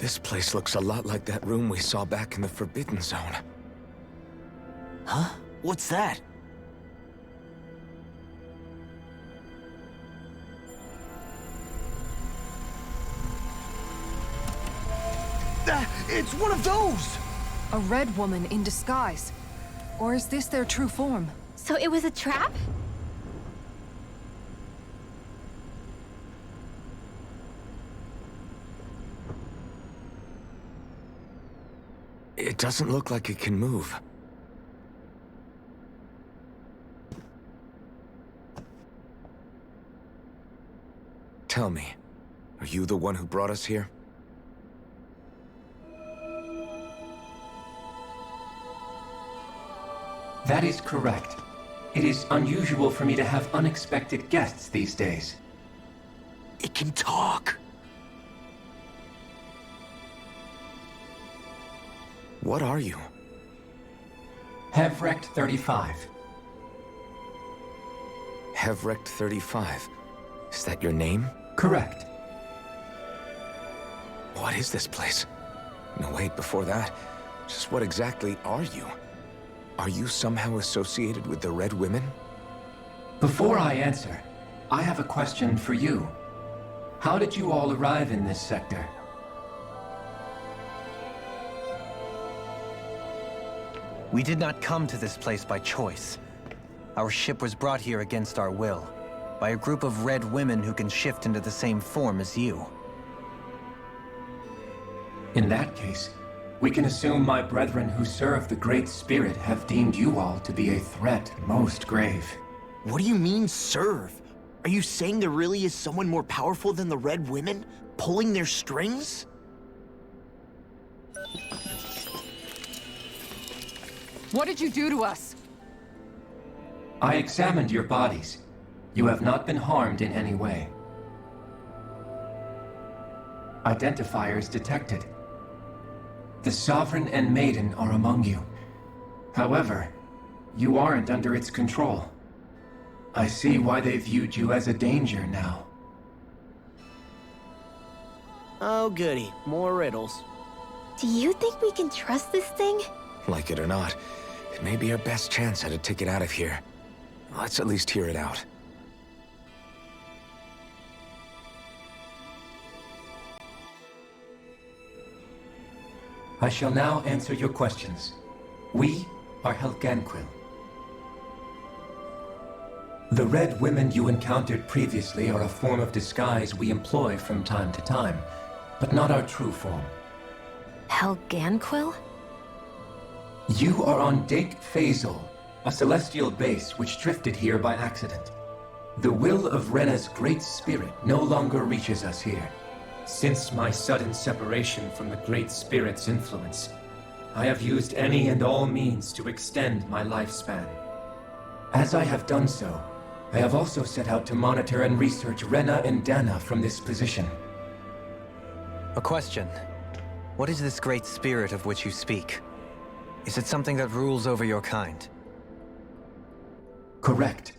This place looks a lot like that room we saw back in the Forbidden Zone. Huh? What's that? It's one of those! A red woman in disguise. Or is this their true form? So it was a trap? It doesn't look like it can move. Tell me, are you the one who brought us here? That is correct. It is unusual for me to have unexpected guests these days. It can talk! What are you? Hevrect 35. Hevrect 35. Is that your name? Correct. What is this place? No, wait, before that, just what exactly are you? Are you somehow associated with the Red Women? Before I answer, I have a question for you. How did you all arrive in this sector? We did not come to this place by choice. Our ship was brought here against our will, by a group of red women who can shift into the same form as you. In that case, we can assume my brethren who serve the Great Spirit have deemed you all to be a threat most grave. What do you mean, serve? Are you saying there really is someone more powerful than the Red Women, pulling their strings? What did you do to us? I examined your bodies. You have not been harmed in any way. Identifiers detected. The Sovereign and Maiden are among you. However, you aren't under its control. I see why they viewed you as a danger now. Oh goody, more riddles. Do you think we can trust this thing? Like it or not, it may be our best chance at a ticket out of here. Let's at least hear it out. I shall now answer your questions. We are Helganquil. The Red Women you encountered previously are a form of disguise we employ from time to time, but not our true form. Helganquil? You are on Dake Phasal, a celestial base which drifted here by accident. The will of Rena's Great Spirit no longer reaches us here. Since my sudden separation from the Great Spirit's influence, I have used any and all means to extend my lifespan. As I have done so, I have also set out to monitor and research Rena and Dana from this position. A question. What is this great spirit of which you speak? Is it something that rules over your kind? Correct.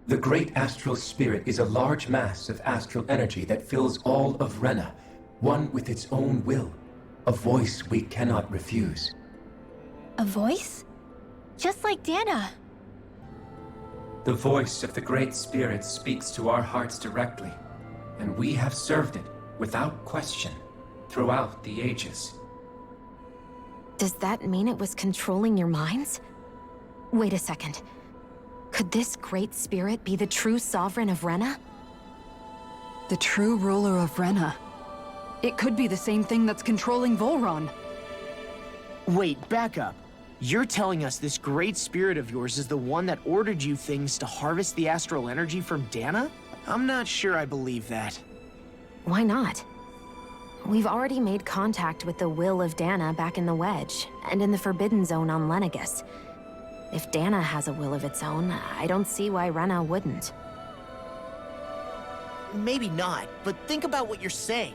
The Great Astral Spirit is a large mass of astral energy that fills all of Rena, one with its own will, a voice we cannot refuse. A voice? Just like Dana. The voice of the Great Spirit speaks to our hearts directly, and we have served it without question throughout the ages. Does that mean it was controlling your minds? Wait a second. Could this Great Spirit be the true Sovereign of Rena? The true ruler of Rena. It could be the same thing that's controlling Volron. Wait, back up. You're telling us this great spirit of yours is the one that ordered you things to harvest the astral energy from Dana? I'm not sure I believe that. Why not? We've already made contact with the will of Dana back in the Wedge, and in the Forbidden Zone on Lenegus. If Dana has a will of its own, I don't see why Rena wouldn't. Maybe not, but think about what you're saying.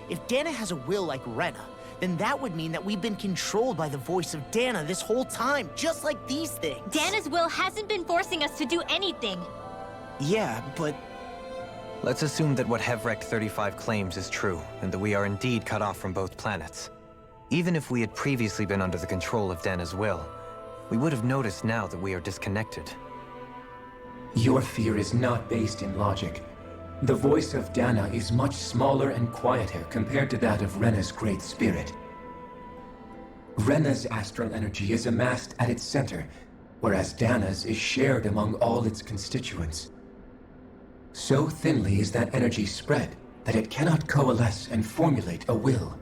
If Dana has a will like Rena, then that would mean that we've been controlled by the voice of Dana this whole time, just like these things. Dana's will hasn't been forcing us to do anything. Yeah, but Let's assume that what Hevrect 35 claims is true, and that we are indeed cut off from both planets. Even if we had previously been under the control of Dana's will, we would have noticed now that we are disconnected. Your fear is not based in logic. The voice of Dana is much smaller and quieter compared to that of Rena's great spirit. Rena's astral energy is amassed at its center, whereas Dana's is shared among all its constituents. So thinly is that energy spread that it cannot coalesce and formulate a will.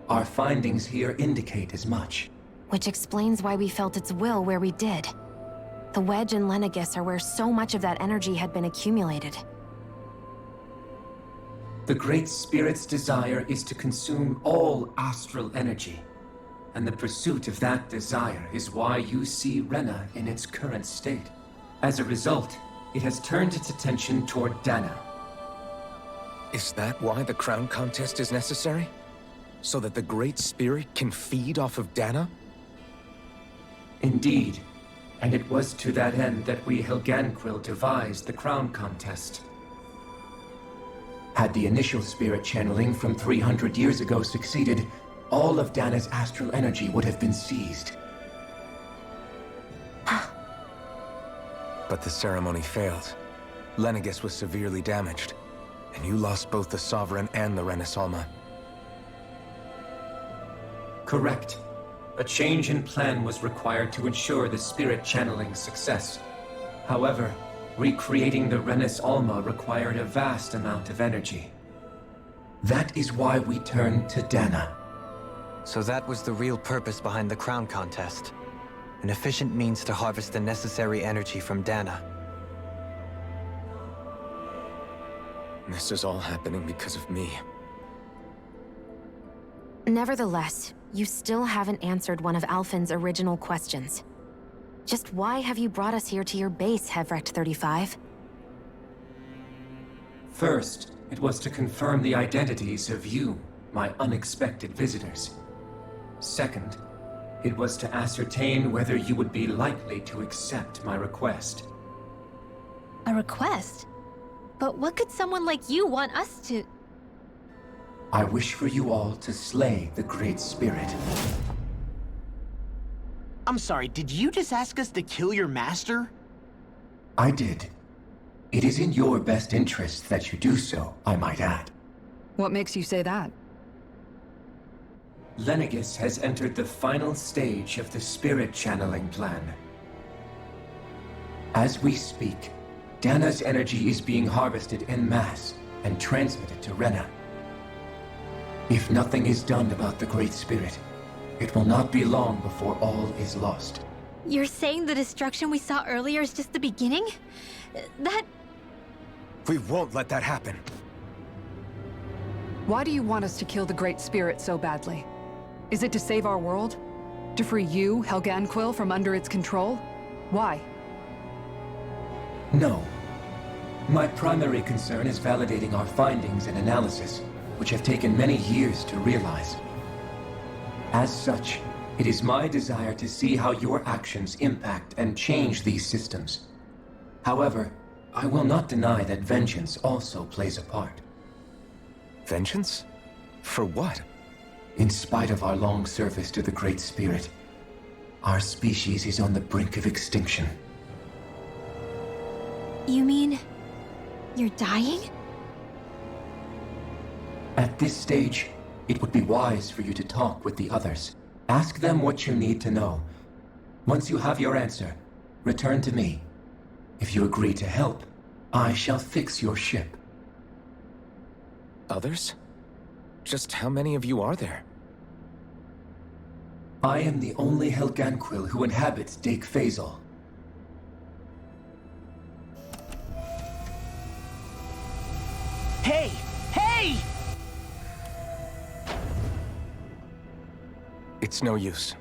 Our findings here indicate as much. Which explains why we felt its will where we did. The Wedge and Lenegis are where so much of that energy had been accumulated. The Great Spirit's desire is to consume all astral energy. And the pursuit of that desire is why you see Rena in its current state. As a result, it has turned its attention toward Dana. Is that why the crown contest is necessary? So that the Great Spirit can feed off of Dana? Indeed. And it was to that end that we Helganquil devised the crown contest. Had the initial spirit channeling from 300 years ago succeeded, all of Dana's astral energy would have been seized. But the ceremony failed. Lenegis was severely damaged, and you lost both the Sovereign and the Renis Alma. Correct. A change in plan was required to ensure the spirit channeling's success. However, recreating the Renis Alma required a vast amount of energy. That is why we turned to Dana. So that was the real purpose behind the crown contest. An efficient means to harvest the necessary energy from Dana. This is all happening because of me. Nevertheless, you still haven't answered one of Alphen's original questions. Just why have you brought us here to your base, Hevrect 35? First, it was to confirm the identities of you, my unexpected visitors. Second, it was to ascertain whether you would be likely to accept my request. A request? But what could someone like you want us to... I wish for you all to slay the Great Spirit. I'm sorry, did you just ask us to kill your master? I did. It is in your best interest that you do so, I might add. What makes you say that? Lenegis has entered the final stage of the spirit channeling plan. As we speak, Dana's energy is being harvested en masse and transmitted to Rena. If nothing is done about the Great Spirit, it will not be long before all is lost. You're saying the destruction we saw earlier is just the beginning? That... We won't let that happen. Why do you want us to kill the Great Spirit so badly? Is it to save our world? To free you, Helganquil, from under its control? Why? No. My primary concern is validating our findings and analysis, which have taken many years to realize. As such, it is my desire to see how your actions impact and change these systems. However, I will not deny that vengeance also plays a part. Vengeance? For what? In spite of our long service to the Great Spirit, our species is on the brink of extinction. You mean... you're dying? At this stage, it would be wise for you to talk with the others. Ask them what you need to know. Once you have your answer, return to me. If you agree to help, I shall fix your ship. Others? Just how many of you are there? I am the only Helganquil who inhabits Dake Faisal. Hey! Hey! It's no use.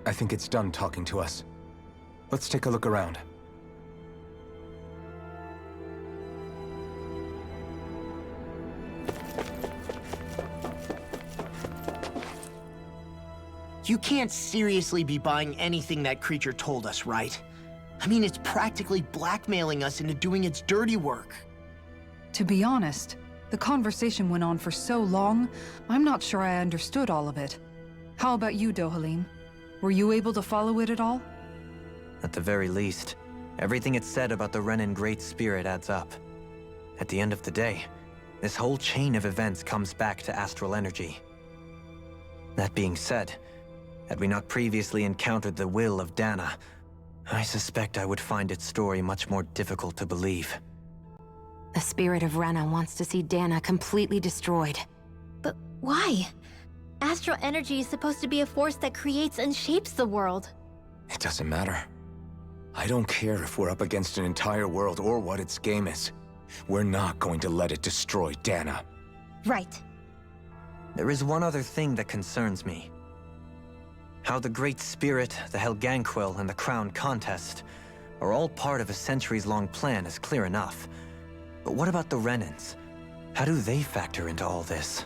I think it's done talking to us. Let's take a look around. You can't seriously be buying anything that creature told us, right? I mean, it's practically blackmailing us into doing its dirty work. To be honest, the conversation went on for so long, I'm not sure I understood all of it. How about you, Dohalim? Were you able to follow it at all? At the very least, everything it said about the Renan Great Spirit adds up. At the end of the day, this whole chain of events comes back to astral energy. That being said, had we not previously encountered the will of Dana, I suspect I would find its story much more difficult to believe. The spirit of Rena wants to see Dana completely destroyed. But why? Astral energy is supposed to be a force that creates and shapes the world. It doesn't matter. I don't care if we're up against an entire world or what its game is. We're not going to let it destroy Dana. Right. There is one other thing that concerns me. How the Great Spirit, the Helganquil, and the Crown Contest are all part of a centuries-long plan is clear enough. But what about the Renans? How do they factor into all this?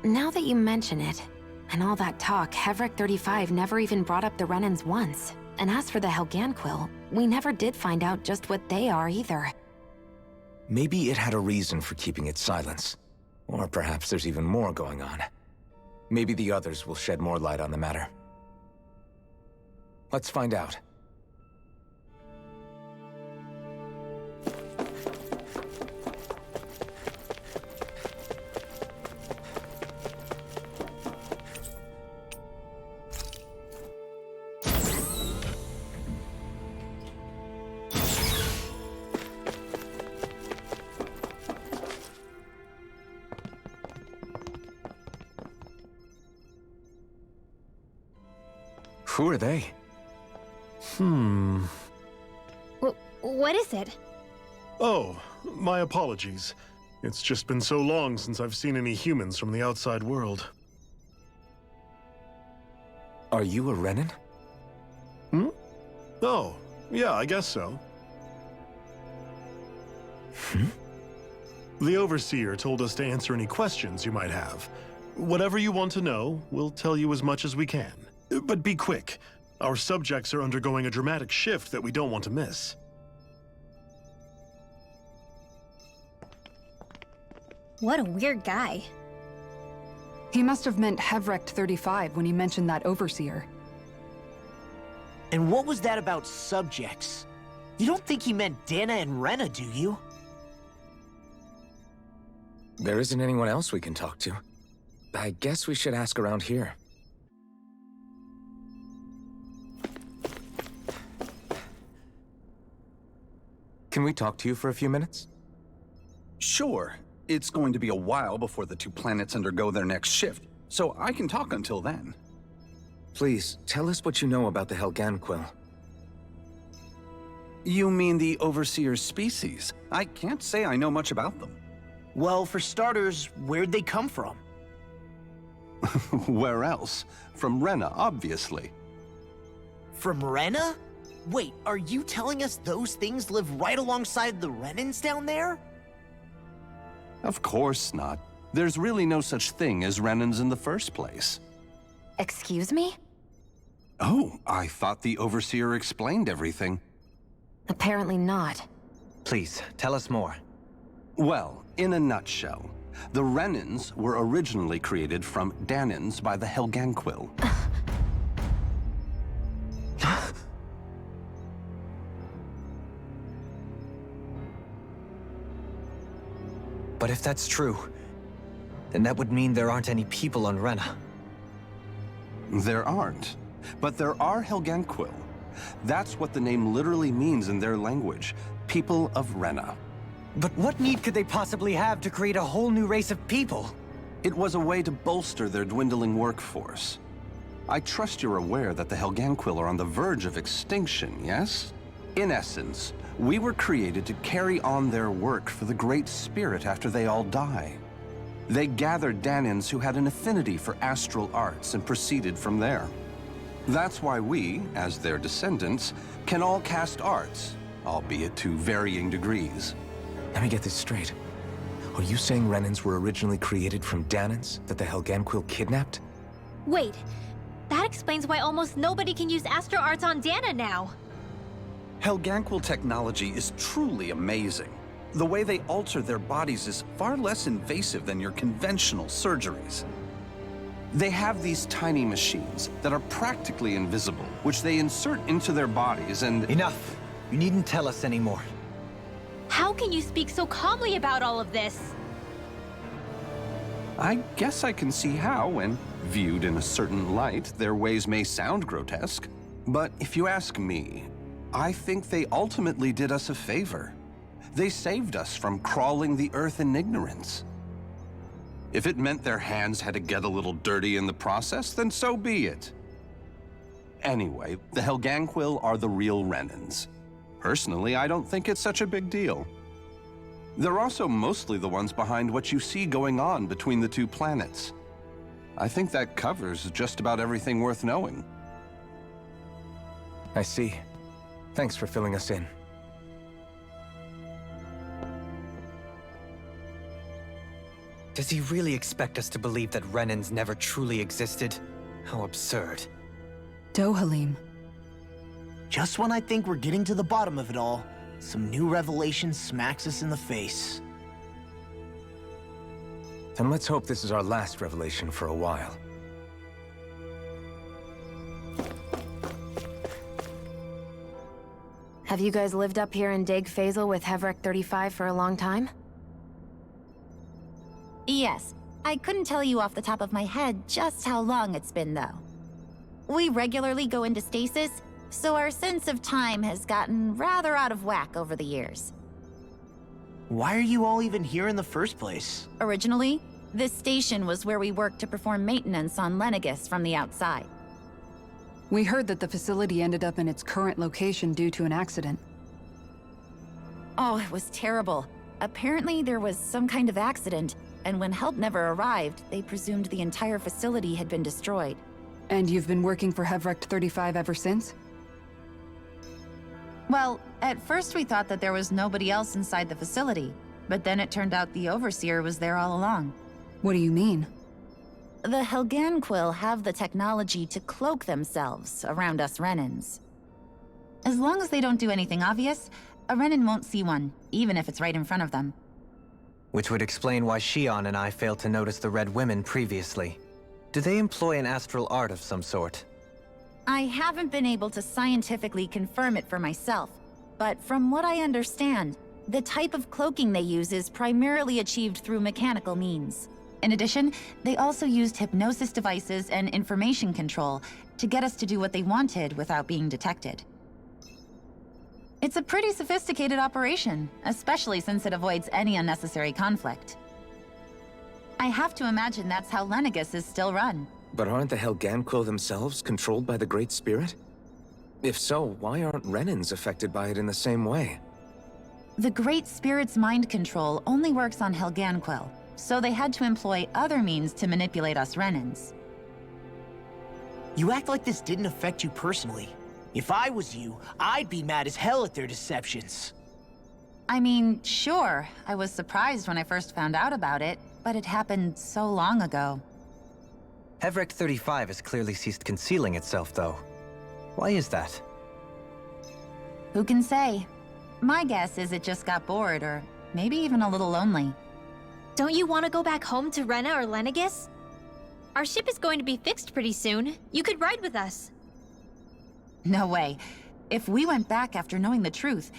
Now that you mention it, and all that talk, Hevric 35 never even brought up the Renans once. And as for the Helganquil, we never did find out just what they are either. Maybe it had a reason for keeping its silence. Or perhaps there's even more going on. Maybe the others will shed more light on the matter. Let's find out. Who are they? What is it? Oh, my apologies. It's just been so long since I've seen any humans from the outside world. Are you a Renan? Oh, yeah, I guess so. The Overseer told us to answer any questions you might have. Whatever you want to know, we'll tell you as much as we can. But be quick. Our subjects are undergoing a dramatic shift that we don't want to miss. What a weird guy. He must have meant Hevrecht 35 when he mentioned that Overseer. And what was that about subjects? You don't think he meant Dana and Rena, do you? There isn't anyone else we can talk to. I guess we should ask around here. Can we talk to you for a few minutes? Sure. It's going to be a while before the two planets undergo their next shift, so I can talk until then. Please, tell us what you know about the Helganquil. You mean the Overseer's species? I can't say I know much about them. Well, for starters, where'd they come from? Where else? From Rena, obviously. From Rena? Wait, are you telling us those things live right alongside the Renans down there? Of course not. There's really no such thing as Renans in the first place. Excuse me? Oh, I thought the Overseer explained everything. Apparently not. Please, tell us more. Well, in a nutshell, the Renans were originally created from Danans by the Helganquil. But if that's true, then that would mean there aren't any people on Rena. There aren't. But there are Helganquil. That's what the name literally means in their language. People of Rena. But what need could they possibly have to create a whole new race of people? It was a way to bolster their dwindling workforce. I trust you're aware that the Helganquil are on the verge of extinction, yes? In essence, we were created to carry on their work for the Great Spirit after they all die. They gathered Danans who had an affinity for astral arts and proceeded from there. That's why we, as their descendants, can all cast arts, albeit to varying degrees. Let me get this straight. Are you saying Renans were originally created from Danans that the Helganquil kidnapped? Wait, that explains why almost nobody can use astral arts on Dana now. Helganquil technology is truly amazing. The way they alter their bodies is far less invasive than your conventional surgeries. They have these tiny machines that are practically invisible, which they insert into their bodies and... Enough! You needn't tell us anymore. How can you speak so calmly about all of this? I guess I can see how, when viewed in a certain light, their ways may sound grotesque. But if you ask me, I think they ultimately did us a favor. They saved us from crawling the earth in ignorance. If it meant their hands had to get a little dirty in the process, then so be it. Anyway, the Helganquil are the real Renans. Personally, I don't think it's such a big deal. They're also mostly the ones behind what you see going on between the two planets. I think that covers just about everything worth knowing. I see. Thanks for filling us in. Does he really expect us to believe that Renans never truly existed? How absurd. Dohalim. Just when I think we're getting to the bottom of it all, some new revelation smacks us in the face. Then let's hope this is our last revelation for a while. Have you guys lived up here in Deg Faisal with Hevrek 35 for a long time? Yes. I couldn't tell you off the top of my head just how long it's been, though. We regularly go into stasis, so our sense of time has gotten rather out of whack over the years. Why are you all even here in the first place? Originally, this station was where we worked to perform maintenance on Lenegis from the outside. We heard that the facility ended up in its current location due to an accident. Oh, it was terrible. Apparently there was some kind of accident, and when help never arrived, they presumed the entire facility had been destroyed. And you've been working for Hevrek 35 ever since? Well, at first we thought that there was nobody else inside the facility, but then it turned out the Overseer was there all along. What do you mean? The Helganquil have the technology to cloak themselves around us Renans. As long as they don't do anything obvious, a Renan won't see one, even if it's right in front of them. Which would explain why Shion and I failed to notice the Red Women previously. Do they employ an astral art of some sort? I haven't been able to scientifically confirm it for myself, but from what I understand, the type of cloaking they use is primarily achieved through mechanical means. In addition, they also used hypnosis devices and information control to get us to do what they wanted without being detected. It's a pretty sophisticated operation, especially since it avoids any unnecessary conflict. I have to imagine that's how Lenegis is still run. But aren't the Helganquil themselves controlled by the Great Spirit? If so, why aren't Renans affected by it in the same way? The Great Spirit's mind control only works on Helganquil, so they had to employ other means to manipulate us Renans. You act like this didn't affect you personally. If I was you, I'd be mad as hell at their deceptions. I mean, sure, I was surprised when I first found out about it, but it happened so long ago. Hevrek 35 has clearly ceased concealing itself, though. Why is that? Who can say? My guess is it just got bored, or maybe even a little lonely. Don't you want to go back home to Rena or Lenegis? Our ship is going to be fixed pretty soon. You could ride with us. No way. If we went back after knowing the truth,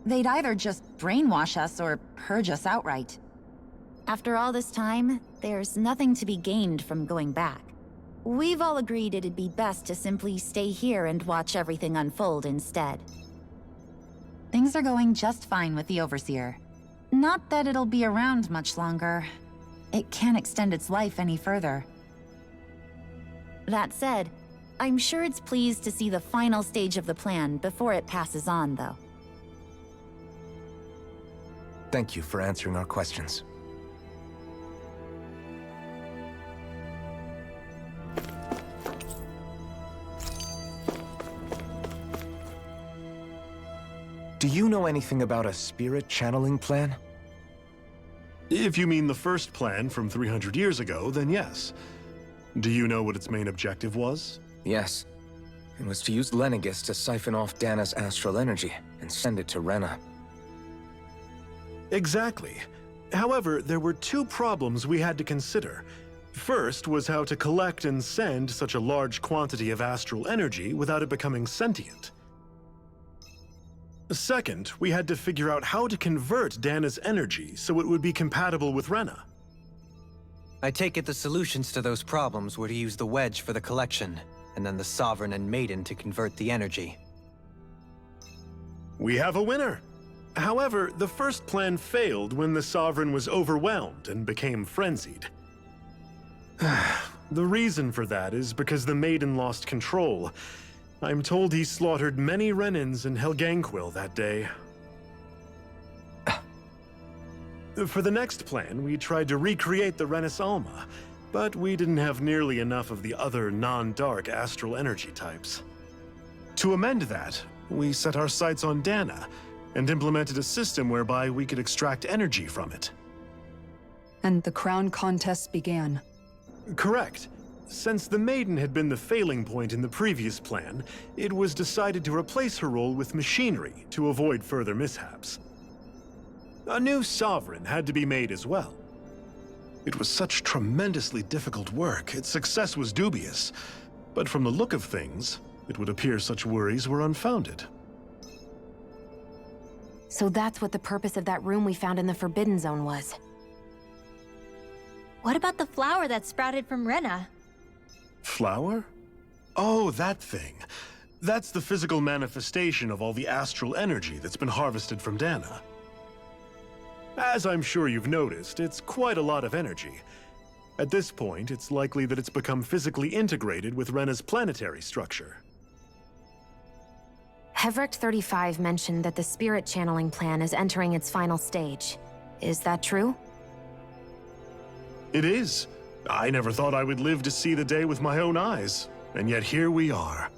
they'd either just brainwash us or purge us outright. After all this time, there's nothing to be gained from going back. We've all agreed it'd be best to simply stay here and watch everything unfold instead. Things are going just fine with the Overseer. Not that it'll be around much longer. It can't extend its life any further. That said, I'm sure it's pleased to see the final stage of the plan before it passes on, though. Thank you for answering our questions. Do you know anything about a spirit channeling plan? If you mean the first plan from 300 years ago, then yes. Do you know what its main objective was? Yes. It was to use Lenegis to siphon off Dana's astral energy. and send it to Rena. Exactly. However, there were two problems we had to consider. First was how to collect and send such a large quantity of astral energy without it becoming sentient. Second, we had to figure out how to convert Dana's energy so it would be compatible with Rena. I take it the solutions to those problems were to use the wedge for the collection, and then the Sovereign and Maiden to convert the energy. We have a winner! However, the first plan failed when the Sovereign was overwhelmed and became frenzied. The reason for that is because the Maiden lost control. I'm told he slaughtered many Renans in Helganquil that day. For the next plan, we tried to recreate the Renis Alma, but we didn't have nearly enough of the other non-dark astral energy types. To amend that, we set our sights on Dana, and implemented a system whereby we could extract energy from it. And the crown contest began. Correct. Since the Maiden had been the failing point in the previous plan, it was decided to replace her role with machinery to avoid further mishaps. A new Sovereign had to be made as well. It was such tremendously difficult work, its success was dubious. But from the look of things, it would appear such worries were unfounded. So that's what the purpose of that room we found in the Forbidden Zone was. What about the flower that sprouted from Rena? Flower? Oh, that thing. That's the physical manifestation of all the astral energy that's been harvested from Dana. As I'm sure you've noticed, it's quite a lot of energy. At this point, it's likely that it's become physically integrated with Rena's planetary structure. Hevrecht 35 mentioned that the spirit channeling plan is entering its final stage. Is that true? It is. I never thought I would live to see the day with my own eyes, and yet here we are.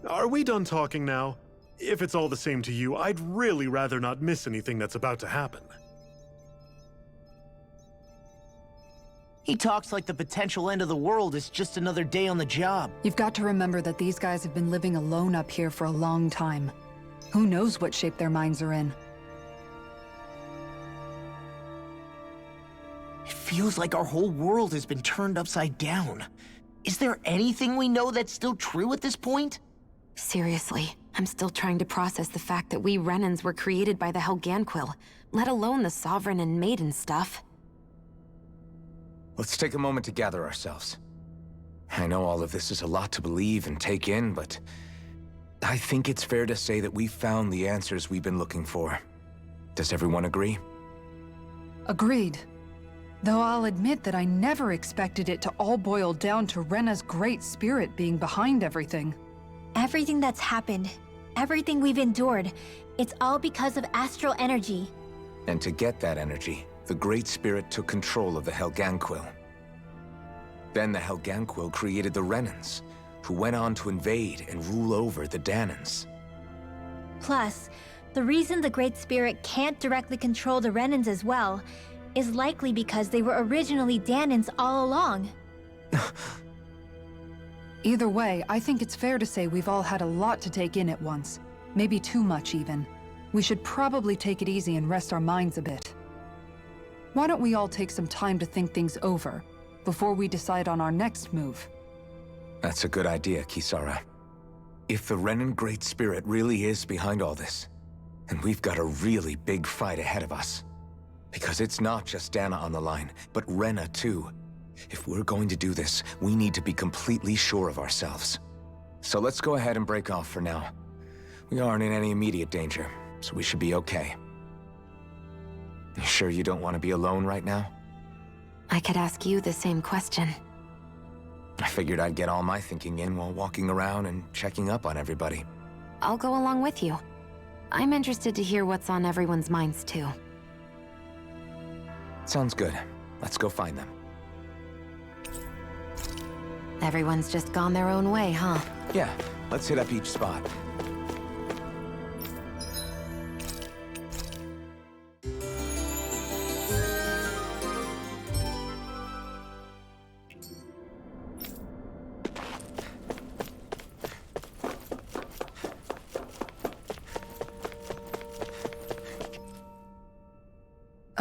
Are we done talking now? If it's all the same to you, I'd really rather not miss anything that's about to happen. He talks like the potential end of the world is just another day on the job. You've got to remember that these guys have been living alone up here for a long time. Who knows what shape their minds are in? It feels like our whole world has been turned upside down. Is there anything we know that's still true at this point? Seriously, I'm still trying to process the fact that we Renans were created by the Helganquil, let alone the Sovereign and Maiden stuff. Let's take a moment to gather ourselves. I know all of this is a lot to believe and take in, but I think it's fair to say that we've found the answers we've been looking for. Does everyone agree? Agreed. Though I'll admit that I never expected it to all boil down to Rena's great spirit being behind everything. Everything that's happened, everything we've endured, it's all because of astral energy. And to get that energy, the Great Spirit took control of the Helganquil. Then the Helganquil created the Renans, who went on to invade and rule over the Danans. Plus, the reason the Great Spirit can't directly control the Renans as well is likely because they were originally Danans all along. Either way, I think it's fair to say we've all had a lot to take in at once. Maybe too much, even. We should probably take it easy and rest our minds a bit. Why don't we all take some time to think things over, before we decide on our next move? That's a good idea, Kisara. If the Renan Great Spirit really is behind all this, then we've got a really big fight ahead of us. Because it's not just Dana on the line, but Rena too. If we're going to do this, we need to be completely sure of ourselves. So let's go ahead and break off for now. We aren't in any immediate danger, so we should be okay. You sure you don't want to be alone right now? I could ask you the same question. I figured I'd get all my thinking in while walking around and checking up on everybody. I'll go along with you. I'm interested to hear what's on everyone's minds too. Sounds good. Let's go find them. Everyone's just gone their own way, huh? Yeah, let's hit up each spot.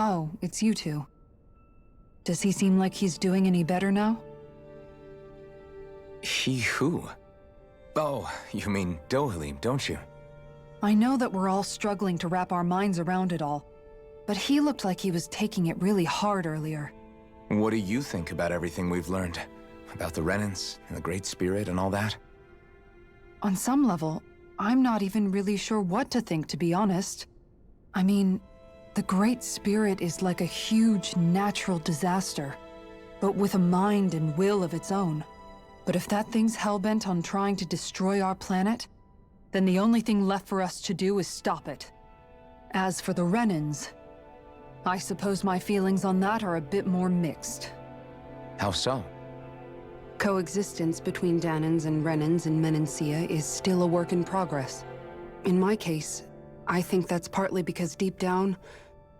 Oh, it's you two. Does he seem like he's doing any better now? He who? Oh, you mean Dohalim, don't you? I know that we're all struggling to wrap our minds around it all, but he looked like he was taking it really hard earlier. What do you think about everything we've learned? About the Renans and the Great Spirit and all that? On some level, I'm not even really sure what to think, to be honest. I mean, the Great Spirit is like a huge natural disaster, but with a mind and will of its own. But if that thing's hellbent on trying to destroy our planet, then the only thing left for us to do is stop it. As for the Renans, I suppose my feelings on that are a bit more mixed. How so? Coexistence between Dahnans and Renans in Menancia is still a work in progress. In my case, I think that's partly because deep down,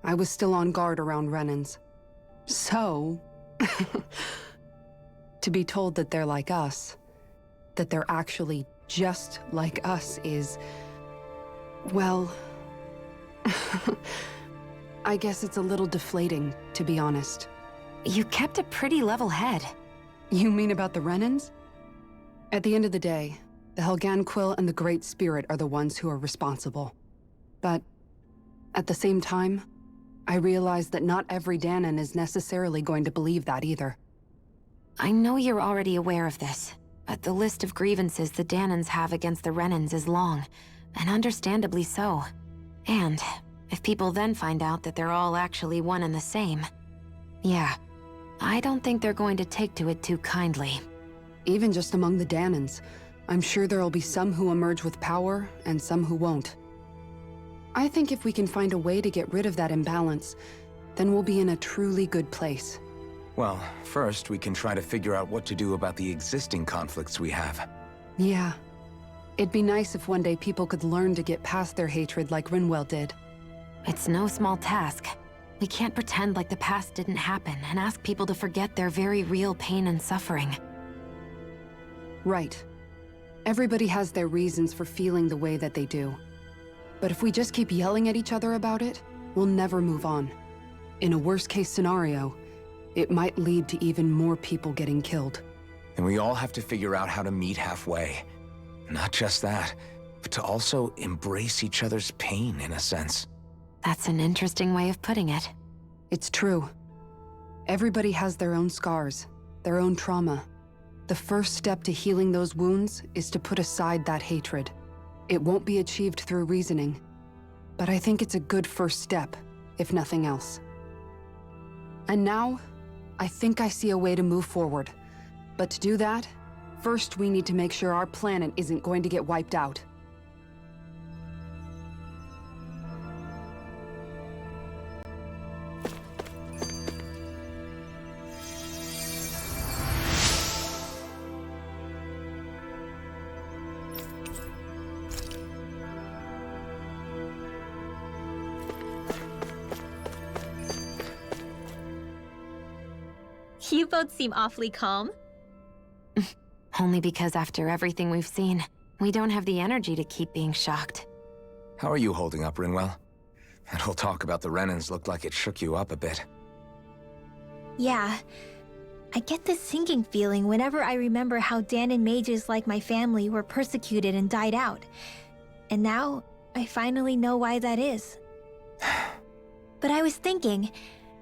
I was still on guard around Renans. So, to be told that they're like us, that they're actually just like us is, well, I guess it's a little deflating, to be honest. You kept a pretty level head. You mean about the Renans? At the end of the day, the Helganquil and the Great Spirit are the ones who are responsible. But at the same time, I realize that not every Dahnan is necessarily going to believe that either. I know you're already aware of this, but the list of grievances the Dahnans have against the Renans is long, and understandably so. And if people then find out that they're all actually one and the same, yeah, I don't think they're going to take to it too kindly. Even just among the Dahnans, I'm sure there'll be some who emerge with power and some who won't. I think if we can find a way to get rid of that imbalance, then we'll be in a truly good place. Well, first we can try to figure out what to do about the existing conflicts we have. Yeah. It'd be nice if one day people could learn to get past their hatred like Rinwell did. It's no small task. We can't pretend like the past didn't happen and ask people to forget their very real pain and suffering. Right. Everybody has their reasons for feeling the way that they do. But if we just keep yelling at each other about it, we'll never move on. In a worst-case scenario, it might lead to even more people getting killed. And we all have to figure out how to meet halfway. Not just that, but to also embrace each other's pain, in a sense. That's an interesting way of putting it. It's true. Everybody has their own scars, their own trauma. The first step to healing those wounds is to put aside that hatred. It won't be achieved through reasoning, but I think it's a good first step, if nothing else. And now, I think I see a way to move forward. But to do that, first we need to make sure our planet isn't going to get wiped out. You both seem awfully calm. Only because after everything we've seen, we don't have the energy to keep being shocked. How are you holding up, Rinwell? That whole talk about the Renans looked like it shook you up a bit. Yeah. I get this sinking feeling whenever I remember how Dahnan mages like my family were persecuted and died out. And now, I finally know why that is. But I was thinking,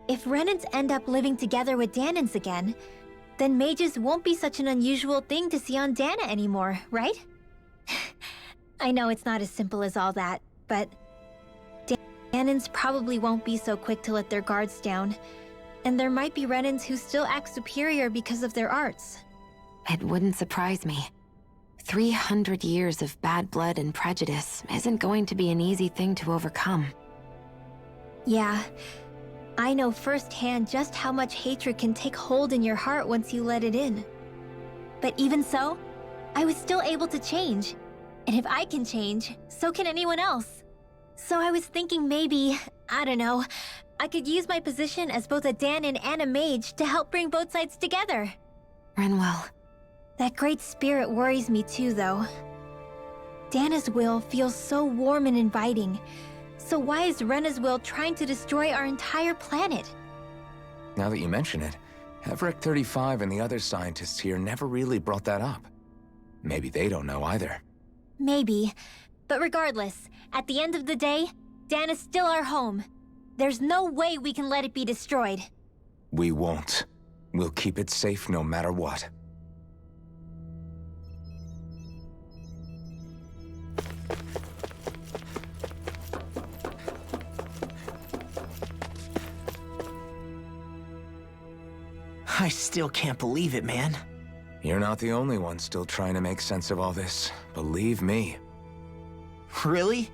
if Renans end up living together with Dahnans again, then mages won't be such an unusual thing to see on Dahna anymore, right? I know it's not as simple as all that, but Dahnans probably won't be so quick to let their guards down, and there might be Renans who still act superior because of their arts. It wouldn't surprise me. 300 years of bad blood and prejudice isn't going to be an easy thing to overcome. Yeah. I know firsthand just how much hatred can take hold in your heart once you let it in. But even so, I was still able to change. And if I can change, so can anyone else. So I was thinking maybe, I don't know, I could use my position as both a Dahnan and a mage to help bring both sides together. Rinwell. That great spirit worries me too, though. Dana's will feels so warm and inviting, So why is Rena's will trying to destroy our entire planet? Now that you mention it, Everett 35 and the other scientists here never really brought that up. Maybe they don't know either. Maybe. But regardless, at the end of the day, Dan is still our home. There's no way we can let it be destroyed. We won't. We'll keep it safe no matter what. I still can't believe it, man. You're not the only one still trying to make sense of all this. Believe me. Really?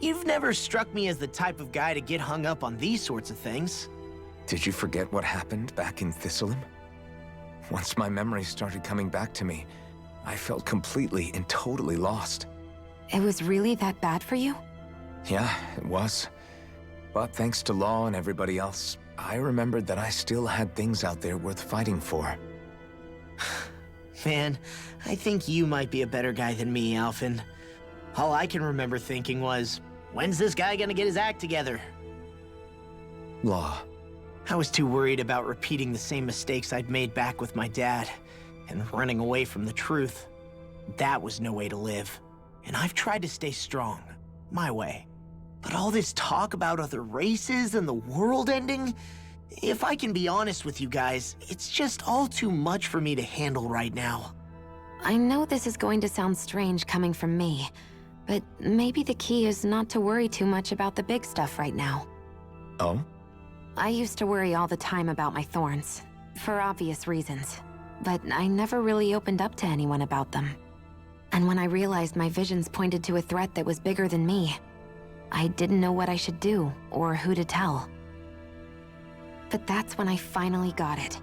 You've never struck me as the type of guy to get hung up on these sorts of things. Did you forget what happened back in Thistleum? Once my memory started coming back to me, I felt completely and totally lost. It was really that bad for you? Yeah, it was. But thanks to Law and everybody else, I remembered that I still had things out there worth fighting for. Man, I think you might be a better guy than me, Alphen. All I can remember thinking was, when's this guy gonna get his act together? Law. I was too worried about repeating the same mistakes I'd made back with my dad, and running away from the truth. That was no way to live. And I've tried to stay strong, my way. But all this talk about other races and the world ending, if I can be honest with you guys, it's just all too much for me to handle right now. I know this is going to sound strange coming from me, but maybe the key is not to worry too much about the big stuff right now. Oh? I used to worry all the time about my thorns, for obvious reasons, but I never really opened up to anyone about them. And when I realized my visions pointed to a threat that was bigger than me, I didn't know what I should do or who to tell. But that's when I finally got it.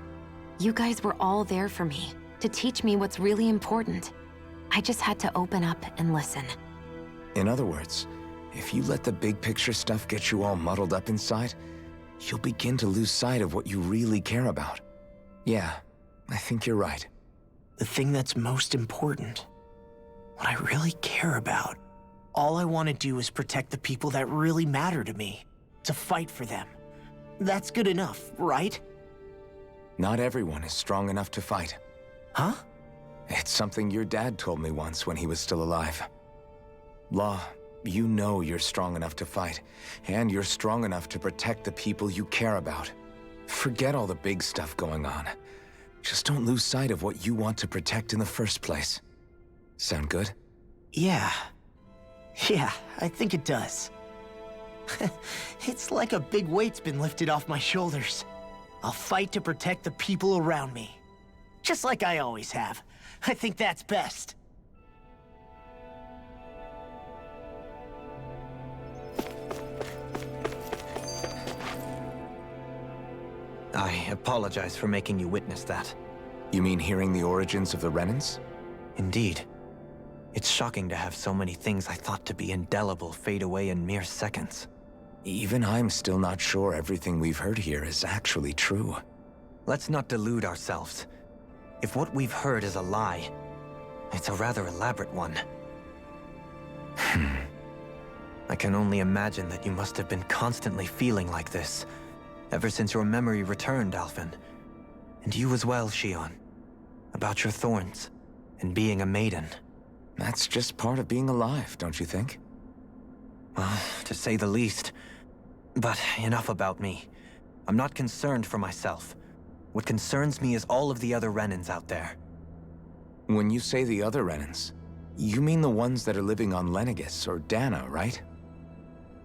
You guys were all there for me, to teach me what's really important. I just had to open up and listen. In other words, if you let the big picture stuff get you all muddled up inside, you'll begin to lose sight of what you really care about. Yeah, I think you're right. The thing that's most important, what I really care about. All I want to do is protect the people that really matter to me, to fight for them. That's good enough, right? Not everyone is strong enough to fight. Huh? It's something your dad told me once when he was still alive. Law, you know you're strong enough to fight, and you're strong enough to protect the people you care about. Forget all the big stuff going on. Just don't lose sight of what you want to protect in the first place. Sound good? Yeah. Yeah, I think it does. It's like a big weight's been lifted off my shoulders. I'll fight to protect the people around me. Just like I always have. I think that's best. I apologize for making you witness that. You mean hearing the origins of the Renans? Indeed. It's shocking to have so many things I thought to be indelible fade away in mere seconds. Even I'm still not sure everything we've heard here is actually true. Let's not delude ourselves. If what we've heard is a lie, it's a rather elaborate one. I can only imagine that you must have been constantly feeling like this, ever since your memory returned, Alphen. And you as well, Shionne. About your thorns, and being a maiden. That's just part of being alive, don't you think? Well, to say the least. But enough about me. I'm not concerned for myself. What concerns me is all of the other Renans out there. When you say the other Renans, you mean the ones that are living on Lenegis or Dana, right?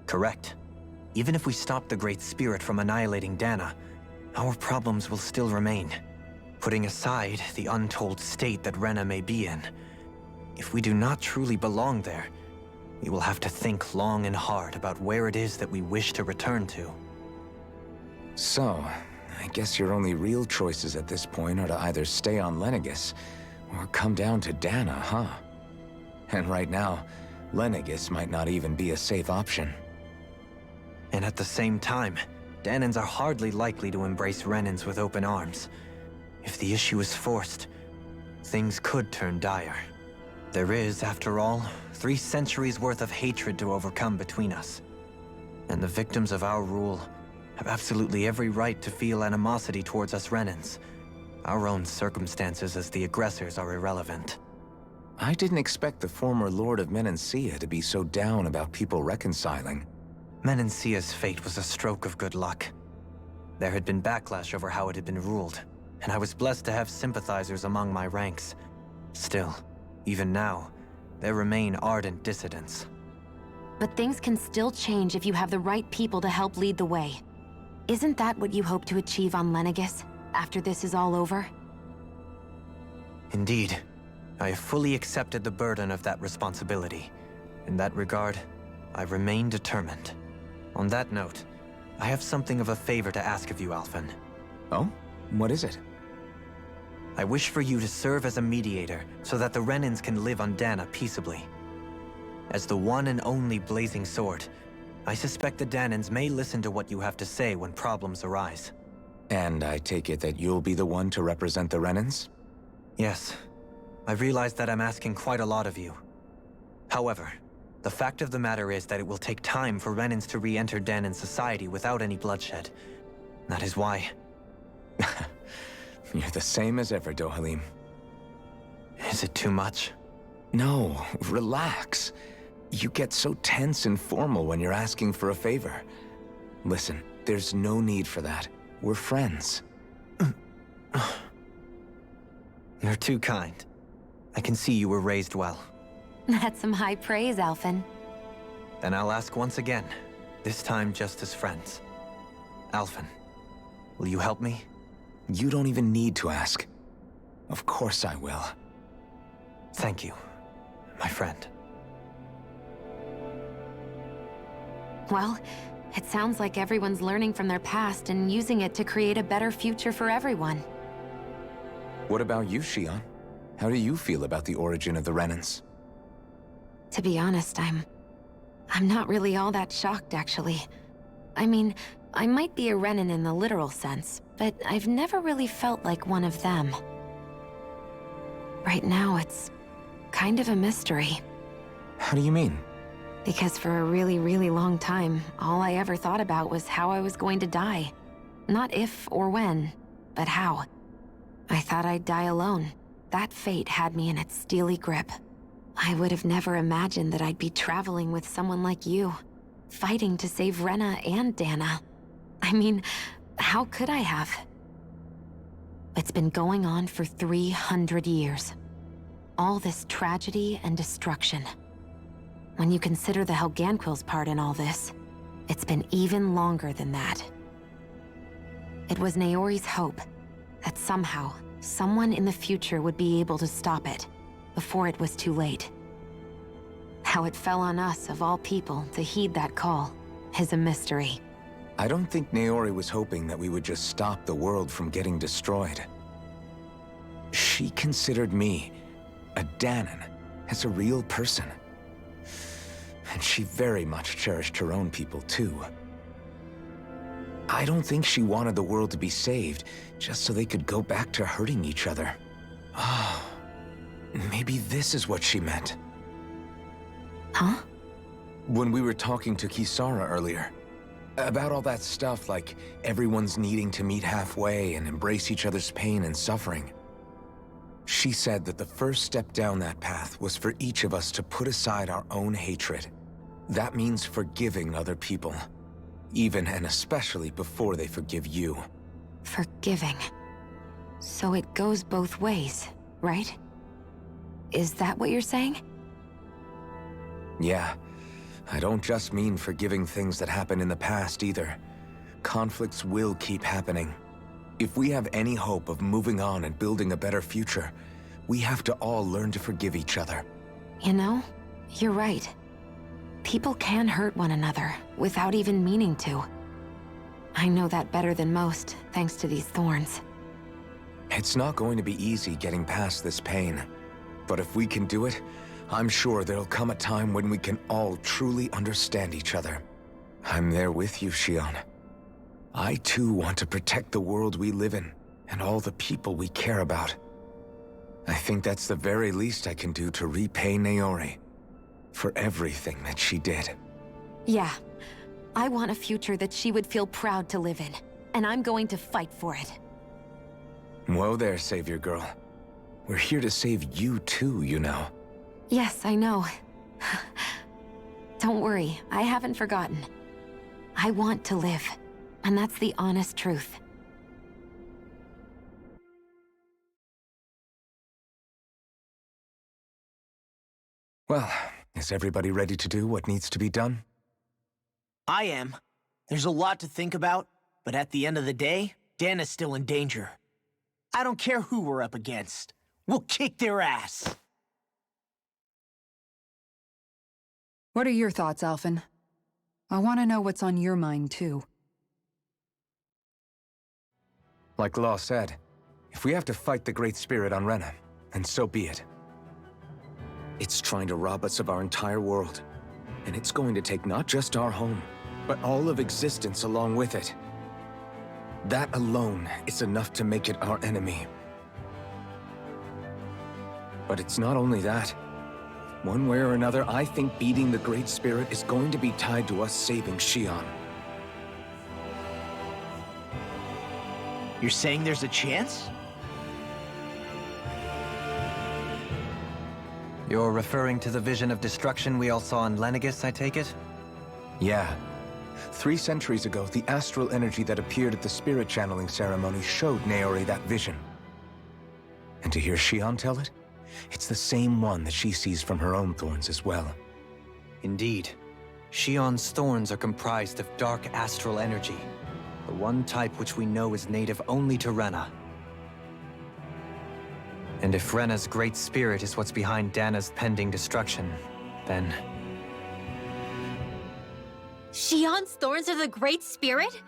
Correct. Even if we stop the Great Spirit from annihilating Dana, our problems will still remain. Putting aside the untold state that Rena may be in, if we do not truly belong there, we will have to think long and hard about where it is that we wish to return to. So, I guess your only real choices at this point are to either stay on Lenegis, or come down to Dana, huh? And right now, Lenegis might not even be a safe option. And at the same time, Danans are hardly likely to embrace Renans with open arms. If the issue is forced, things could turn dire. There is, after all, 3 centuries worth of hatred to overcome between us. And the victims of our rule have absolutely every right to feel animosity towards us Renans. Our own circumstances as the aggressors are irrelevant. I didn't expect the former Lord of Menancia to be so down about people reconciling. Menancia's fate was a stroke of good luck. There had been backlash over how it had been ruled, and I was blessed to have sympathizers among my ranks. Still, even now, there remain ardent dissidents. But things can still change if you have the right people to help lead the way. Isn't that what you hope to achieve on Lenegis, after this is all over? Indeed. I have fully accepted the burden of that responsibility. In that regard, I remain determined. On that note, I have something of a favor to ask of you, Alphen. Oh? What is it? I wish for you to serve as a mediator so that the Renans can live on Dana peaceably. As the one and only Blazing Sword, I suspect the Danans may listen to what you have to say when problems arise. And I take it that you'll be the one to represent the Renans? Yes. I realize that I'm asking quite a lot of you. However, the fact of the matter is that it will take time for Renans to re-enter Danan society without any bloodshed. That is why... You're the same as ever, Dohalim. Is it too much? No, relax. You get so tense and formal when you're asking for a favor. Listen, there's no need for that. We're friends. You're too kind. I can see you were raised well. That's some high praise, Alphen. Then I'll ask once again, this time just as friends. Alphen, will you help me? You don't even need to ask. Of course I will. Thank you, my friend. Well, it sounds like everyone's learning from their past and using it to create a better future for everyone. What about you, Shionne? How do you feel about the origin of the Renans? To be honest, I'm not really all that shocked, actually. I mean, I might be a Renan in the literal sense, but I've never really felt like one of them. Right now, it's kind of a mystery. How do you mean? Because for a really, really long time, all I ever thought about was how I was going to die. Not if or when, but how. I thought I'd die alone. That fate had me in its steely grip. I would have never imagined that I'd be traveling with someone like you, fighting to save Rena and Dana. I mean, how could I have? It's been going on for 300 years. All this tragedy and destruction. When you consider the Helganquil's part in all this, it's been even longer than that. It was Naori's hope that somehow, someone in the future would be able to stop it, before it was too late. How it fell on us, of all people, to heed that call, is a mystery. I don't think Naori was hoping that we would just stop the world from getting destroyed. She considered me, a Danan, as a real person. And she very much cherished her own people, too. I don't think she wanted the world to be saved, just so they could go back to hurting each other. Ah, maybe this is what she meant. Huh? When we were talking to Kisara earlier, about all that stuff like everyone's needing to meet halfway and embrace each other's pain and suffering. She said that the first step down that path was for each of us to put aside our own hatred. That means forgiving other people, even and especially before they forgive you. Forgiving. So it goes both ways, right? Is that what you're saying? Yeah. I don't just mean forgiving things that happened in the past either. Conflicts will keep happening. If we have any hope of moving on and building a better future, we have to all learn to forgive each other. You know, you're right. People can hurt one another without even meaning to. I know that better than most, thanks to these thorns. It's not going to be easy getting past this pain. But if we can do it, I'm sure there'll come a time when we can all truly understand each other. I'm there with you, Shionne. I too want to protect the world we live in, and all the people we care about. I think that's the very least I can do to repay Naori for everything that she did. Yeah, I want a future that she would feel proud to live in, and I'm going to fight for it. Whoa there, Savior Girl. We're here to save you too, you know. Yes, I know. Don't worry, I haven't forgotten. I want to live, and that's the honest truth. Well, is everybody ready to do what needs to be done? I am. There's a lot to think about, but at the end of the day, Dana's still in danger. I don't care who we're up against. We'll kick their ass. What are your thoughts, Alphen? I want to know what's on your mind, too. Like Law said, if we have to fight the Great Spirit on Rena, then so be it. It's trying to rob us of our entire world. And it's going to take not just our home, but all of existence along with it. That alone is enough to make it our enemy. But it's not only that. One way or another, I think beating the Great Spirit is going to be tied to us saving Xion. You're saying there's a chance? You're referring to the vision of destruction we all saw in Lenegis, I take it? Yeah. 3 centuries ago, the astral energy that appeared at the spirit channeling ceremony showed Naori that vision. And to hear Xion tell it, it's the same one that she sees from her own thorns as well. Indeed. Xion's thorns are comprised of dark astral energy, the one type which we know is native only to Rena. And if Rena's Great Spirit is what's behind Dana's pending destruction, then... Xion's thorns are the Great Spirit?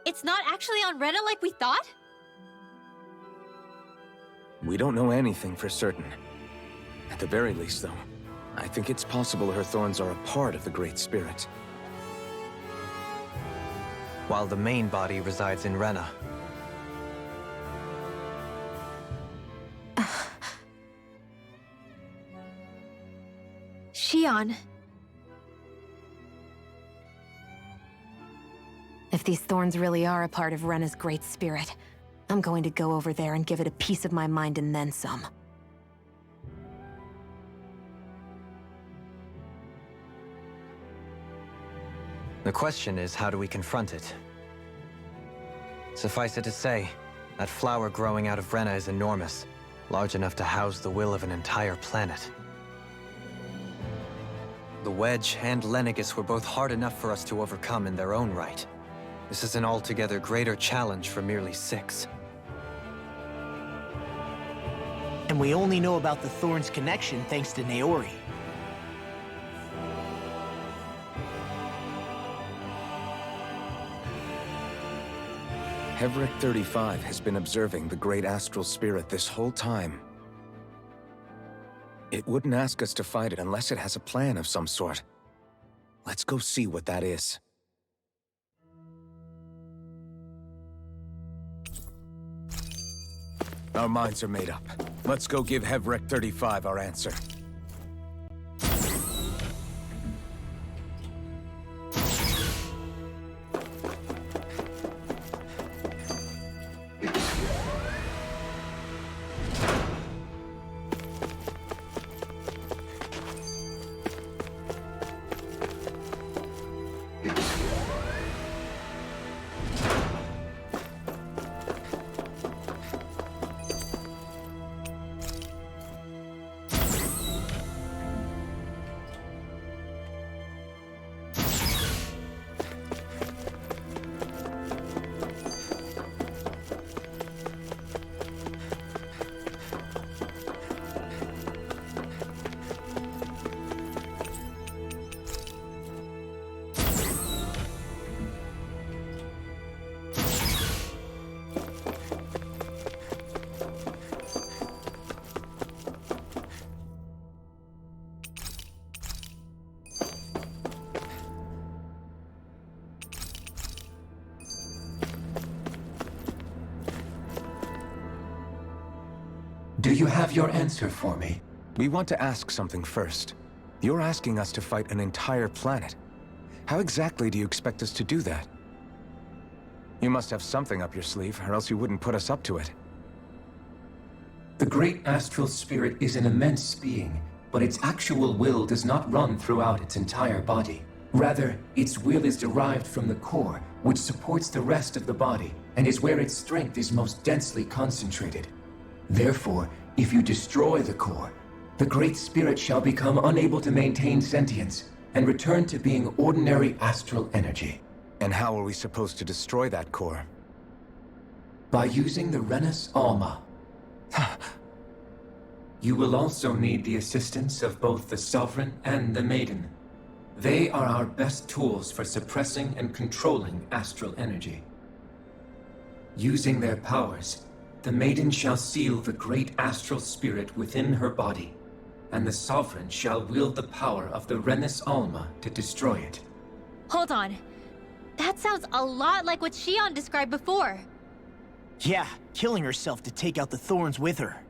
It's not actually on Rena like we thought? We don't know anything for certain. At the very least, though, I think it's possible her thorns are a part of the Great Spirit. While the main body resides in Rena. Xion. If these thorns really are a part of Rena's Great Spirit, I'm going to go over there and give it a piece of my mind and then some. The question is, how do we confront it? Suffice it to say, that flower growing out of Rena is enormous, large enough to house the will of an entire planet. The Wedge and Lenegis were both hard enough for us to overcome in their own right. This is an altogether greater challenge for merely 6. And we only know about the Thorns connection thanks to Naori. Hevric 35 has been observing the Great Astral Spirit this whole time. It wouldn't ask us to fight it unless it has a plan of some sort. Let's go see what that is. Our minds are made up. Let's go give Hevric 35 our answer. Do you have your answer for me? We want to ask something first. You're asking us to fight an entire planet. How exactly do you expect us to do that? You must have something up your sleeve, or else you wouldn't put us up to it. The great astral spirit is an immense being, but its actual will does not run throughout its entire body. Rather, its will is derived from the core, which supports the rest of the body, and is where its strength is most densely concentrated. Therefore, if you destroy the core, the Great Spirit shall become unable to maintain sentience, and return to being ordinary astral energy. And how are we supposed to destroy that core? By using the Renus Alma. You will also need the assistance of both the Sovereign and the Maiden. They are our best tools for suppressing and controlling astral energy. Using their powers, the Maiden shall seal the great astral spirit within her body, and the Sovereign shall wield the power of the Renus Alma to destroy it. Hold on. That sounds a lot like what Shion described before. Yeah, killing herself to take out the thorns with her.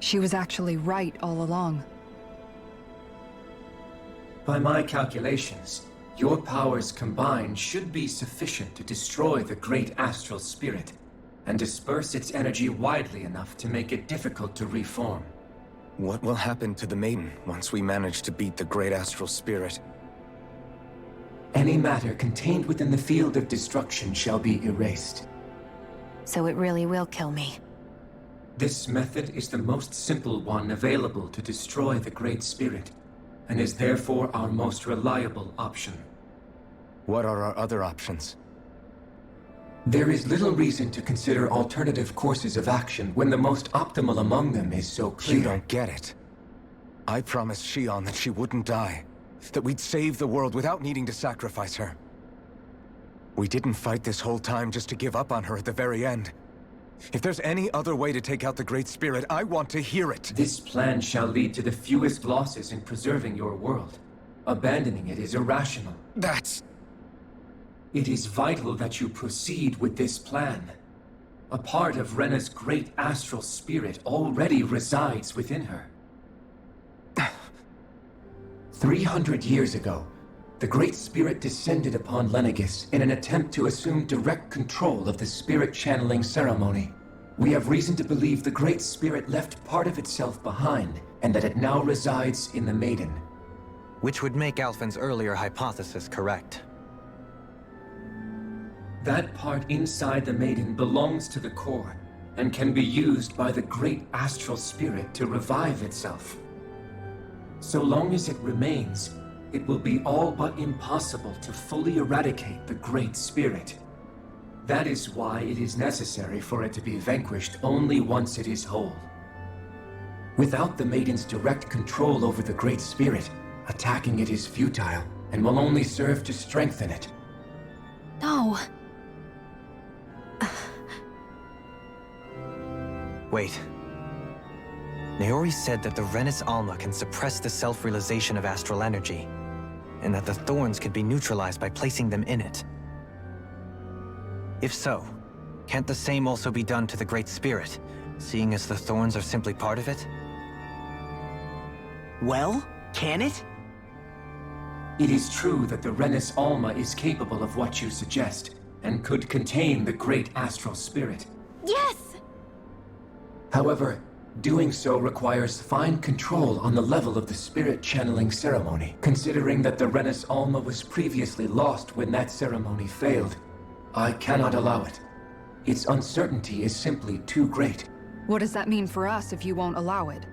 She was actually right all along. By my calculations, your powers combined should be sufficient to destroy the great astral spirit, and disperse its energy widely enough to make it difficult to reform. What will happen to the Maiden once we manage to beat the great astral spirit? Any matter contained within the field of destruction shall be erased. So it really will kill me. This method is the most simple one available to destroy the Great Spirit, and is therefore our most reliable option. What are our other options? There is little reason to consider alternative courses of action when the most optimal among them is so clear. You don't get it. I promised Shion that she wouldn't die, that we'd save the world without needing to sacrifice her. We didn't fight this whole time just to give up on her at the very end. If there's any other way to take out the Great Spirit, I want to hear it. This plan shall lead to the fewest losses in preserving your world. Abandoning it is irrational. It is vital that you proceed with this plan. A part of Rena's great astral spirit already resides within her. 300 years ago, the Great Spirit descended upon Lenegis in an attempt to assume direct control of the spirit channeling ceremony. We have reason to believe the Great Spirit left part of itself behind, and that it now resides in the Maiden. Which would make Alphen's earlier hypothesis correct. That part inside the Maiden belongs to the core, and can be used by the great astral spirit to revive itself. So long as it remains, it will be all but impossible to fully eradicate the Great Spirit. That is why it is necessary for it to be vanquished only once it is whole. Without the Maiden's direct control over the Great Spirit, attacking it is futile, and will only serve to strengthen it. No. Wait. Naori said that the Renus Alma can suppress the self-realization of astral energy, and that the thorns could be neutralized by placing them in it. If so, can't the same also be done to the Great Spirit, seeing as the thorns are simply part of it? Well, can it? It is true that the Renus Alma is capable of what you suggest, and could contain the great astral spirit. Yes! However, doing so requires fine control on the level of the spirit channeling ceremony, considering that the Renus Alma was previously lost when that ceremony failed. I cannot allow it. Its uncertainty is simply too great. What does that mean for us if you won't allow it?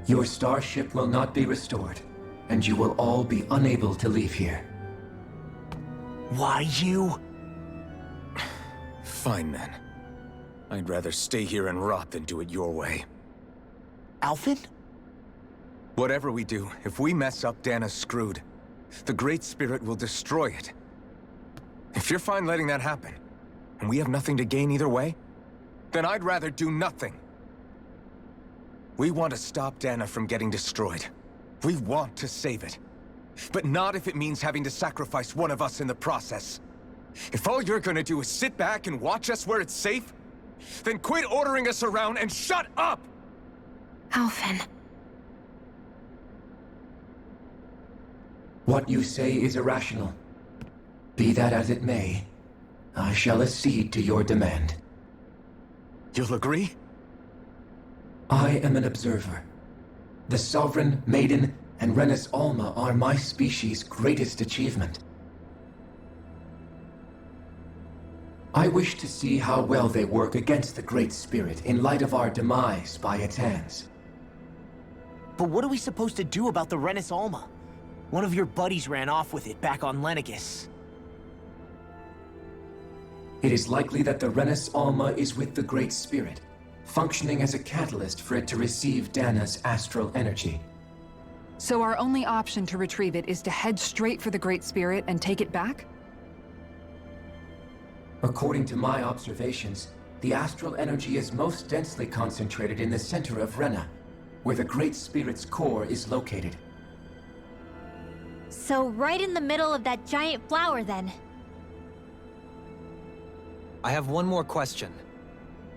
Your starship will not be restored, and you will all be unable to leave here. Why you? Fine then. I'd rather stay here and rot than do it your way. Alphen? Whatever we do, if we mess up, Dana's screwed. The Great Spirit will destroy it. If you're fine letting that happen, and we have nothing to gain either way, then I'd rather do nothing. We want to stop Dana from getting destroyed. We want to save it. But not if it means having to sacrifice one of us in the process. If all you're gonna do is sit back and watch us where it's safe, then quit ordering us around and shut up! Alphen. What you say is irrational. Be that as it may, I shall accede to your demand. You'll agree? I am an observer. The Sovereign, Maiden, and Renis Alma are my species' greatest achievement. I wish to see how well they work against the Great Spirit in light of our demise by its hands. But what are we supposed to do about the Renis Alma? One of your buddies ran off with it back on Lenegis. It is likely that the Renis Alma is with the Great Spirit, functioning as a catalyst for it to receive Dana's astral energy. So our only option to retrieve it is to head straight for the Great Spirit and take it back? According to my observations, the astral energy is most densely concentrated in the center of Rena, where the Great Spirit's core is located. So right in the middle of that giant flower, then. I have one more question.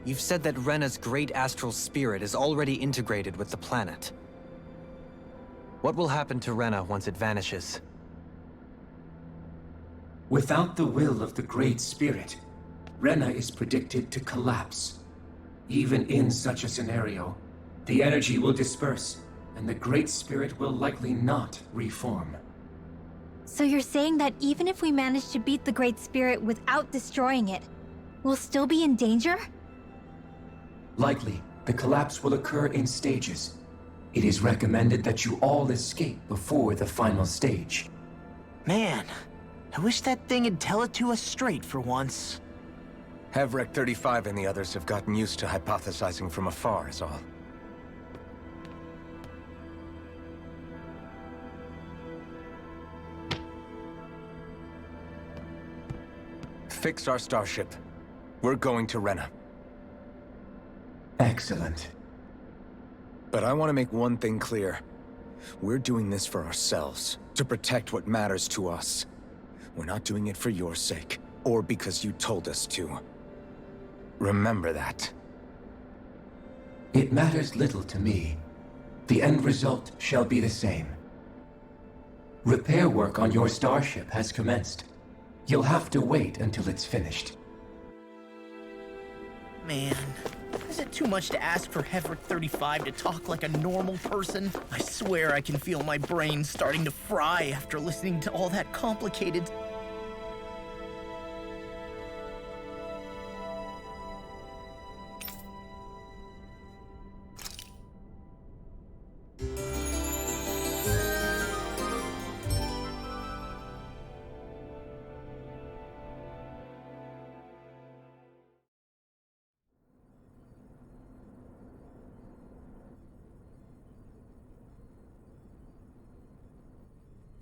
You've said that Rena's great astral spirit is already integrated with the planet. What will happen to Rena once it vanishes? Without the will of the Great Spirit, Rena is predicted to collapse. Even in such a scenario, the energy will disperse, and the Great Spirit will likely not reform. So you're saying that even if we manage to beat the Great Spirit without destroying it, we'll still be in danger? Likely, the collapse will occur in stages. It is recommended that you all escape before the final stage. Man, I wish that thing would tell it to us straight for once. Havrek 35 and the others have gotten used to hypothesizing from afar, is all. Fix our starship. We're going to Rena. Excellent. But I want to make one thing clear. We're doing this for ourselves, to protect what matters to us. We're not doing it for your sake, or because you told us to. Remember that. It matters little to me. The end result shall be the same. Repair work on your starship has commenced. You'll have to wait until it's finished. Man, is it too much to ask for Havrek 35 to talk like a normal person? I swear I can feel my brain starting to fry after listening to all that complicated...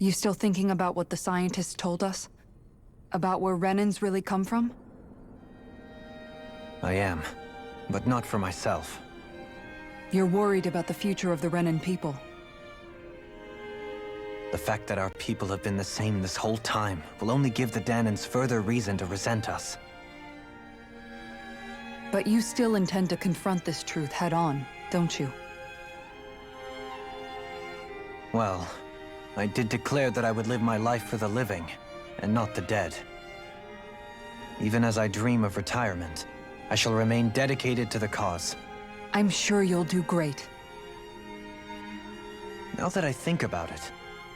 You still thinking about what the scientists told us? About where Renans really come from? I am, but not for myself. You're worried about the future of the Renan people. The fact that our people have been the same this whole time will only give the Danans further reason to resent us. But you still intend to confront this truth head-on, don't you? Well, I did declare that I would live my life for the living, and not the dead. Even as I dream of retirement, I shall remain dedicated to the cause. I'm sure you'll do great. Now that I think about it,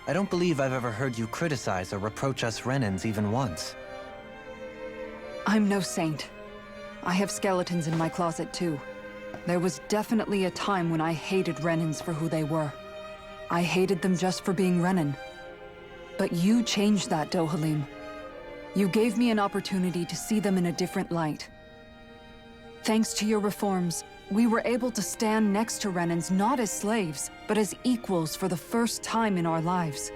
I don't believe I've ever heard you criticize or reproach us Renans even once. I'm no saint. I have skeletons in my closet too. There was definitely a time when I hated Renans for who they were. I hated them just for being Renan. But you changed that, Dohalim. You gave me an opportunity to see them in a different light. Thanks to your reforms, we were able to stand next to Renans not as slaves, but as equals for the first time in our lives.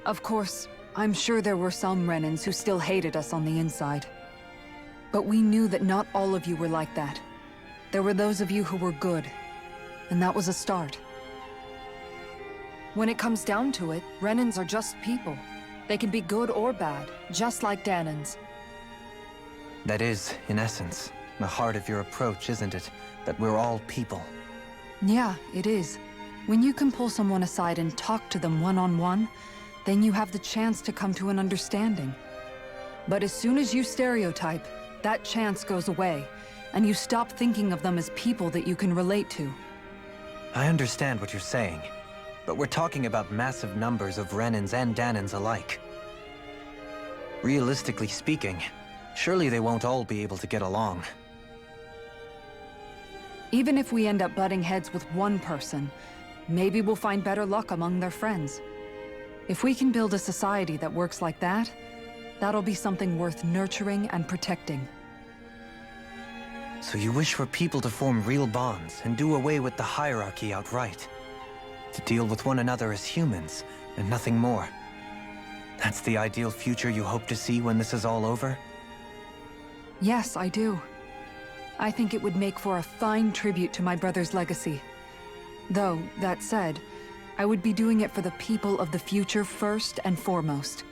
Of course, I'm sure there were some Renans who still hated us on the inside. But we knew that not all of you were like that. There were those of you who were good, and that was a start. When it comes down to it, Renans are just people. They can be good or bad, just like Danans. That is, in essence, the heart of your approach, isn't it? That we're all people. Yeah, it is. When you can pull someone aside and talk to them one-on-one, then you have the chance to come to an understanding. But as soon as you stereotype, that chance goes away, and you stop thinking of them as people that you can relate to. I understand what you're saying, but we're talking about massive numbers of Renans and Danans alike. Realistically speaking, surely they won't all be able to get along. Even if we end up butting heads with one person, maybe we'll find better luck among their friends. If we can build a society that works like that, that'll be something worth nurturing and protecting. So you wish for people to form real bonds and do away with the hierarchy outright? To deal with one another as humans, and nothing more? That's the ideal future you hope to see when this is all over? Yes, I do. I think it would make for a fine tribute to my brother's legacy. Though, that said, I would be doing it for the people of the future first and foremost.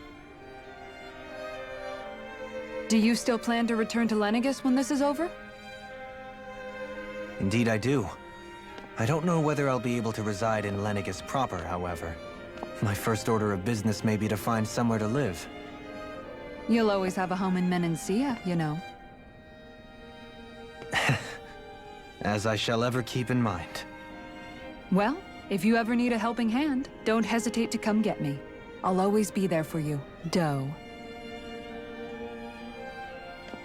Do you still plan to return to Lenegis when this is over? Indeed I do. I don't know whether I'll be able to reside in Lenegis proper, however. My first order of business may be to find somewhere to live. You'll always have a home in Menancia, you know. As I shall ever keep in mind. Well, if you ever need a helping hand, don't hesitate to come get me. I'll always be there for you, Doe.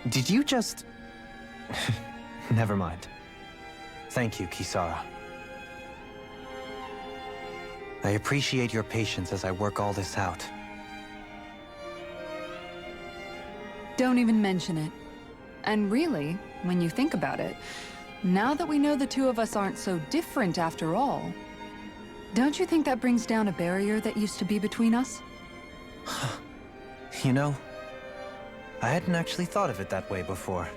Did you just... Never mind. Thank you, Kisara. I appreciate your patience as I work all this out. Don't even mention it. And really, when you think about it, now that we know the two of us aren't so different after all, don't you think that brings down a barrier that used to be between us? You know, I hadn't actually thought of it that way before.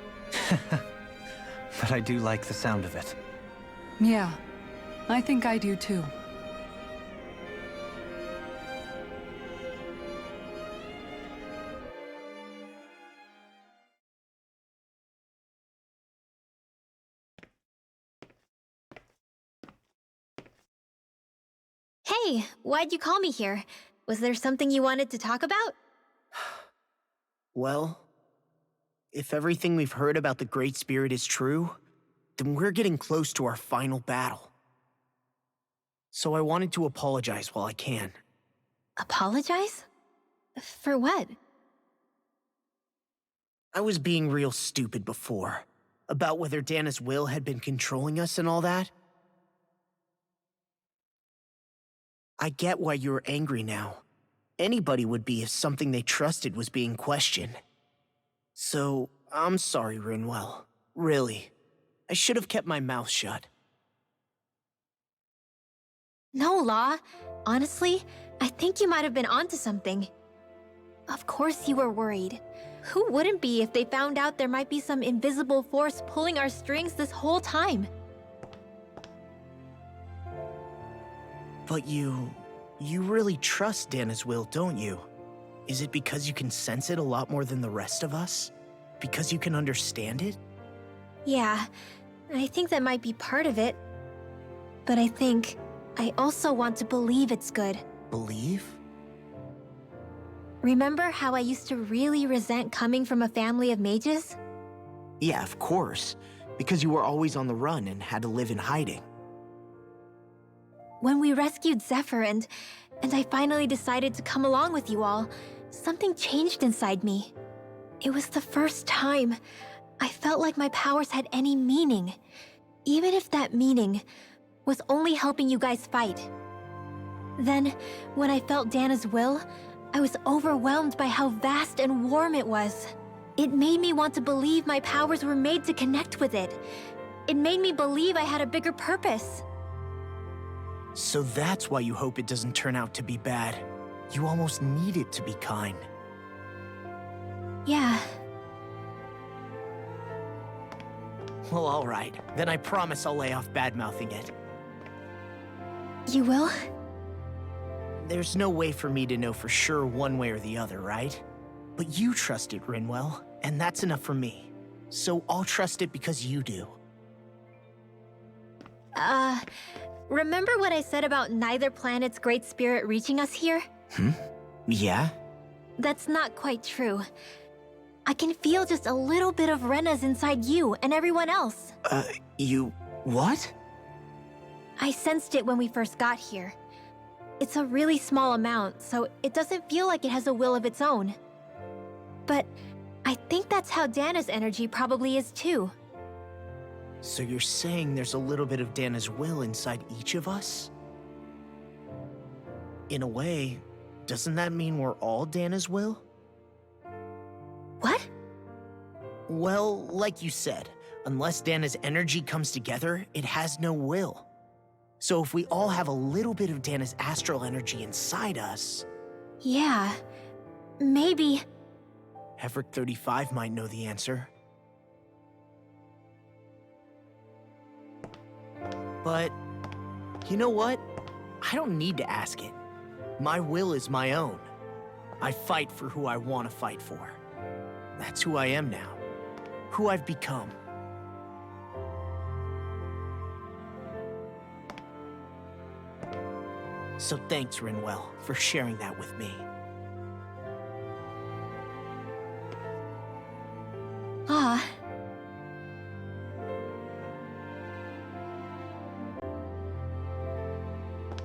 But I do like the sound of it. Yeah, I think I do too. Hey, why'd you call me here? Was there something you wanted to talk about? Well, if everything we've heard about the Great Spirit is true, then we're getting close to our final battle. So I wanted to apologize while I can. Apologize? For what? I was being real stupid before, about whether Dana's will had been controlling us and all that. I get why you're angry now. Anybody would be if something they trusted was being questioned. So, I'm sorry, Rinwell. Really. I should have kept my mouth shut. No, Law. Honestly, I think you might have been onto something. Of course you were worried. Who wouldn't be if they found out there might be some invisible force pulling our strings this whole time? But you really trust Dana's will, don't you? Is it because you can sense it a lot more than the rest of us? Because you can understand it? Yeah, I think that might be part of it. But I think I also want to believe it's good. Believe? Remember how I used to really resent coming from a family of mages? Yeah, of course. Because you were always on the run and had to live in hiding. When we rescued Zephyr and I finally decided to come along with you all, something changed inside me. It was the first time I felt like my powers had any meaning, even if that meaning was only helping you guys fight. Then, when I felt Dana's will, I was overwhelmed by how vast and warm it was. It made me want to believe my powers were made to connect with it. It made me believe I had a bigger purpose. So that's why you hope it doesn't turn out to be bad. You almost need it to be kind. Yeah. Well, alright. Then I promise I'll lay off bad-mouthing it. You will? There's no way for me to know for sure one way or the other, right? But you trust it, Rinwell, and that's enough for me. So I'll trust it because you do. Remember what I said about neither planet's Great Spirit reaching us here? Yeah? That's not quite true. I can feel just a little bit of Rena's inside you and everyone else. You... what? I sensed it when we first got here. It's a really small amount, so it doesn't feel like it has a will of its own. But I think that's how Dana's energy probably is too. So you're saying there's a little bit of Dana's will inside each of us? In a way, doesn't that mean we're all Dana's will? What? Well, like you said, unless Dana's energy comes together, it has no will. So if we all have a little bit of Dana's astral energy inside us... Yeah, maybe... Heverick 35 might know the answer. But, you know what? I don't need to ask it. My will is my own. I fight for who I want to fight for. That's who I am now. Who I've become. So thanks, Rinwell, for sharing that with me. Ah.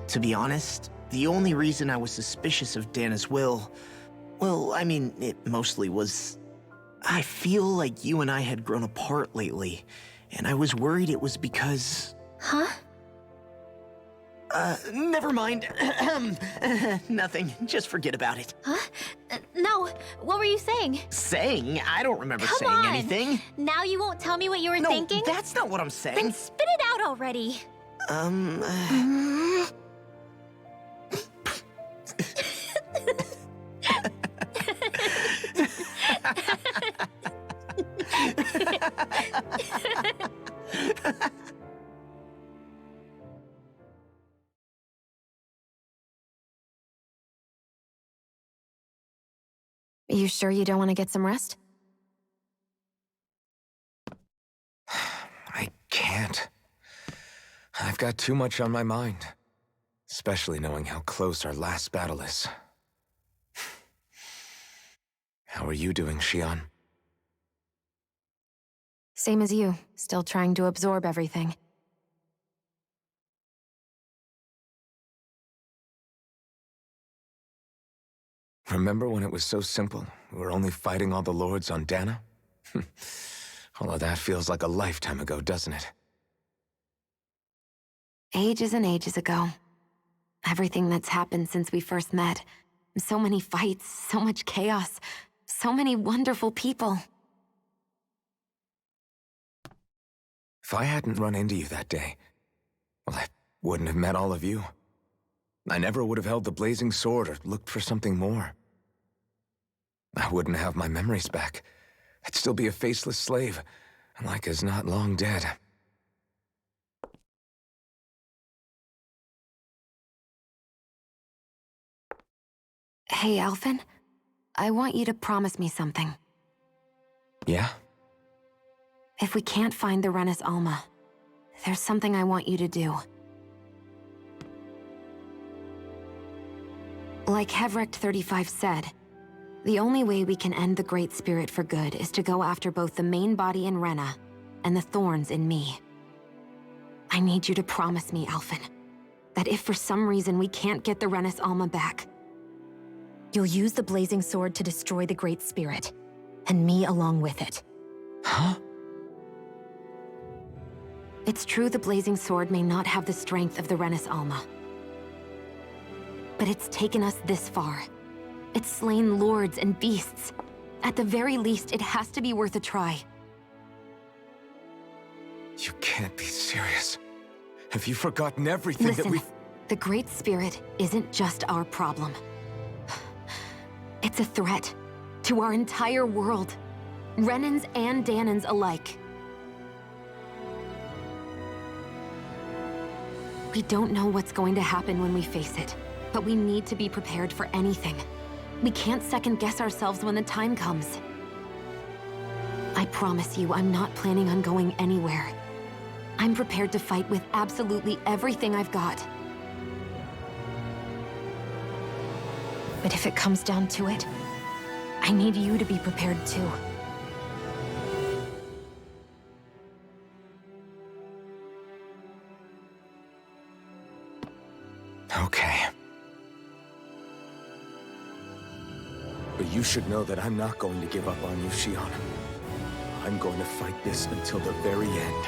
To be honest, the only reason I was suspicious of Dana's will, well, I mean, it mostly was... I feel like you and I had grown apart lately, and I was worried it was because... Huh? Never mind. Nothing. Just forget about it. Huh? No, what were you saying? Saying? I don't remember Come saying on. anything. Now you won't tell me what you were No, thinking? that's not what I'm saying. Then spit it out already. You sure you don't want to get some rest? I can't. I've got too much on my mind. Especially knowing how close our last battle is. How are you doing, Xion? Same as you, still trying to absorb everything. Remember when it was so simple? We were only fighting all the lords on Dana? All of that feels like a lifetime ago, doesn't it? Ages and ages ago. Everything that's happened since we first met. So many fights, so much chaos, so many wonderful people. If I hadn't run into you that day, well, I wouldn't have met all of you. I never would have held the blazing sword or looked for something more. I wouldn't have my memories back. I'd still be a faceless slave, like as not long dead. Hey, Alphen. I want you to promise me something. Yeah? If we can't find the Renis Alma, there's something I want you to do. Like Heverick 35 said, the only way we can end the Great Spirit for good is to go after both the main body in Rena and the thorns in me. I need you to promise me, Alphen, that if for some reason we can't get the Renis Alma back, you'll use the Blazing Sword to destroy the Great Spirit, and me along with it. Huh? It's true the Blazing Sword may not have the strength of the Renis Alma. But it's taken us this far. It's slain lords and beasts. At the very least, it has to be worth a try. You can't be serious. Have you forgotten everything Listen, that we've... the Great Spirit isn't just our problem. It's a threat to our entire world. Renans and Danans alike. We don't know what's going to happen when we face it, but we need to be prepared for anything. We can't second-guess ourselves when the time comes. I promise you, I'm not planning on going anywhere. I'm prepared to fight with absolutely everything I've got. But if it comes down to it, I need you to be prepared too. Okay. But you should know that I'm not going to give up on you, Shion. I'm going to fight this until the very end.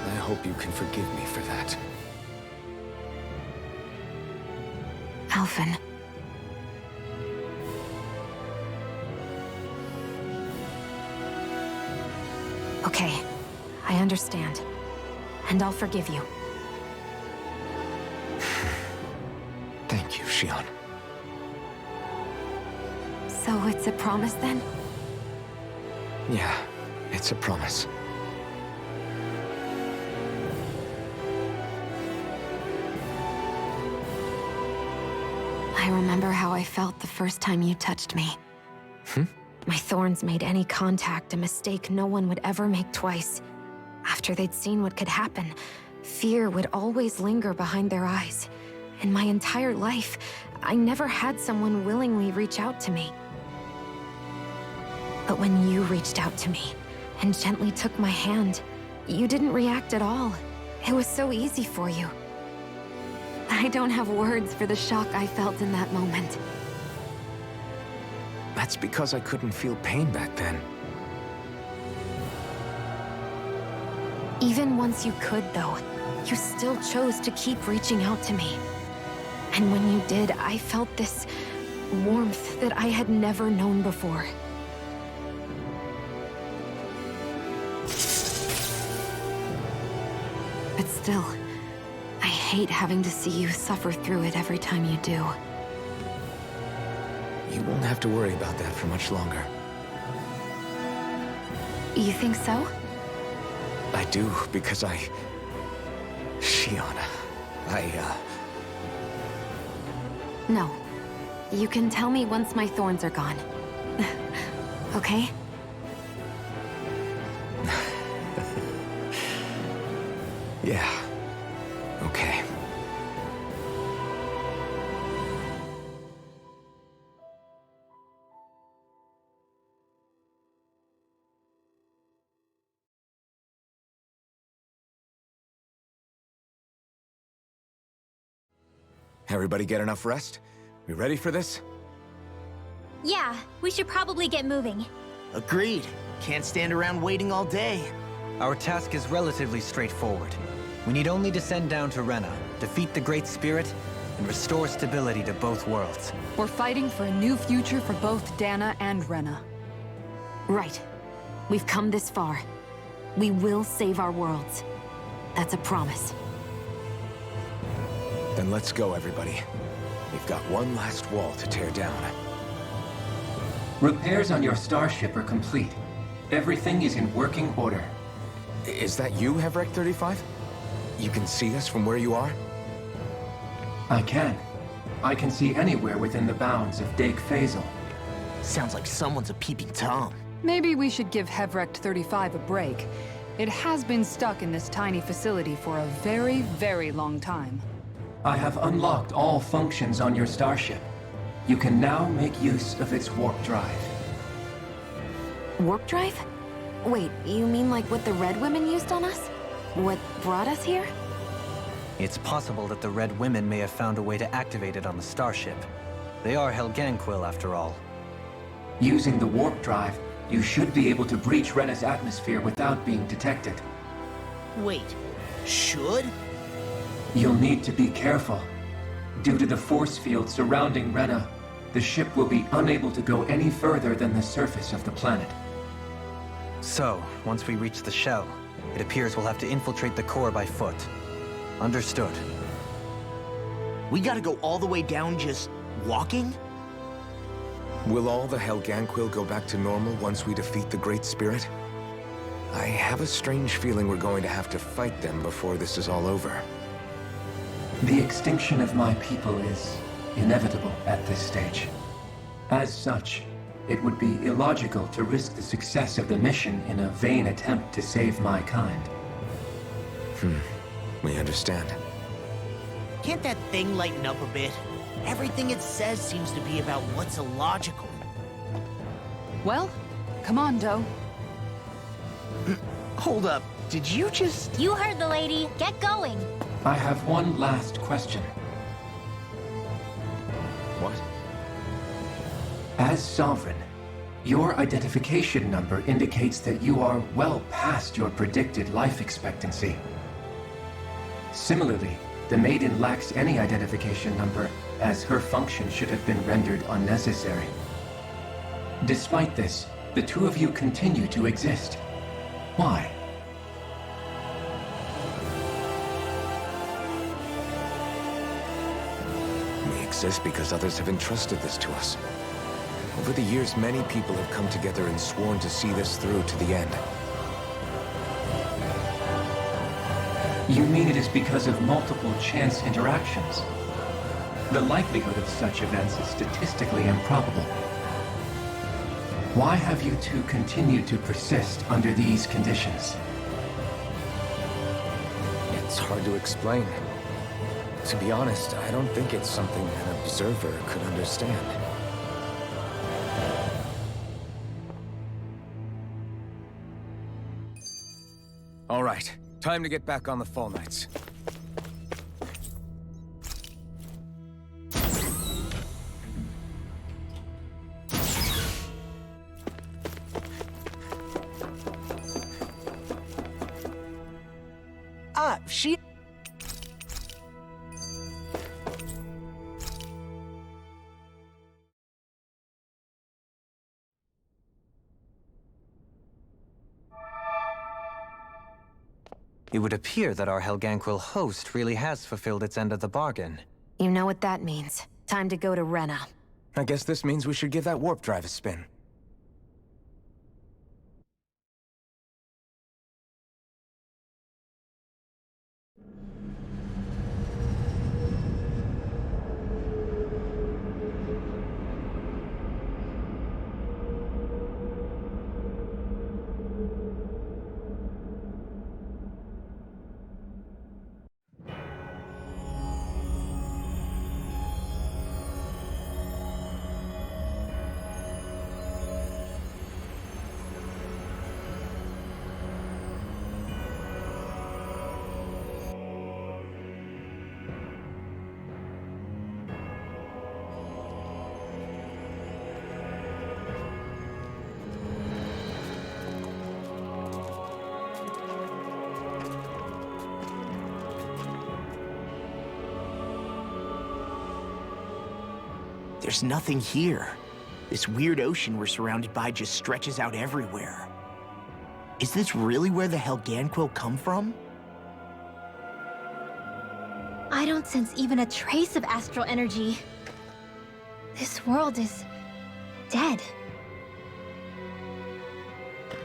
I hope you can forgive me for that. Alphen. Okay, I understand. And I'll forgive you. Thank you, Shion. So it's a promise then? Yeah, it's a promise. I remember how I felt the first time you touched me. My thorns made any contact a mistake no one would ever make twice. After they'd seen what could happen, fear would always linger behind their eyes. In my entire life, I never had someone willingly reach out to me. But when you reached out to me and gently took my hand, you didn't react at all. It was so easy for you. I don't have words for the shock I felt in that moment. That's because I couldn't feel pain back then. Even once you could, though, you still chose to keep reaching out to me. And when you did, I felt this warmth that I had never known before. But still, I hate having to see you suffer through it every time you do. You won't have to worry about that for much longer. You think so? I do, because Shion, No. You can tell me once my thorns are gone. Okay? Yeah. Okay. Everybody get enough rest? We ready for this? Yeah, we should probably get moving. Agreed. Can't stand around waiting all day. Our task is relatively straightforward. We need only descend down to Rena, defeat the Great Spirit, and restore stability to both worlds. We're fighting for a new future for both Dana and Rena. Right. We've come this far. We will save our worlds. That's a promise. Then let's go, everybody. We've got one last wall to tear down. Repairs on your starship are complete. Everything is in working order. Is that you, Hevrek 35? You can see us from where you are? I can. I can see anywhere within the bounds of Dake Faisal. Sounds like someone's a peeping Tom. Maybe we should give Hevrek 35 a break. It has been stuck in this tiny facility for a very, very long time. I have unlocked all functions on your starship. You can now make use of its warp drive. Warp drive? Wait, you mean like what the Red Women used on us? What brought us here? It's possible that the Red Women may have found a way to activate it on the starship. They are Helganquil, after all. Using the warp drive, you should be able to breach Rena's atmosphere without being detected. Wait, should? You'll need to be careful. Due to the force field surrounding Rena, the ship will be unable to go any further than the surface of the planet. So, once we reach the shell, it appears we'll have to infiltrate the core by foot. Understood. We gotta go all the way down just walking? Will all the Helganquil go back to normal once we defeat the Great Spirit? I have a strange feeling we're going to have to fight them before this is all over. The extinction of my people is inevitable at this stage. As such, it would be illogical to risk the success of the mission in a vain attempt to save my kind. We understand. Can't that thing lighten up a bit? Everything it says seems to be about what's illogical. Well, come on, Doe. Hold up, did you just... You heard the lady. Get going. I have one last question. What? As Sovereign, your identification number indicates that you are well past your predicted life expectancy. Similarly, the Maiden lacks any identification number, as her function should have been rendered unnecessary. Despite this, the two of you continue to exist. Why? We exist because others have entrusted this to us. Over the years, many people have come together and sworn to see this through to the end. You mean it is because of multiple chance interactions? The likelihood of such events is statistically improbable. Why have you two continued to persist under these conditions? It's hard to explain. To be honest, I don't think it's something an observer could understand. All right, time to get back on the Fall Knights. She... It would appear that our Helganquil host really has fulfilled its end of the bargain. You know what that means. Time to go to Rena. I guess this means we should give that warp drive a spin. There's nothing here. This weird ocean we're surrounded by just stretches out everywhere. Is this really where the Helganquil come from? I don't sense even a trace of astral energy. This world is... dead.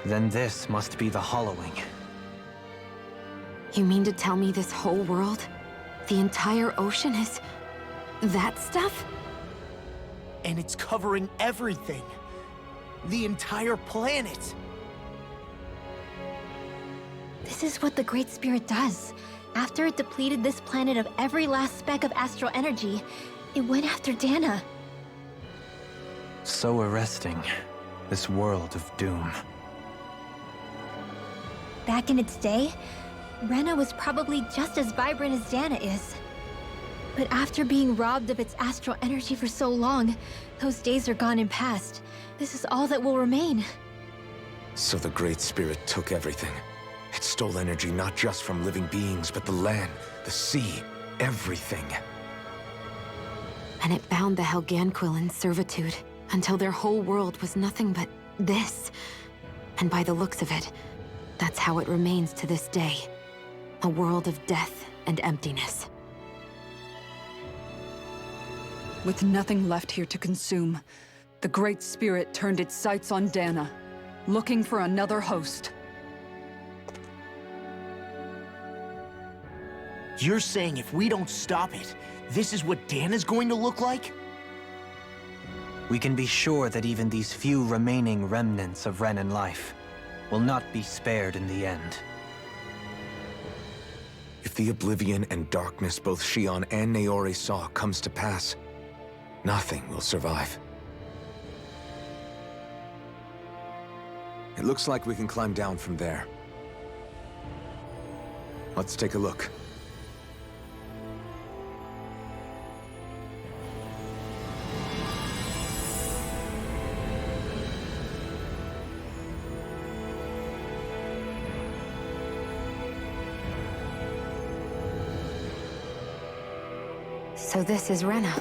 Then this must be the Hollowing. You mean to tell me this whole world, the entire ocean is... that stuff? And it's covering everything. The entire planet. This is what the Great Spirit does. After it depleted this planet of every last speck of astral energy, it went after Dana. So arresting. This world of doom. Back in its day, Rena was probably just as vibrant as Dana is. But after being robbed of its astral energy for so long, those days are gone and past. This is all that will remain. So the Great Spirit took everything. It stole energy not just from living beings, but the land, the sea, everything. And it bound the Helganquil in servitude, until their whole world was nothing but this. And by the looks of it, that's how it remains to this day. A world of death and emptiness. With nothing left here to consume, the Great Spirit turned its sights on Dana, looking for another host. You're saying if we don't stop it, this is what Dana's going to look like? We can be sure that even these few remaining remnants of Renan life will not be spared in the end. If the oblivion and darkness both Shion and Naori saw comes to pass, nothing will survive. It looks like we can climb down from there. Let's take a look. So this is Rena.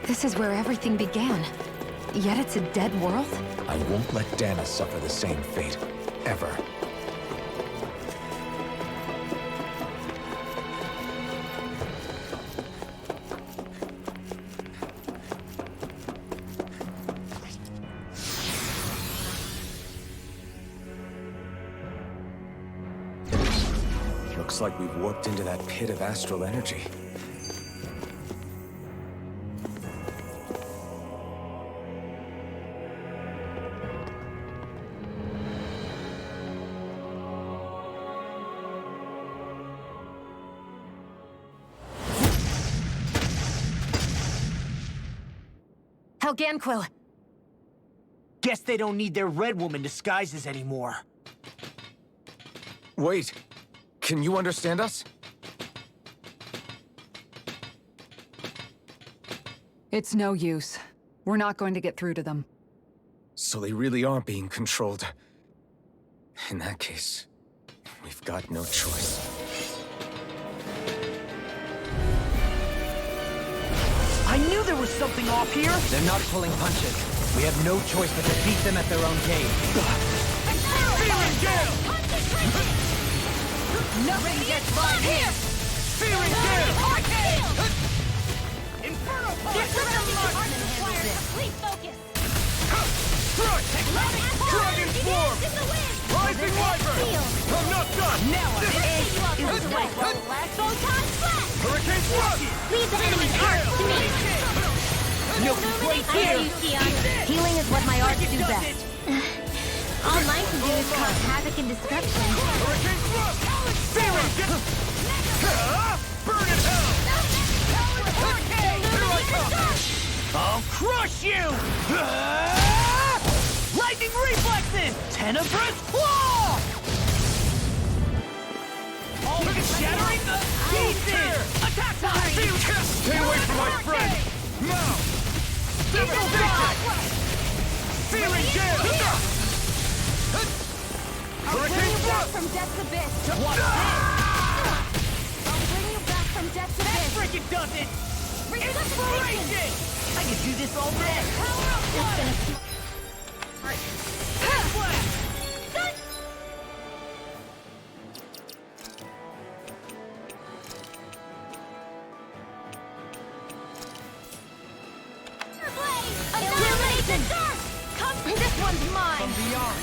This is where everything began. Yet it's a dead world? I won't let Dana suffer the same fate. Ever. Looks like we've warped into that pit of astral energy. Helganquil! Guess they don't need their Red Woman disguises anymore. Wait, can you understand us? It's no use. We're not going to get through to them. So they really are being controlled. In that case, we've got no choice. I knew there was something off here! They're not pulling punches. We have no choice but to beat them at their own game. Fearing Gale! Nothing gets by here! Fearing Gale! Inferno Punch! Get surrounding the art requires complete focus! Dragon Form! Rising Wyvern! I'm not done! Now I'm in! Photon Flash! Hurricane Slug! Leave the enemy's art to me. No, I hear you, Sion. Healing is what my arts do best. All mine can do is cause havoc and destruction. Hurricane Slug! Fearing Gale! Burn in hell! Here I come! I'll crush you! Lightning reflexes! Tenebrous Claw! Look at shattering the pieces! Attack time! Stay away from my friend! Now! Devastation! Fearing Gale! Hurricane Slug! From death's abyss! What's I'll bring you back from death's abyss! freaking does it! Inspiration! I can do this all day! Power of blood! Illuminate the dark! This one's mine!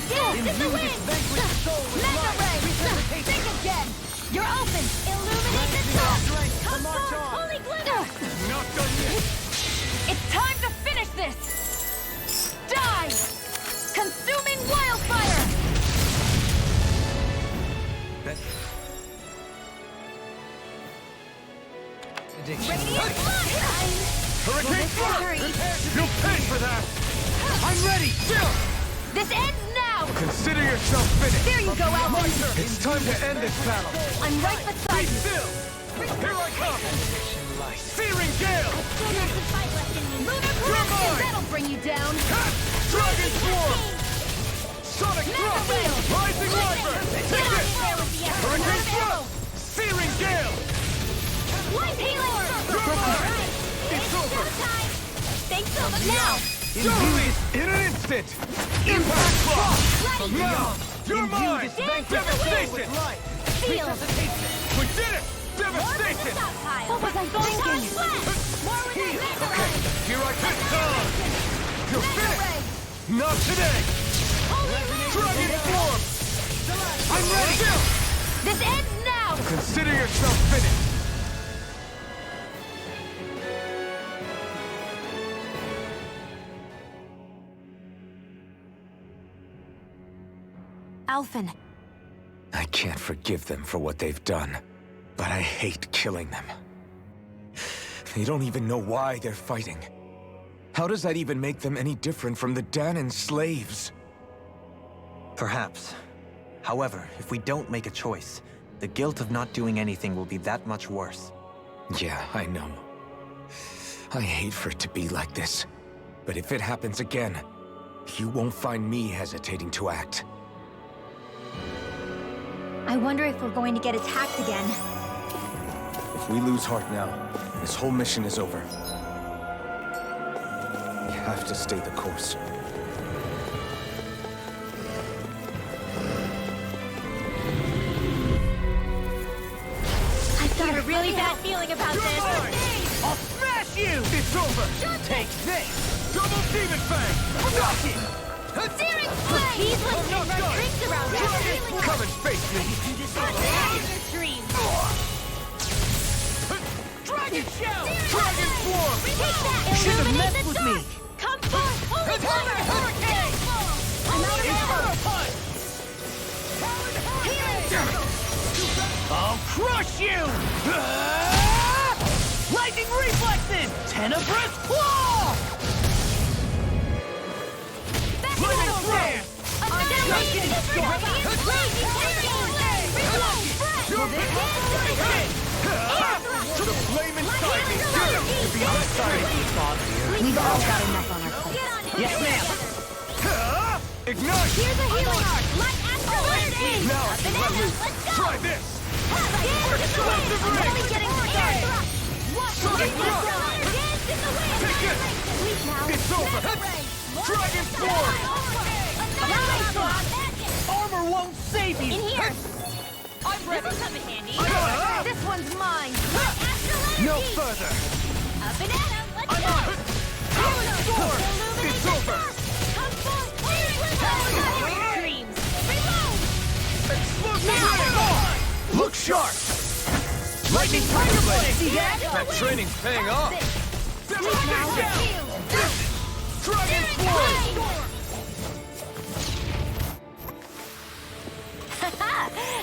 Yes, it's the wind! Mega Ray! Think again! You're open! Illuminate the dark! Come forth, holy glitter! Not done yet! It's time to finish this! Die! Consuming wildfire! Radiant blood! Hurricane Slug! You'll pay for that! I'm ready! This ends now! Consider yourself finished! There you go, Alvin! It's time to end this battle! I'm right beside you! Still! Here I come! Fearing Gale! Still have some fight left in me. Lunar correction! That'll bring you down! Dragon Swarm! Sonic Thrust! Rising Wyvern! Take it! Hurricane Slug! Fearing Gale! Light healing! Alright! It's over! Thanks so much now! In an instant! Impact Block! Ready! Now! You're mine! Devastation! Feel! We did it! Devastation! What was I thinking? More with that Mega Ray! Here I come! You're Mega finished! Ray! Not today! Dragon Form! I'm ready! This ends now! Consider yourself finished! Alphen. I can't forgive them for what they've done. But I hate killing them. They don't even know why they're fighting. How does that even make them any different from the Dahnan slaves? Perhaps. However, if we don't make a choice, the guilt of not doing anything will be that much worse. Yeah, I know. I hate for it to be like this. But if it happens again, you won't find me hesitating to act. I wonder if we're going to get attacked again. If we lose heart now, this whole mission is over. We have to stay the course. I've got a really bad feeling about this. I'll smash you! It's over! Take this! Double Demon Fang! Duck it! Searing Flame! These ones can run drinks around that feeling. Come and face me! Dragon Shell! Dragon Swarm! Take that! Should've Illuminate messed the with dark! me. Come forth! Holy Fire! Hurricane! I'm out of ammo! Healing Circle! I'll crush you! Lightning Reflexes! Tenebrous Claw! Lightning Throw! Blazing Storm! The flame inside me yearns to be outside. We've all got enough on our plates. Yes, ma'am! Ignite! Here's a healing arc! Light Astral Lightning! Now, Up and let at loose. us! Let's go! Try this! Explosive Ring! I'm only getting started! Sonic Thrust! Dance in the wind! Take it! Sleep now! It's over! Dragon Swarm! Armor won't save you! In here! I'm ready! This'll come in handy! This one's mine! Light Astral Energy! No further! Up and at 'em! Let's go! Healing Storm! It's over! Come forth! Dreams! Reload! Explosive Ring! Look sharp! Lightning Tiger Blade! See that? That training's paying off! Dragon Dragon Swarm!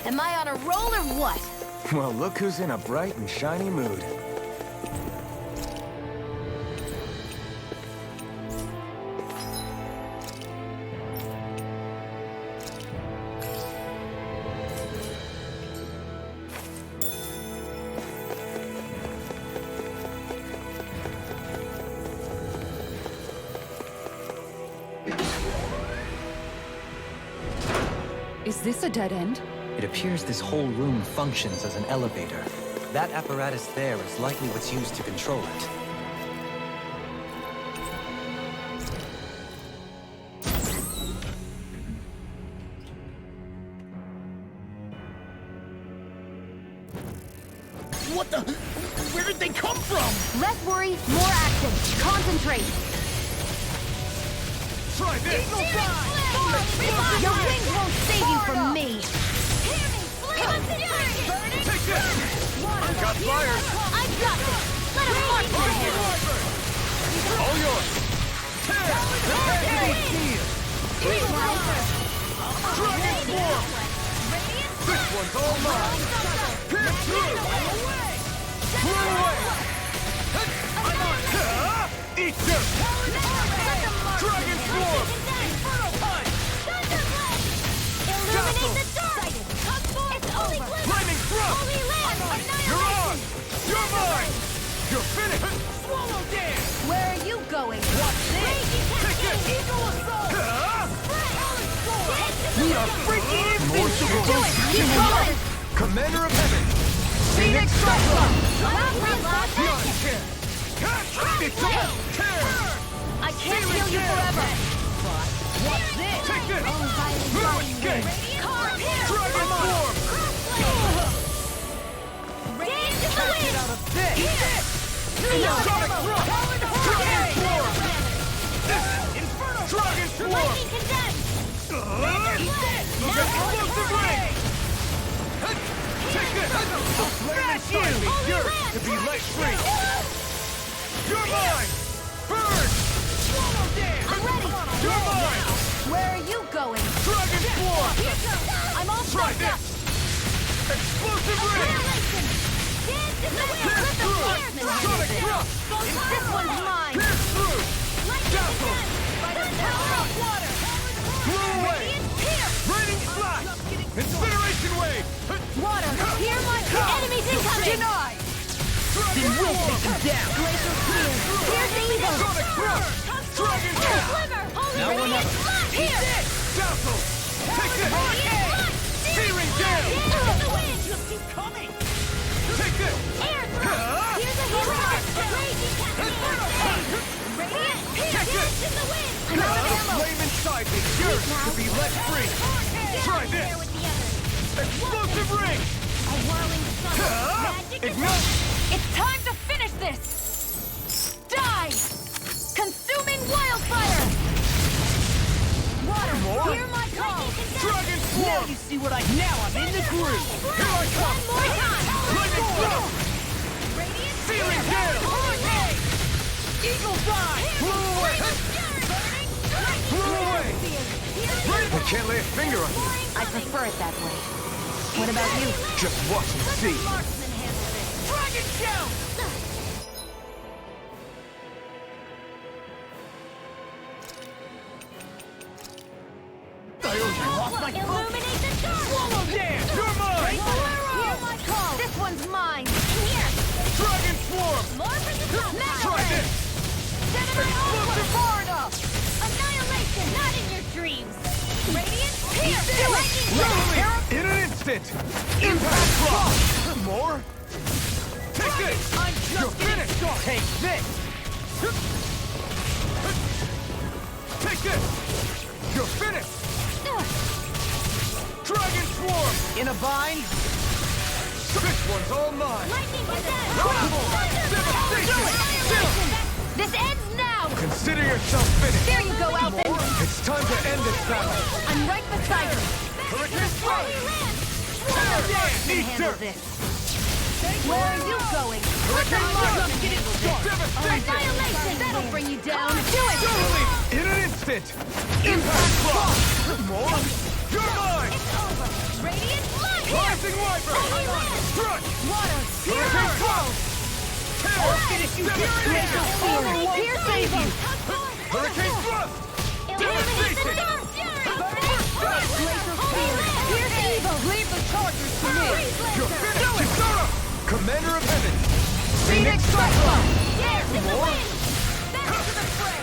Am I on a roll or what? Well, look who's in a bright and shiny mood. Is this a dead end? It appears this whole room functions as an elevator. That apparatus there is likely what's used to control it. What the? Where did they come from? Less worry, more action. Concentrate. Try this! Your wings won't save you from me. Take this! I've got fire! I've got this! Let him march through here! All yours! Tear! Prepare to be sealed! Dragon Swarm! This one's all mine! Pierce through! Blow away! I'm on! Eat this! Dragon Swarm! Illuminate the dark! Come forth! It's only glitter! Lightning Thrust! Holy land! You're on! You're mine! You're finished! Swallow Dance! Where are you going? What's this? Raging Cascade! Eagle Assault! We are freaking invincible! Do it! Keep going! Commander of Heaven! Phoenix Cyclone! Beyond care! It's all tear! I can't heal you forever! What's this? Take this! Fluid Gate! Dragon Swarm! Dance in the wind! Out of this! Sonic Thrust! Dragon Swarm! Inferno! Dragon Swarm! Lightning condensed! Explosive Ring! Take this! The flame inside me yearns to be let free! You're mine! Burn! I'm ready! You're mine! Where are you going? Dragon Swarm! I'm all Try fucked up! this! Explosive Ring! This one's mine! Pierce through! Dazzle! By the power of water! Blow away! Radiant pierce! Raining slash! Incineration wave! Water, hear my call! Enemies incoming! Denied! Dragon Swarm! down! Glacial spear! Pierce evil! Sonic Crush! Dragon Gap! Sliver! Holy Now we're radiant not- slash! Pierce! Dazzle! Take this! Radiant slash! Searing Gale! Dance in the wind! Just keep coming! Take this! Air thrust! Here's a hero! Raging cascade! Radiant pierce! Dance in the wind! I'm out of ammo! Flame inside me, yours to be let free! Try this! There with the others! Explosive ring! A whirling sun! Magic is- Ignite! It's time to finish this! Die! Consuming wildfire! Water, More? hear my call! Dragon Now Swarm! you see what I... Now I'm in the groove! Here I come! One more time! Lightning Storm! Radiant Searing spear! Gale! Hurricane! Eagle Fly! Blew away! Burning! Blew away! I can't lay a finger on you. I prefer it that way. What about you? Just watch and see. Marksman handle this! Dragon shout! Illuminate the dark! Swallow dance! You're mine! Hear my call! This one's mine! Here! Dragon Swarm! More for the top! Try this! Explosive Florida! Annihilation! Not in your dreams! Radiant pierce! Lightning strike! In an instant! Impact Block! More? Take this! I'm You're just getting finished! started! Take this! Take this! You're finished! Dragon Swarm! In a bind? This one's all mine! Lightning possess! Devastation! This ends now! Consider yourself finished! There you go, Alphen! It's time to end this battle! I'm right beside you! Hurricane Strike! Eat Handle dirt! this! Where are you going? Hurricane Strike! Devastation! Annihilation! That'll bring you down! Do it! Totally! In an instant! Impact Block! More? You're mine! It's over! Radiant blood! Rising Wyvern! Holy land! Strike! Water! Hurricane Cloud! Terror! Glacial spear! Here save you! Hurricane Thrust! Illuminate the dark fury! Glacial spear! Here's evil! Leave the chargers to me! You're finished! Kisara! Commander of Heaven! Phoenix Cyclone! Dance in the wind! Back to the fray!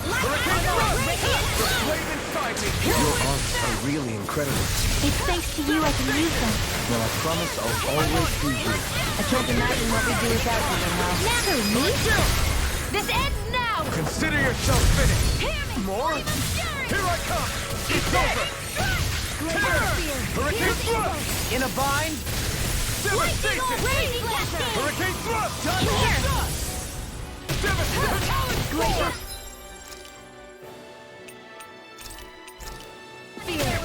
Hurricane Thrust! The flame inside me! Your arms are really incredible. It's thanks to you I can use them. Well, I promise I'll always be here. I can't imagine what we'd do without you, Rinwell. Never me. This ends now! Consider yourself finished. Hear me! More? Here I come! It's over! Glacial spear! Hurricane Thrust! In a bind? Devastation! Raging cascade! Hurricane Thrust! Here! Devastation! Glacial spear!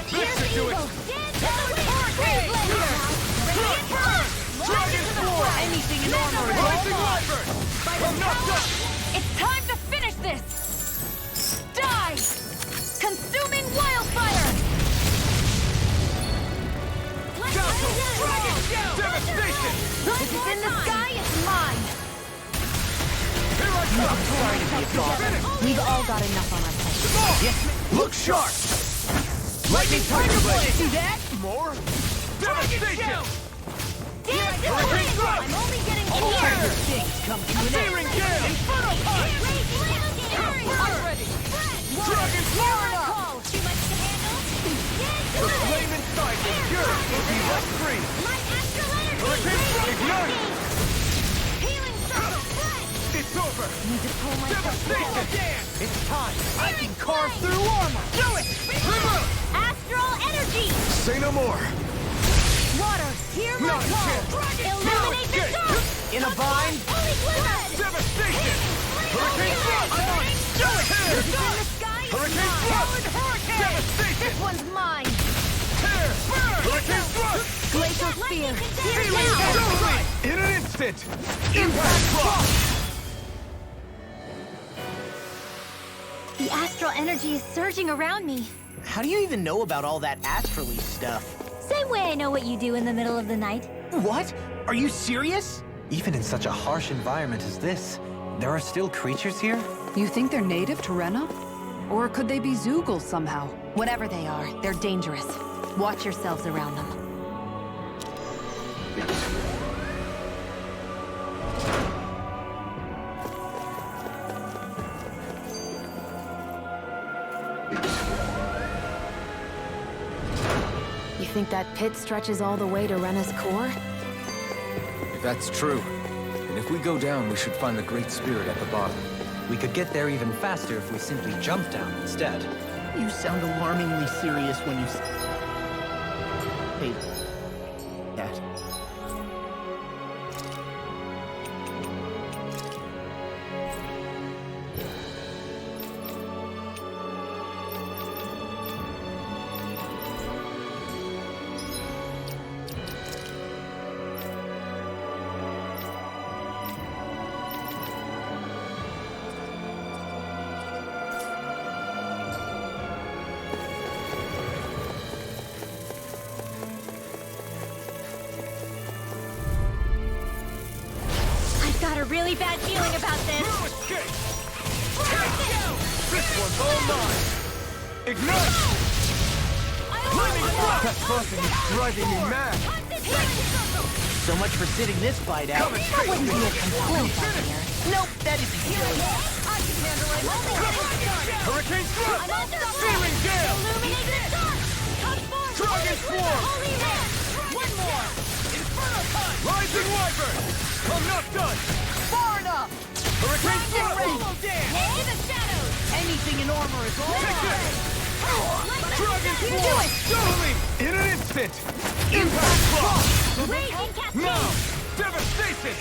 This should do it! Dance in the wind! Radiant burn! Dragon Swarm! Anything in armor is Rising all mine! Wyvern! I'm not done! It's time to finish this! Die! Consuming wildfire! Dazzle! Dragon Gale! Devastation! This is in the sky, it's mine! Here I come! Finished! We've all got enough on our plates. Yes, look sharp! Lightning Tiger Blade! See that? More? Devastation! Dance in the Hurricane wind! Thrust! I'm only getting All here! things come to an end! Searing Gale! Inferno Punch! I'm ready! Dragon Florida! Too much to handle? The flame inside me, yours will be let free! My astral energy! Hurricane Thrust! Ignite! Healing circle! Flash! It's over! Need to pull myself Devastation! together. It's time! I can carve through armor! Do it! River! Astral energy! Say no more! Water, hear my Not a call! chance. Illuminate the Now dark! In a bind? Holy glimmer! Devastation! Hurricane Thrust! I'm on it! Do it! This is in the sky, it's Hurricane mine! Thrust! Devastation! This one's mine! Tear! Hurricane Thrust! Glacial spear! Here Searing now! Totally! In an instant! Impact Block! The astral energy is surging around me. How do you even know about all that astrally stuff? Same way I know what you do in the middle of the night. What? Are you serious? Even in such a harsh environment as this, there are still creatures here? You think they're native to Rena? Or could they be Zeugles somehow? Whatever they are, they're dangerous. Watch yourselves around them. You think that pit stretches all the way to Rena's core? If that's true, and if we go down, we should find the Great Spirit at the bottom. We could get there even faster if we simply jump down instead. You sound alarmingly serious when you say that. Got a really bad feeling about this. No escape! This one's all mine! Ignite! Flaming Thrust! That crossing is driving me mad! So much for sitting this fight out. That wouldn't be a complaint out here. Nope, that isn't silly. I can handle it. Hurricane Thrust! Searing Gale! Illuminate the dark. Come forth. Dragon Swarm! Holy Red. One more. Inferno Punch. Rising Wyvern! I'm not done! Far enough! Hurricane Thrust! In the shadows. Anything in armor is all Take right. this! Dragon You do Swarm! it. Totally! In an instant! Impact Blast! Raging Cascade. Now! Devastation!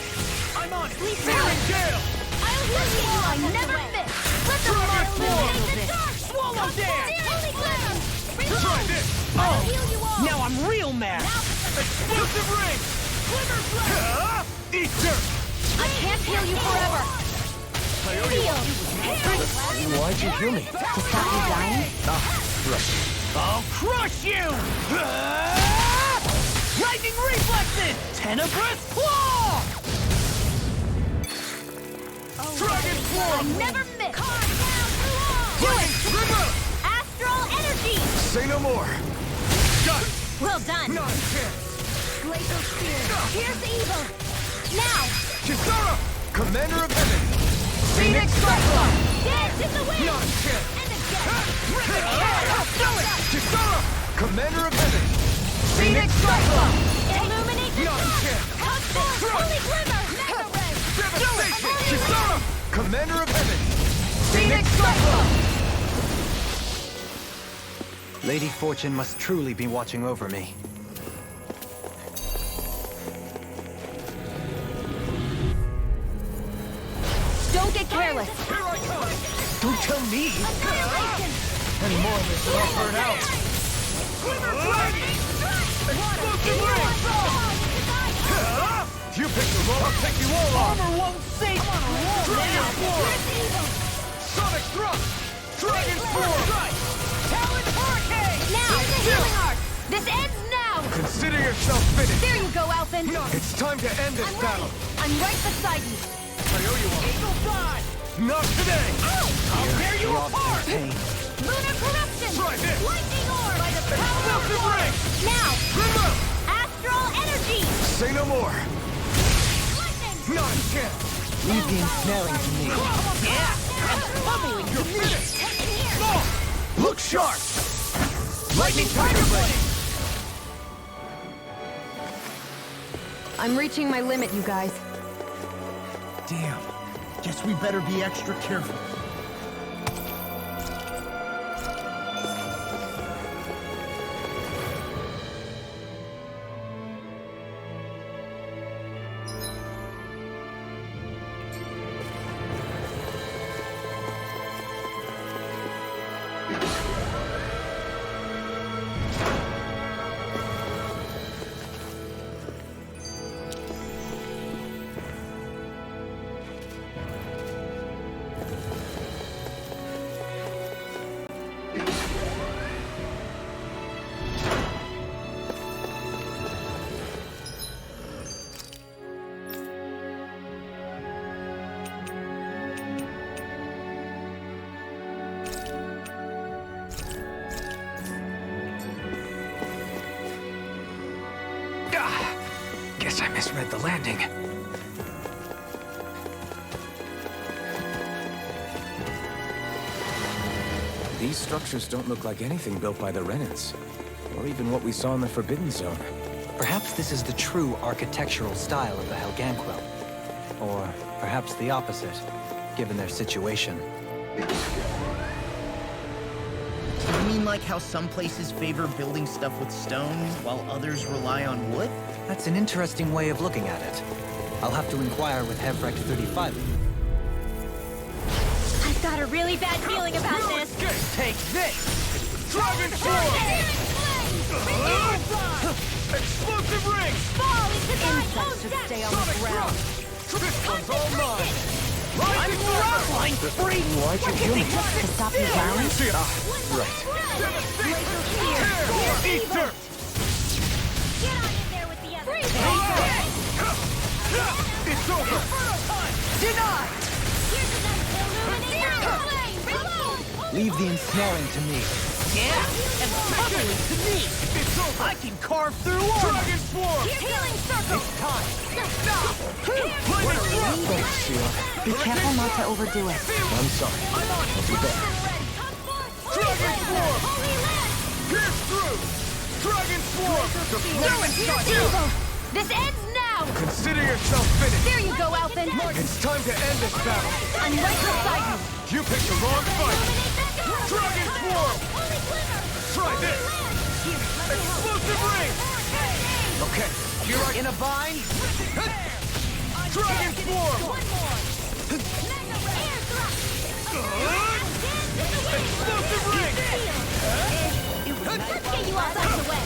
I'm on it. Please Searing Gale! I'll heal you all. I never miss. Let the Dragon light Swarm! illuminate the dark. Swallow dance! Holy Glim. Try this! I'll heal you all. Now I'm real mad! Explosive Ring! Glimmer Flame. Eat dirt! I can't heal you forever. Heal. Why'd you heal me? To stop you dying? I'll crush you! Lightning reflexes! Tenebrous claw! Dragon I Swarm! never miss. Calm down through all. Do it! River! Astral energy. Say no more! Got it! Well done. Not a chance! Glacial spear. Here's evil. Now. Kisara! Commander of Heaven! Phoenix Cyclone! Dance in the wind. Not a chance! And again. Do it! Kisara! Commander of Heaven! Phoenix Cyclone! Illuminate the Not a dark. chance! Come forth. Holy Glimmer. Mega Ray. Devastation! Kisara! Commander of Heaven! Phoenix Cyclone! Lady Fortune must truly be watching over me. Don't get careless. Here I come! Don't tell me! Annihilation. Any more of this and I'll burn out! Explosive Ring! You pick the roll, I'll take you all on! Armor won't save me! Dragon Swarm! Sonic Thrust! Dragon Swarm! Talon Hurricane! Now. Healing Arc. This ends now. Consider yourself finished! There you go, Alphen. It's time to end this I'm battle! ready. I'm right beside you. I owe you one. Eagle Dive! Not today! I'll tear you apart! Lunar Corruption. Try this. Lightning Orb. By the power of Explosive water. Ring! Now. Grimmer! Astral energy. Say no more! Lightning. Not a chance! Leave the ensnaring to me. Yeah! I'm pummeling your finish! Take it here. Look sharp! Lightning Tiger Blade! I'm reaching my limit, you guys. Damn. Guess we better be extra careful. Guess I misread the landing. These structures don't look like anything built by the Renans, or even what we saw in the Forbidden Zone. Perhaps this is the true architectural style of the Helganquil. Or perhaps the opposite, given their situation. You mean like how some places favor building stuff with stone, while others rely on wood? That's an interesting way of looking at it. I'll have to inquire with Hevrecht 35. I've got a really bad feeling about this. Take this! Dragon Force! Explosive ring! Fall into thine own should death! stay on the ground. This one's all mine! I'm Frontline free! Why'd you do it? To stop the ground? Right. Eat dirt! Get on in there with the others! It's over! Denied! Here's a nice illuminator! Reload! Leave the ensnaring to me. Yeah, and puzzling to me! It's over! I can carve through armor! Dragon Swarm! Healing circle! It's time! Stop! Thanks, Sheila. Be careful not to overdo it. I'm sorry. I'll do better. Dragon Swarm! Pierce through! Dragon Swarm! The flaming Evil! This ends now! Consider yourself finished. There you go, Alphen! It's time to end this battle. I'm right beside you! You picked the wrong fight. Dragon Swarm! Try this! Explosive ring! Okay, You're right. In a bind? Dragon Swarm! Explosive ring! Let's get you outside the way!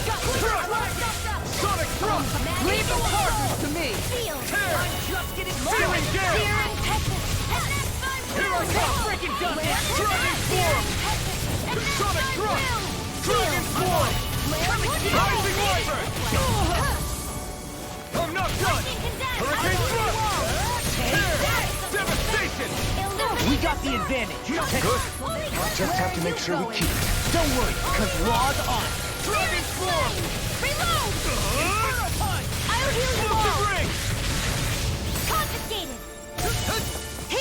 Sonic Thrust! Leave the partners to me! I'm just getting Searing Gale! Here I come! Freaking done it! Dragon Swarm! Sonic Thrust! Dragon Swarm! Rising Wyvern! I'm not done! Hurricane Thrust! Devastation! We got the advantage. Good. Just have to make sure we keep it. Don't worry, because Raw's on. Dragon Swarm! Reload! I'll heal you Explosive all! ring! Confiscated!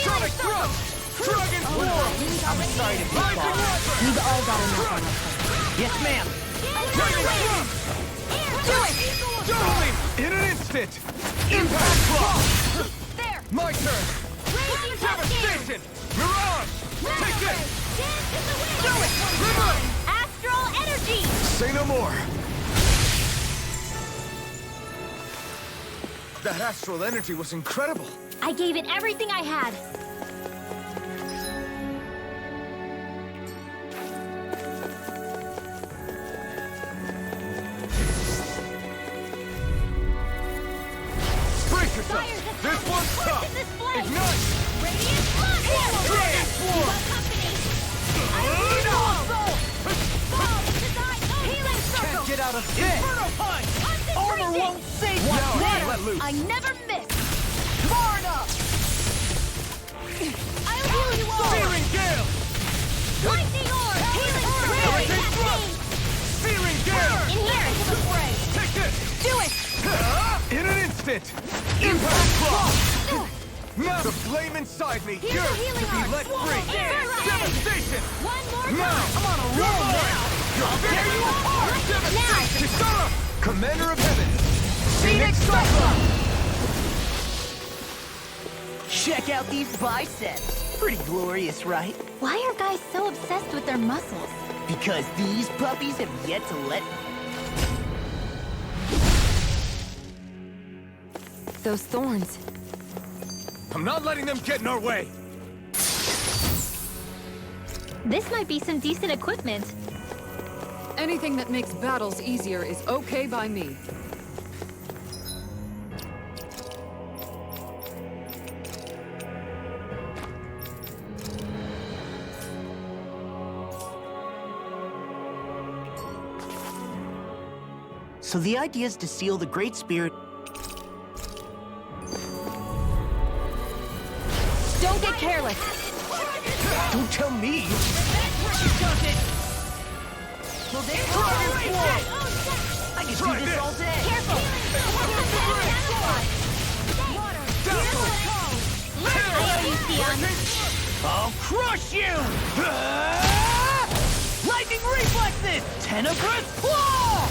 Sonic Thrust! Dragon Swarm! I'm sorry to be Rising bothered. Wyvern! We've all got enough on our plate. Yes, ma'am. Dragon Thrust! Do it! Totally! In an instant! Impact Block! There! My turn! Raging Cascade! Devastation! Mirage! Take this! Dance in the wind! Do it! River! Astral energy! Say no more! That astral energy was incredible! I gave it everything I had. Brace yourself! This one's tough! Ignite! Radiant Blood! Dragon Swarm! Healing circle! Can't get out of this! Inferno Punch! Armor won't save you! Now Now, let loose! I never miss! far enough! I'll heal you all! Searing Gale! Lightning Orb! Healing circle! Hurricane Cascade! Thrust! Searing Gale! In here into the fray! Take this! Do it! In an instant! Impact Block! Now the flame inside me Here's yearns a to healing be arm. let free! Inferno! Devastation! One more Now! time! I'm on a roll now! I'll tear you apart! Now! Kisara! Commander of Heaven! Phoenix Cyclops! Check out these biceps. Pretty glorious, right? Why are guys so obsessed with their muscles? Because these puppies have yet to let... Those thorns. I'm not letting them get in our way! This might be some decent equipment. Anything that makes battles easier is okay by me. So the idea is to seal the Great Spirit... Don't get careless. Don't tell me! Well, Dragon Swarm! I can do this all day! Careful! I'll crush you! Lightning reflexes! Tenebrous claw!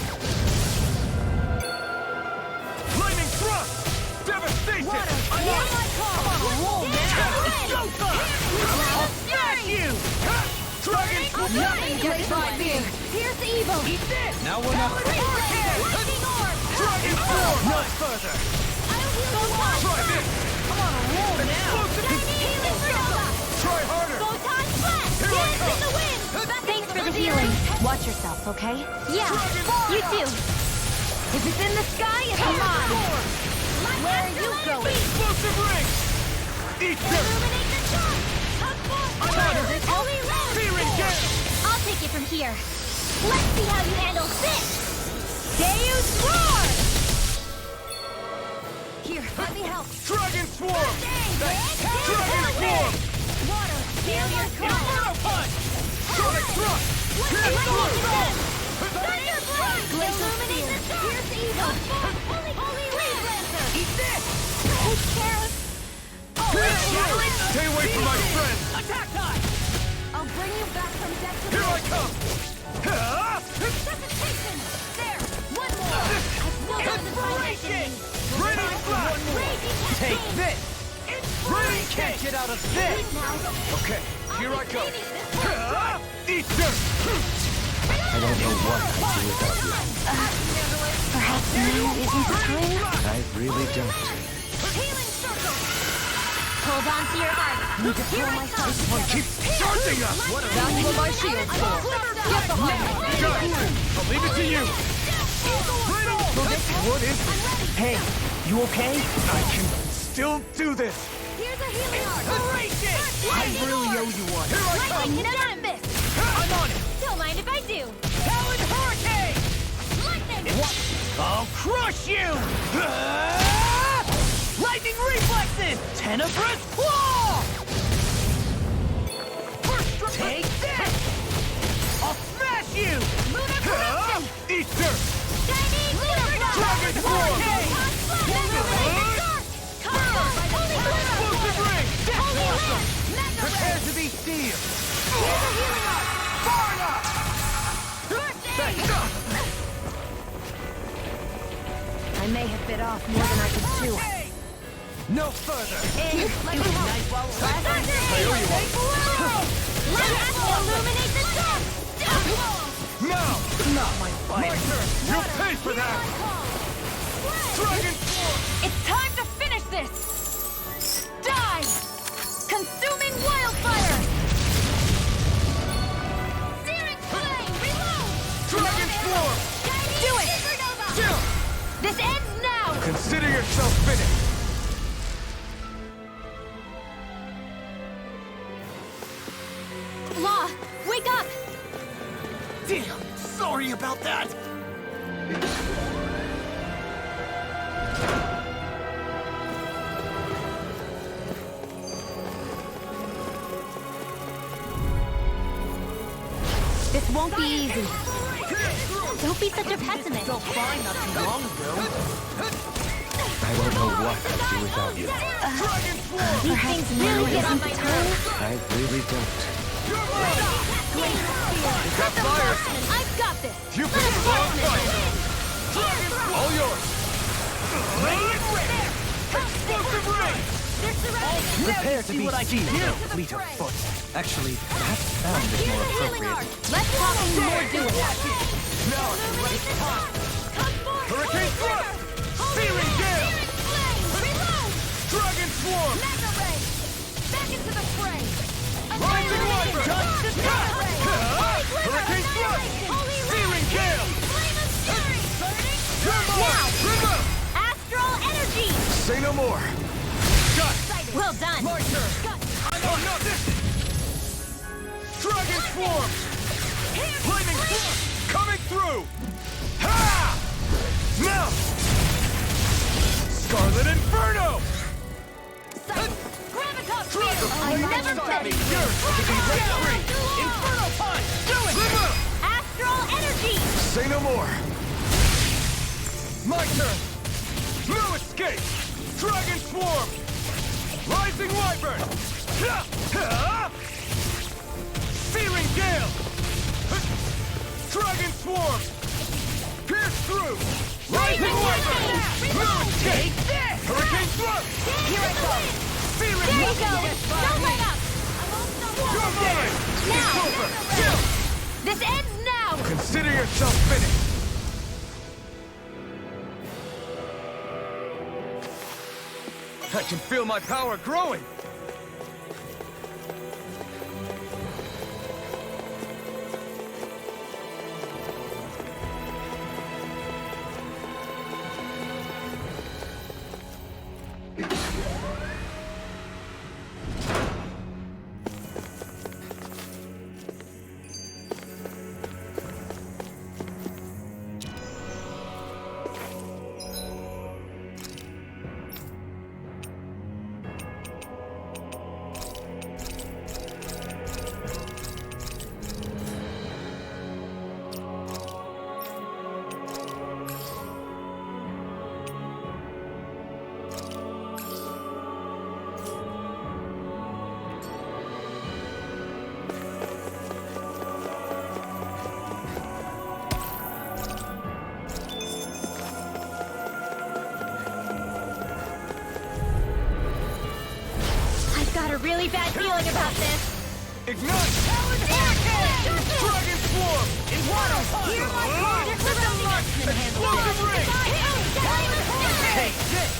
Lightning thrust! Devastation! I'm on a roll now! It's showtime! I'll smash you! Dragon Nothing gets by me! Here's evil! Eat this! Now we're not... Lightning orb! Dragon form! No further! I'll heal you once! Try this! I'm on a roll now! Healing Supernova! Try harder! Photon Flash! Here I Dance come! in the wind! Thanks for the healing. Watch yourself, okay? Yeah, you too. If it's in the sky, it's mine. Where are you going? Explosive rings! Eat dirt! Illuminate the sun! Hug I'm out of it! Holy Land! Searing Gale! I'll take it from here. Let's see how you handle this! Deus Roar! Here, let me help. Dragon Swarm! Dragon Swarm! Water, heal your Inferno Punch! Sonic Thrust! Thunderblast! Illuminate the sun! Here's evil! Holy Lancer! Eat this! Who cares? Stay away from my friend! Attack time! I'll bring you back from death to Here I come! Precipitation! There! One more! I still have the Inspiration! Raining Flash! Take this! Rain can't get out of this! Okay, here I go! Eat dirt! I don't know what I'd do without you. Perhaps now isn't the time? I really don't. Healing circle! Hold on to your heart. Here I come! This one keeps charging us! That's what my shield's for. Get behind me. Got it! I'll leave it to you! What is it? Hey, you okay? I can still do this! Here's a healing arc! I really owe you one. Here I come! Lightning Nimbus! I'm on it! Don't mind if I do! Talon Hurricane! Lightning! I'll crush you! Lightning reflexes! Tenebrous claw! Take this! I'll smash you! Lunar corruption! Eat dirt! Shiny Lunar Dragon Swarm! Illuminate the dark! Covered by the Explosive ring! Holy Land! Mega Prepare Ray! to be sealed! Here's a healing arc! Far enough! Birthday! I may have bit off more than I could chew. No further! Let me help! Let's illuminate the dark! Now! Not my fight! You'll pay for that! Dragon Swarm! It's time to finish this! Die! Consuming wildfire! Searing flame! Reload! Dragon Swarm! Do it! Still! This ends now! Consider yourself finished! Law, wake up! Damn! Sorry about that! This won't be easy. Don't be such a pessimist. Felt fine not too long ago. I don't know what I'd do without you. These things really get on my nerves. I really don't. Got fire! I've got this! You picked the wrong fight! All yours! Explosive ring! They're surrounding! Prepare to be what I can sealed, do. fleet of foot. Actually, that sound is Here's more a healing arc! appropriate. Let's talk more doing that! Now I can let it pop! Come forth! Hurricane Thrust! Searing Gale! Flame! Reload! Dragon Swarm! Mega Ray! Back into the fray! Rising Viper! Mega Ray! Hurricane Thrust! Holy Searing Gale! Flame of Fury! Now! Trim up! Astral Energy! Say no more! Got it! Well done! My turn! I'm on no distance! Dragon Swarm! Lightning Swarm! Coming through! Ha! Now! Scarlet Inferno! Graviton Dragon I never met me! you! Yours! Break free! Inferno Punch! Do it! Trim up! Astral Energy! Say no more! My turn! No escape! Dragon Swarm! Rising Wyvern! Searing Gale! Dragon Swarm! Pierce through! Rising Wyvern! No escape! Hurricane Thrust! Here I go! Searing There you go! Don't let up! You're mine! Now! It's over! Kill! This ends now! Consider yourself finished! I can feel my power growing! Really bad feeling about this. Ignite! Hurricane! Dragon Swarm! In water! Hear my call! Let the marksman handle this! Take this!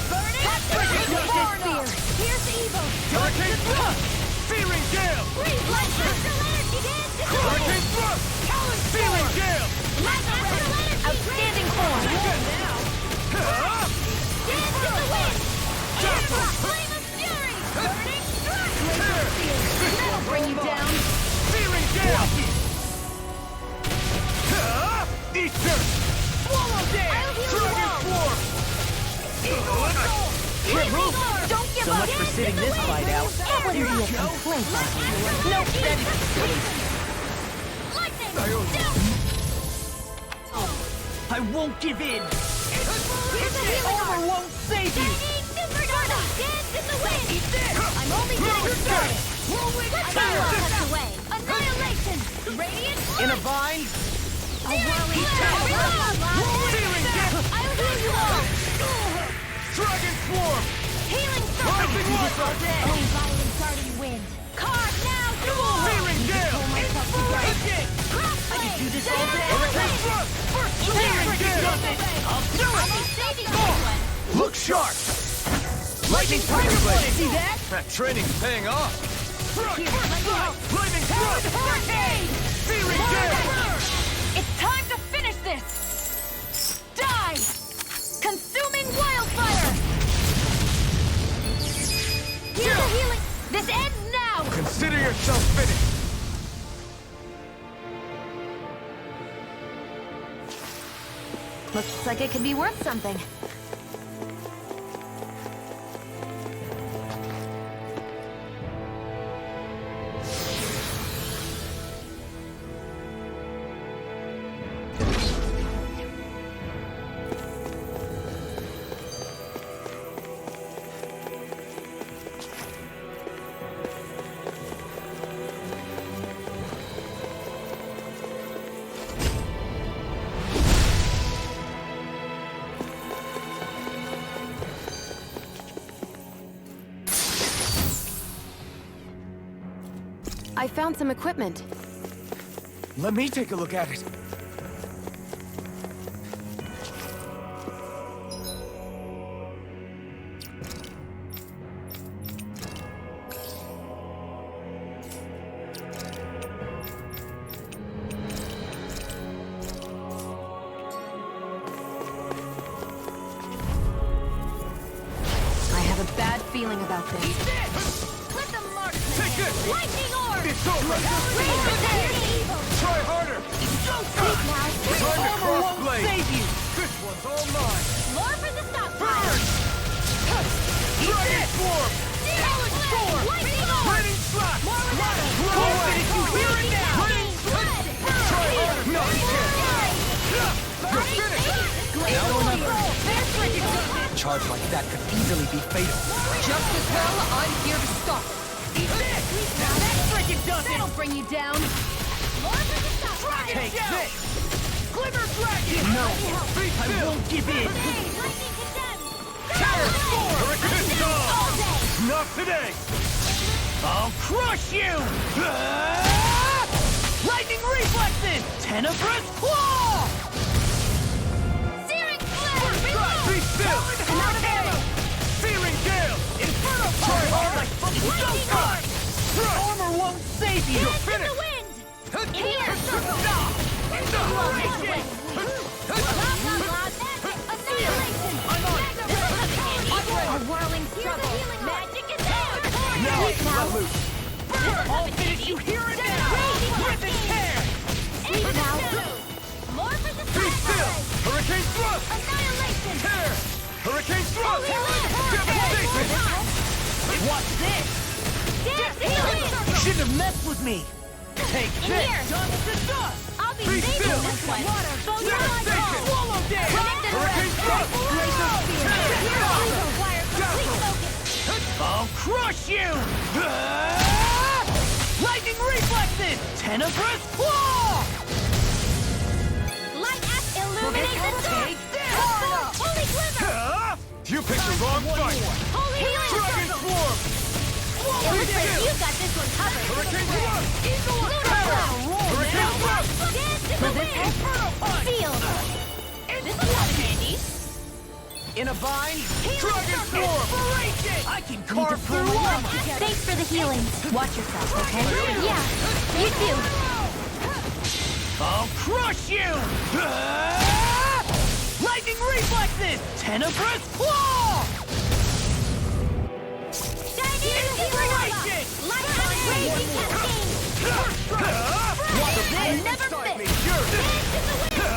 Burning! Spear! Here's evil! Hurricane Thrust! Searing Gale! Breathe life! Astral energy! Dance in the wind! Hurricane Thrust! Searing Gale! Astral energy! Outstanding form! Dance in the wind! Airflow! Flame of fury! Burning! That'll bring you down! Searing Gale! Easter! Swallow dance! Dragon Swarm! Don't give So up! much for sitting this fight out. That wouldn't be a complaint, I think. No, lightning! I won't give in! Here's a healing Armor won't save you! Supernova! Dance in the wind! I'm only getting started! Power cuts away! Annihilation! Radiant! In a vine? A whirling Searing Gale! I'll heal you all! Dragon Swarm! Healing Rising circle! Wyvern! Oh, violent guardian wind! Carve now! Duel! Searing Gale! Inspiration! I can do this all day! Hurricane Thrust! Searing Gale! I'll do it! I'll be saving everyone! Look sharp! Lightning Tiger Blade! See that? That training's paying off! Here, let me help! Lightning Thrust! Hurricane! Searing Gale! It's time to finish this! Die! Consuming wildfire! Here's the healing! This ends now! Consider yourself finished! Looks like it could be worth something. I found some equipment. Let me take a look at it. I have a bad feeling about this. Let the marksman Take it! Lightning orb! It's over! Evil! Try harder! Speak now! Time to cross blade! Save you! This one's all mine! More for the stockpile! Dragon Swarm! Power storm! Lightning orb! Lightning Slash! More with that! Blow away! Hear it now! Blood! Try harder! No, you can't! You're finished! Now or never! That's like it's charge like that could easily be fatal. Just as well, I'm here to stop it. Eat this! That freaking does it! That'll bring you down. Take this! Glimmer Dragon! No! I won't give in! Hurricane Storm! Not today! I'll crush you! Lightning Reflexes! Tenebrous Claw! Searing Flare! Be still! Searing Gale! Inferno Fire! My fucking Joker! Armor won't save you! Dance in the wind! Here! Annihilation! A whirling struggle! Magic is there! Now it's not loose! I'll finish you here and now! With this tear! Sleep now! More for the Be still! Hurricane Thrust! Annihilation! Tear! Hurricane Thrust! Holy land! Devastation! What's this? Dance in the wind! Shouldn't have messed with me! Take In this! here! Dust to dust! I'll be Be saving still! this one! Water! Devastation! Swallow Dance! Connected Hurricane Thrust! Laser Spear! Laser Wire! Complete focus! I'll crush you! Lightning Reflexes! Tenebrous Claw! Light Axe! Illuminate the dark! Take this! Holy Glimmer! You picked the wrong fight! Holy Dragon Land! Swarm! It looks like you've got this one covered! Hurricane Thrust! Lunar Cloud! Hurricane Thrust! Dance in the wind! Seal! This will come in handy! In a bind? Dragon Swarm! I can carve through armor! Thanks for the healing. Watch yourself, okay? Yeah, you too! I'll crush you! Lightning Reflexes! Tenebrous Claw! Dynamic Supernova! Light Axe! Raging Cascade! I never miss! Dance in the wind!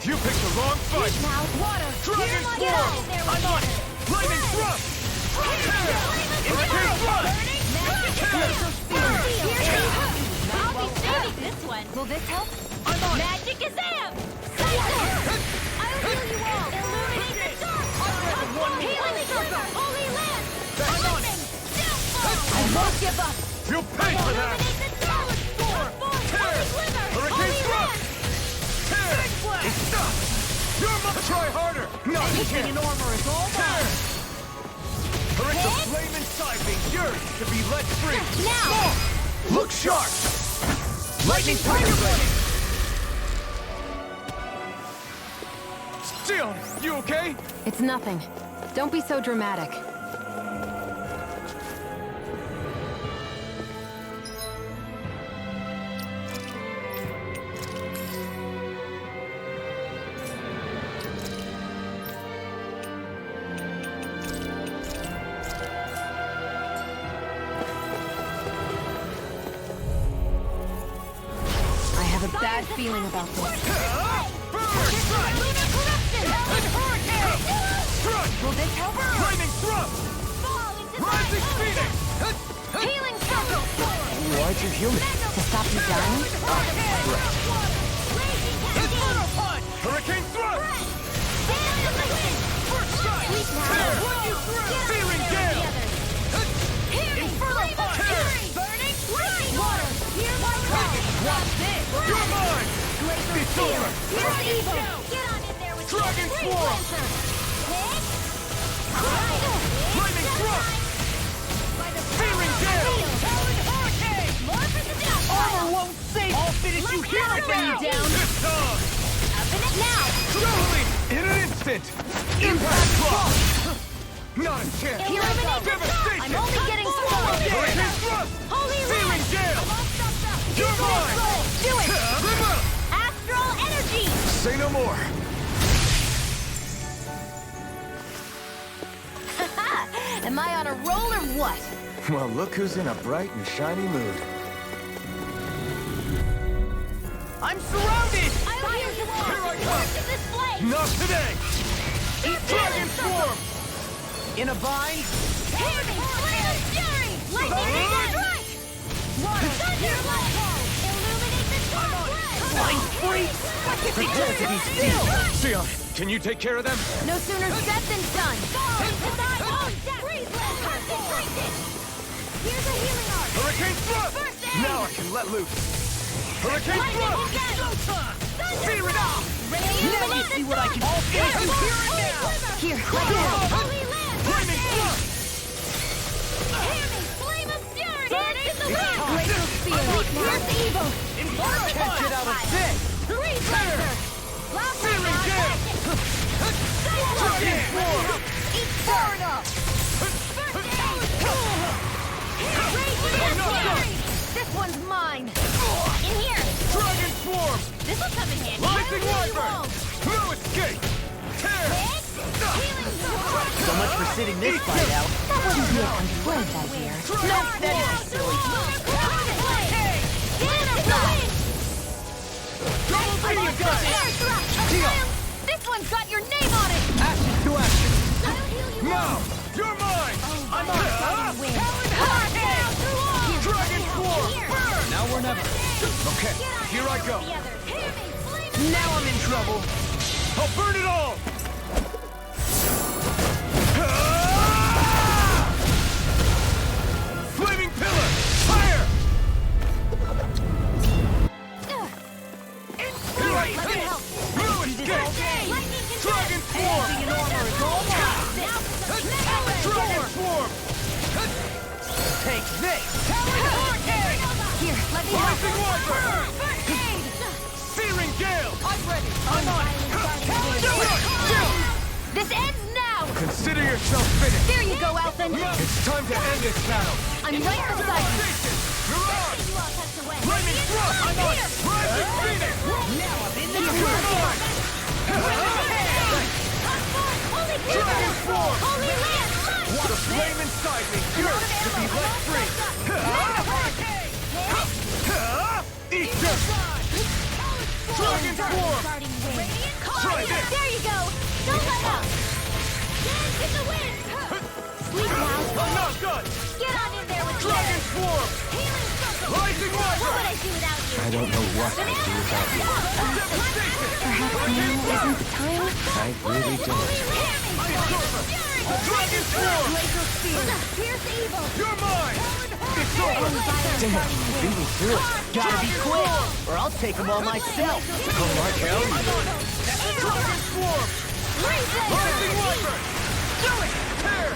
You picked the wrong fight! Now, water! Dragon Get Swarm! on in there with I'm on it! Lightning Thrust! Hurricane Thrust! I'll be saving this one! Will this help? I'm on it! Magic is Am! Cyclone! I'll heal you all! Illuminate the dark! Healing Circle! Holy Land! Lightning! Downfall! I won't give up! You pay for that! Illuminate the dark! Holy Glimmer! Hurricane Holy Thrust! Land! Tear! It's done! You're try harder! No, you Anything can't! in armor is all mine! Hurricane, the flame inside me yearns to be let free! Now! Look sharp! Lightning Tiger Blade! Sion, you okay? It's nothing. Don't be so dramatic. I have a bad feeling about this. Lunar Corruption! Hurricane! Will this help? Lightning Thrust! Fall into Rising time! Phoenix! Healing Circle! Why'd you heal me? To stop you dying? Raging Inferno Cascade! Punch! Hurricane Thrust! Dance in the wind! First strike! Sleep now! Tear! Get Searing on Gale! the others! Hearing! Flame of Fury! Burning! Raging Water! Hear my call! Watch this! You're mine! Glacial It's Spear! over! Pure Evil! Get on in there with Dragon Great Swarm! Lancer! Hit! Lightning Thrust! By the Searing Gale! Hurricane! More for the downfall! Armor won't save! I'll finish you Light here and Powder now! Round! This time! Up in it now! Surely! In an instant! Impact Block! Not a chance! Illuminate the dark! I'm only getting started! Hurricane Thrust! Holy Searing Land! Gale! You're mine! Do it! Glimmer! Astral Energy! Say no more! Am I on a roll or what? Well, look who's in a bright and shiny mood. I'm surrounded! I'll heal you all! Here I come! Force to this flame! Not today! Dragon Swarm! In a bind? Hear me! Flame of Fury! Lightning Strike! Water! Thunder Lightning! Illuminate the dark! Blind freak! Pretend to be still! Sion, Can you take care of them? No sooner said than done. Here's a healing art. Hurricane Thrust! First aid. Now I can let loose. Hurricane Thrust! Fear it out! Now you see what I can do. Here, let me help. Holy Land. Flaming Thrust! Hear me, flame of fury. Dance in the wind. Glacial spear. Pierce evil. Can't get out of this. Freeze laser. Searing Gale! Dragon Form. Eat burn up. This one's mine. In here. Dragon Swarm! This will come in handy. Lightning Wyvern! No escape! Tear! So much for sitting this fight out. That wouldn't be a complaint, I hear. No, that is silly. This one's got your name on it. Action to action. Now! You're mine! I'm on fighting wind. Dragon Swarm! Burn! Now or never. Okay, here I go. Now I'm in trouble. I'll burn it all! Flaming Pillar! Fire! Here I come! No escape! Dragon Swarm! Dragon Swarm! Take this. Here, let me Rising help. Wyvern! First aid. Searing Gale! I'm ready. I'm on it. Do it! This ends now. Consider yourself finished! There you go, Elfin. It's time to end this battle! I'm right beside you. Mirage! Flaming Thrust! I'm on it. Rising Phoenix! Now I'm in the You're mine! Dragon Swarm! Holy Land! The flame inside me yearns to be let free! Eat this! Dragon Swarm! Try this! There you go! Don't let up! Dance in the wind! Sleep now! I'm not done! Get on in there with Dragon Swarm! Healing circle! Rising What would Wyvern! I do without you? I don't know what I'd do without you. Perhaps now isn't the time? I really don't. Dragon Swarm! Glacial spear! Pierce evil! You're mine! It's over! Damn, beat me to it. Gotta be quick, or I'll take them all myself. Oh, like hell you would. Dragon Swarm! Rising Wyvern! Do it! Tear!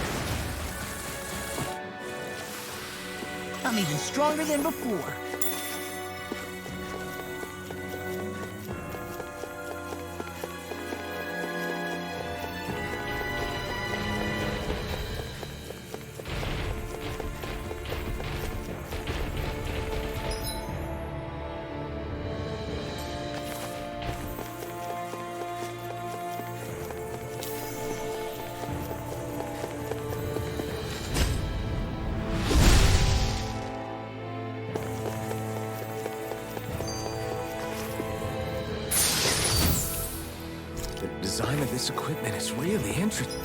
I'm even stronger than before. The design of this equipment is really interesting.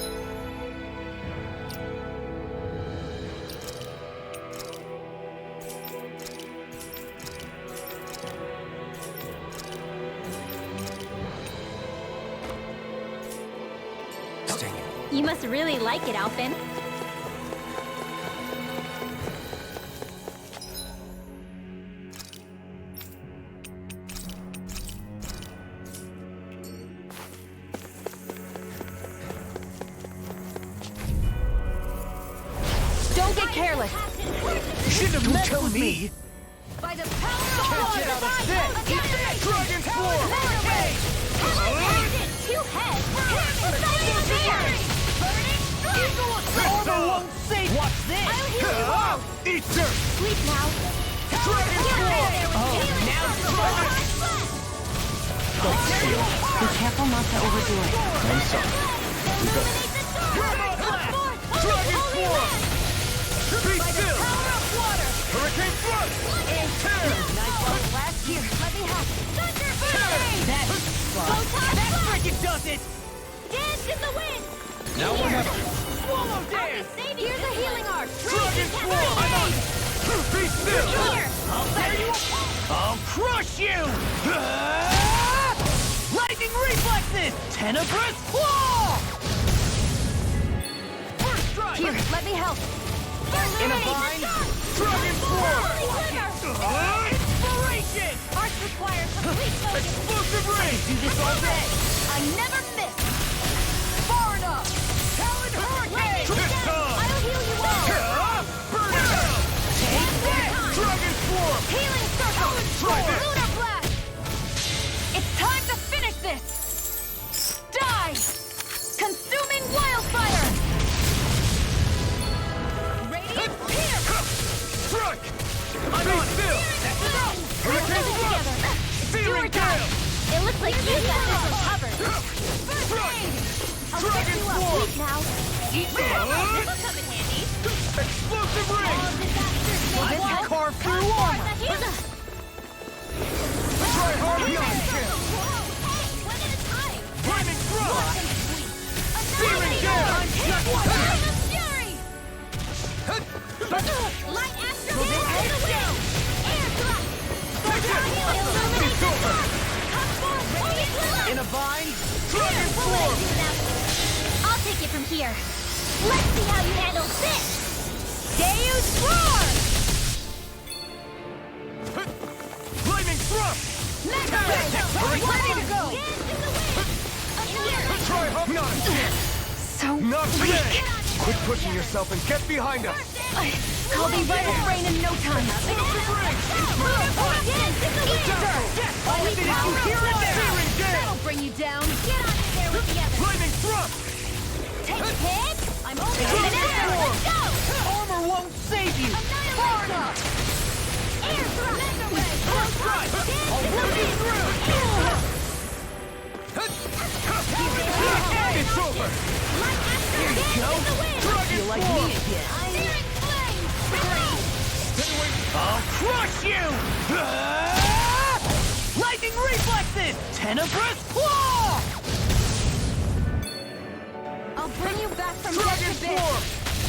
You must really like it, Alpin. Don't get careless. You shouldn't have messed with me. By the power of Can't get out of this. Dragon Swarm! Two heads! Order won't save. Watch this. I'll heal you all! Eat dirt! Sleep now! Dragon Swarm! Now Be careful not to overdo it. I'm sorry. Dragon Swarm! Be still! Hurricane Thrust! Tear! Here, let me have Thunder Blade! that freaking does it. Dance in the wind! Now we're never. Swallow dance. Here's a healing art! Dragon Swarm! I'm on it! Be still! Here! I'll crush you. Lightning Reach. reflexes! Tenebrous claw! First strike! Here, let me help. In a bind! Dragon form! Inspiration! Arts require complete focus. Explosive ring! Do this all day. I never miss. Far enough! Talon hurricane! I'll heal you all. Burn it down! Take that! Dragon form! Healing circle. Try this! Lunar blast. It's time to finish this. Die! Consuming wildfire. Radiant pierce. Strike! I'm on still! Hurricane thrust! Searing gale! It looks like you got this one covered. First aid. I'll set Dragon you up form! weak now. This'll come in handy. Explosive All ring! disasters may Let me one. carve through Come forth, armor! Athena. Try hard beyond Hey, kill! one at a time. Flaming thrust! Awesome sweep. Searing gale! Ring of fury. Light astral gale in the wind. Air thrust. Illuminate the dark. Come forth, radiant willow. In a bind? Here, Dragon we'll let form! you without me. I'll take it from here. Let's see how you handle this. Deus Roar! Flaming thrust! Mega Ray! Ready to go! Try hard not a chance! So Not weak. today! Quit pushing yourself and get behind us! I'll be right as rain in no time. That'll bring you down. Get out of there with the others. Flaming thrust! Take a hit. I'm only a minute. Let's go. Armor won't save you! Far enough. Air thrust. Mega ray. First strike! I'll work you through! It's over! Light astral dance in the wind. Dragon form! Searing flame. I'll crush you! Lightning reflexes! Tenebrous claw! I'll bring you back from Dragon death to bit. form!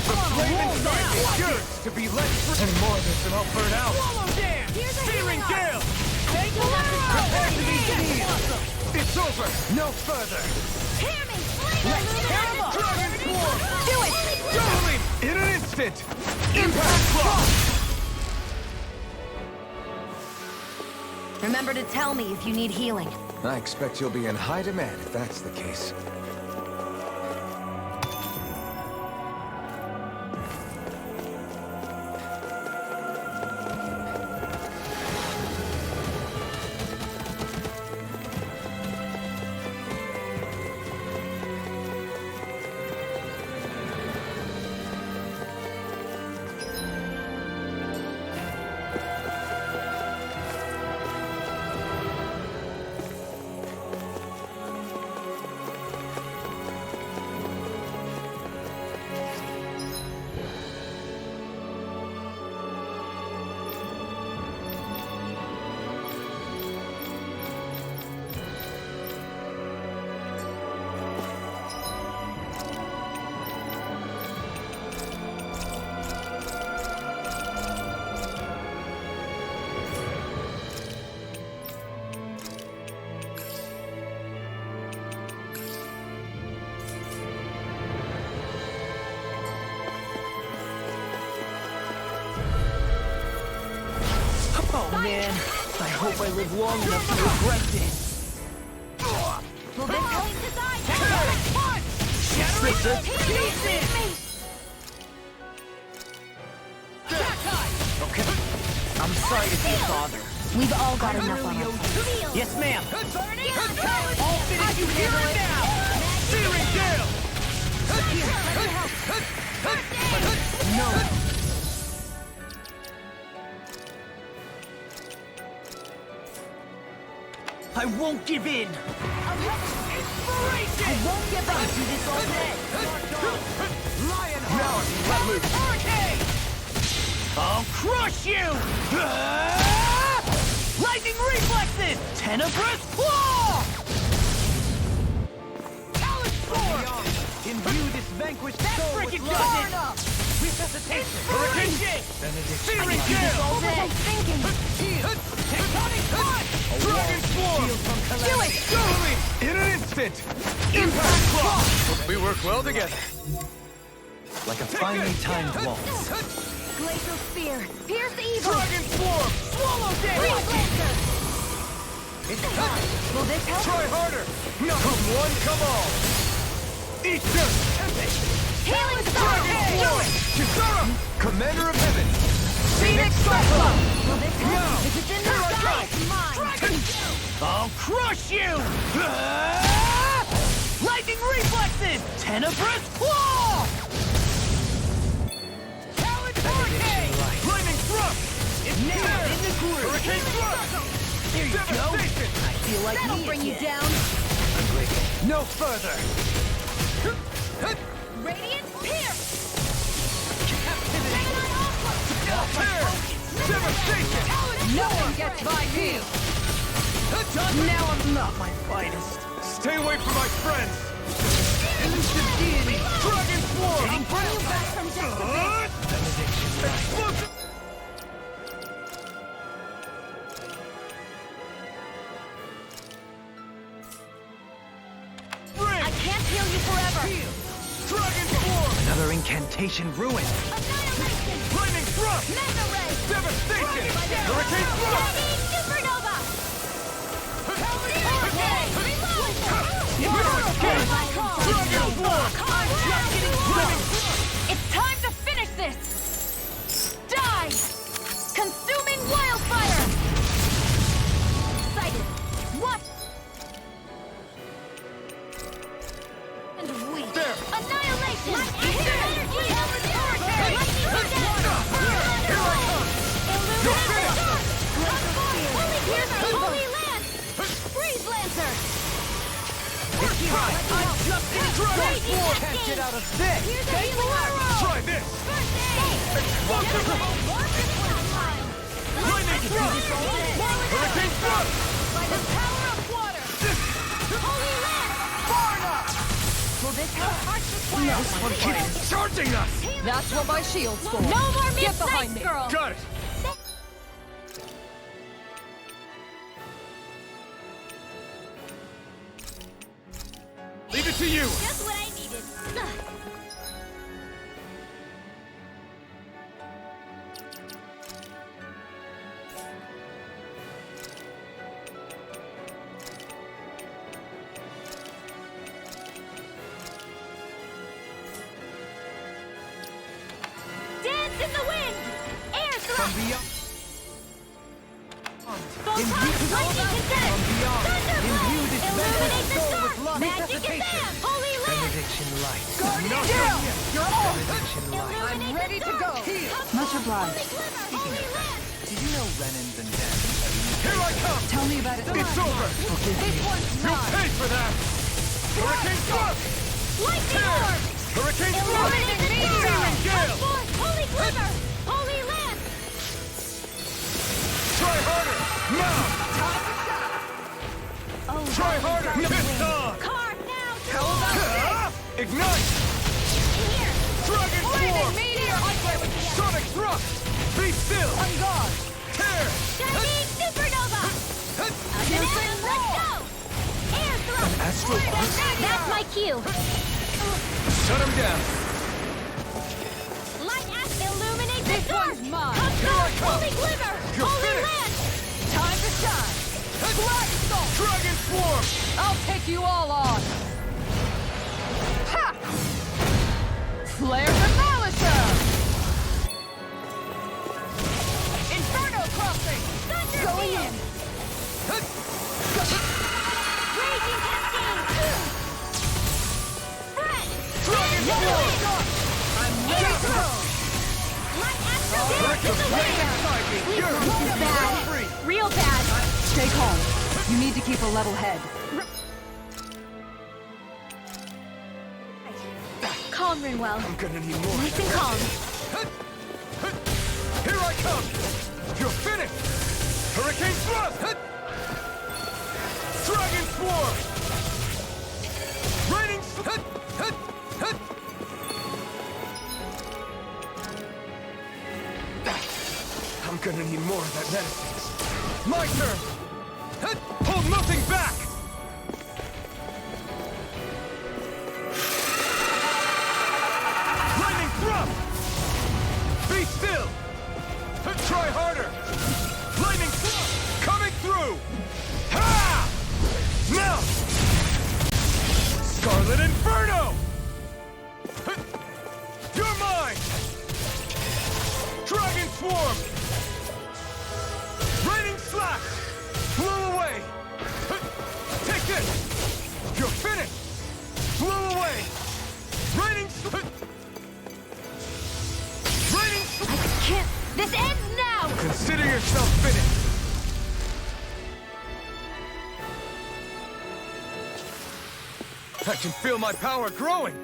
Flaming strike is good to be let free! And more of this and I'll burn out! Swallow dance! Here's a Searing healing gale! Take a Prepare to be sneezed! It's over! No further! Hear me. Flame illuminate. Dragon form! Do it. Doubling! In an instant! Impact block! Remember to tell me if you need healing. I expect you'll be in high demand if that's the case. Oh man, I hope I live long enough to regret this. Will this help decide? Shattering to pieces! Okay, I'm sorry to be a bother. We've all got enough on our plates. Yes, ma'am. All finish you here and now! Searing gale! No. I won't give in! Inspiration! I won't give up. Do this all day. Lionheart! Let loose! Hurricane! I'll crush you! Lightning reflexes! Tenebrous claw! Talon storm! Imbue this vanquished soul with light. Resuscitation! Hurricane! Benediction! What was I thinking? Tectonic punch! Dragon Swarm! Do it! Totally! In an instant! Impact Cross! We work well together. Like a finely timed waltz. Glacial Spear! Pierce evil! Dragon Swarm! Swallow damage! Lancer! It's time! Will this help? Try harder! No! Come one, come all! Eat this! Healing Dragon Star! Do it! Kisara! Commander of Heaven! Phoenix Cyclone! Will this help? Now! If it's in Here the I sky, go! it's mine! Dragon! I'll crush you! Lightning reflexes! Tenebrous claw! Talon Hurricane! Lightning thrust! It's now in the groove! Hurricane thrust! There you go! Devastation! I feel like That'll me bring you again. down! No further! Radiant Pierce! Tear! Devastation! No one gets by me! Now I'm not my finest. Stay away from my friends! Elusive deity! Dragon Swarm! I'll bring you back from death to this! Explosive! I can't heal you forever! Dragon Swarm! Another incantation ruined! Annihilation! Lightning thrust! Mega Ray! Devastation! Hurricane thrust! Ready, Supernova! Hurricane! Dragon Swarm! It's time to finish this! Die! Consuming wildfire! Sighted! What? And weak! There! Annihilation! Lightning Holy Lance! Freeze Lancer! I'm just in Dragon Swarm! Can't get out of this! Here's a healing arrow! Try this! First aid! Explosive! Lightning thrust! Hurricane thrust! By the power of water! Holy Lance! Far enough! Will this help arch the fire? This one keeps charging us! That's what my shield's for. No more Get behind Midnight me. Girl! Got it! Leave it to you! Just what I needed. Dance in the wind! Air thrust! Beyond! Photon lightning condensed! Thunderbolt! Illuminate the dark! Magic Kazam! Holy Lance! Benediction light! Guardian Down! You're on! Benediction light! Illuminate I'm ready the to dark! go. Much obliged. Holy Lance! Did you know Renans and Dan? Here I come! Tell me about it. It's over! This one's You mine! pay for that! Hurricane thrust! Lightning orb! Hurricane thrust! Illuminate the dark! Gale! Forth! Holy Glimmer! Holy Lance! Try harder! Now! Oh, Try harder! dark This wind. time! Carve now! How about this? Ignite! Here! Dragon Swarm! Meteor! Sonic thrust! Be still! On guard. Tear! Shining Supernova! Let's go! Air thrust! astral burst? That's my cue! Shut him down! Light act illuminate the This dark! one's mine. Come Here I come. Holy Glimmer! You're Holy finished. Lance! Time to shine. Black Salt. Dragon Swarm! I'll take you all on. Ha! Flare Demolisher! Inferno Crossing! Thunder Going Field. in. Raging Cascade! Fred! Dragon Swarm! I'm ready to go. Light astral Break dance the in the flame wind! inside me! You're Bad. Real bad. Stay calm. You need to keep a level head. Calm, Rinwell. I'm gonna need more. Nice and calm. Here I come! You're finished! Hurricane thrust! Dragon Swarm! Raining Gonna need more of that medicine. My turn! Hold nothing back! Lightning thrust! Be still! Try harder! Lightning thrust! Coming through! Ha! Now! Scarlet Inferno! You're mine! Dragon Swarm! Raining Slash! Blew away! Take this! You're finished! Blew away! Raining Raining I can't. This ends now! Consider yourself finished! I can feel my power growing!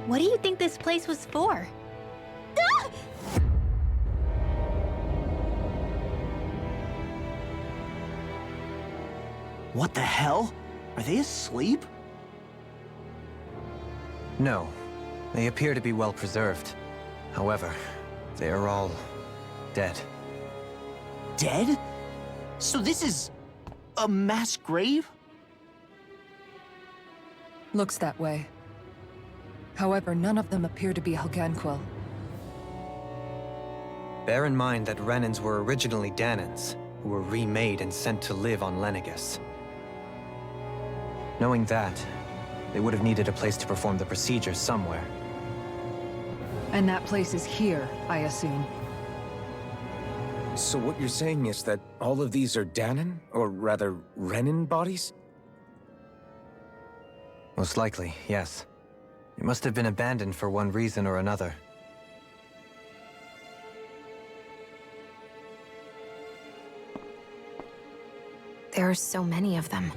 What do you think this place was for? What the hell? Are they asleep? No. They appear to be well preserved. However, they are all dead. Dead? So this is a mass grave? Looks that way. However, none of them appear to be Helganquil. Bear in mind that Renans were originally Danans, who were remade and sent to live on Lenegis. Knowing that, they would have needed a place to perform the procedure somewhere. And that place is here, I assume. So what you're saying is that all of these are Danan, or rather, Renan bodies? Most likely, yes. It must have been abandoned for one reason or another. There are so many of them.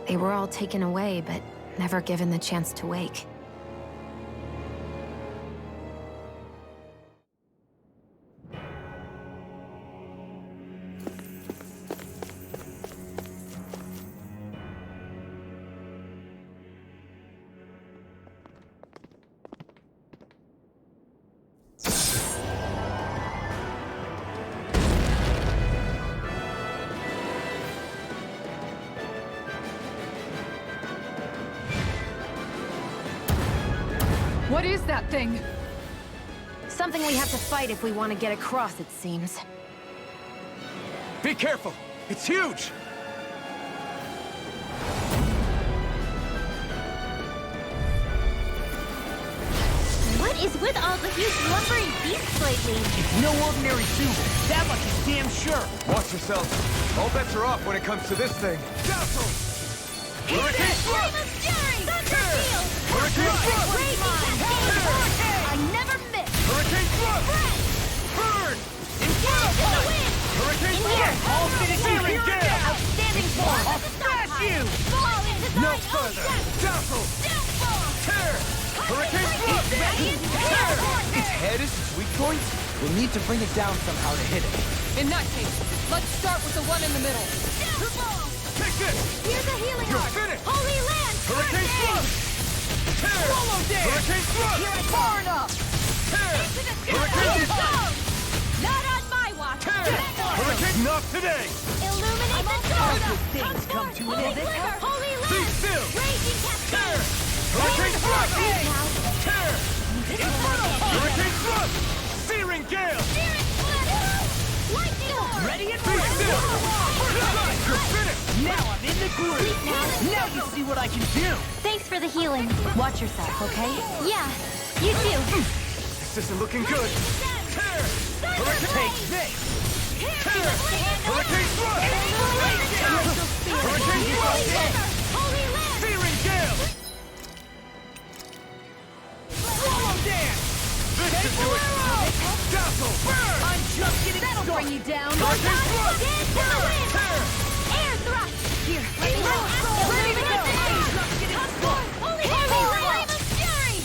They were all taken away, but never given the chance to wake. What is that thing? Something we have to fight if we want to get across, it seems. Be careful! It's huge! What is with all the huge lumbering beasts lately? No ordinary suit. That much is damn sure. Watch yourselves. All bets are off when it comes to this thing. Dazzle! Hurricane Thrust! Hurricane Thrust! I never miss! Hurricane Thrust! Burn! Inferno! Hurricane Thrust! All finished Searing Gale! Outstanding form! I'll smash you! Fall into No thine further! own Dazzle! downfall! Tear! Hurricane Thrust! Tear! Its head is its weak point? We'll need to bring it down somehow to hit it. In that case, let's start with the one in the middle. Take this! Here's a healing You're arc! finished! Holy land! Hurricane Thrust! Tear! Swallow dance! Hurricane Thrust! Here I come! Far enough! Tear! Into the Hurricane Thrust! Not on my watch! Tear! Hurricane Not today! Illuminate the dark! Good things come to an end. Holy Be land! still! Raging Tear! cascade! Hurricane Thrust! Now! Tear! Hurricane Thrust! Searing Gale! Lightning orb! Ready and Be ready! still! You're finished! Now I'm in the groove! Now you see what I can do! Thanks for the healing. Watch yourself, okay? Yeah, you too. This isn't looking good! Tear! Hurricane! Take this! Hurricane Thrust! Hurricane Thrust! Searing Gale! Swallow Dance! This should do it! Dazzle! Burn! I'm just getting That'll started. bring you down! Hurricane Thrust! Tear! Air thrust! Here, let me know. Ready to go! I'm just getting started. Heavy flame of fury!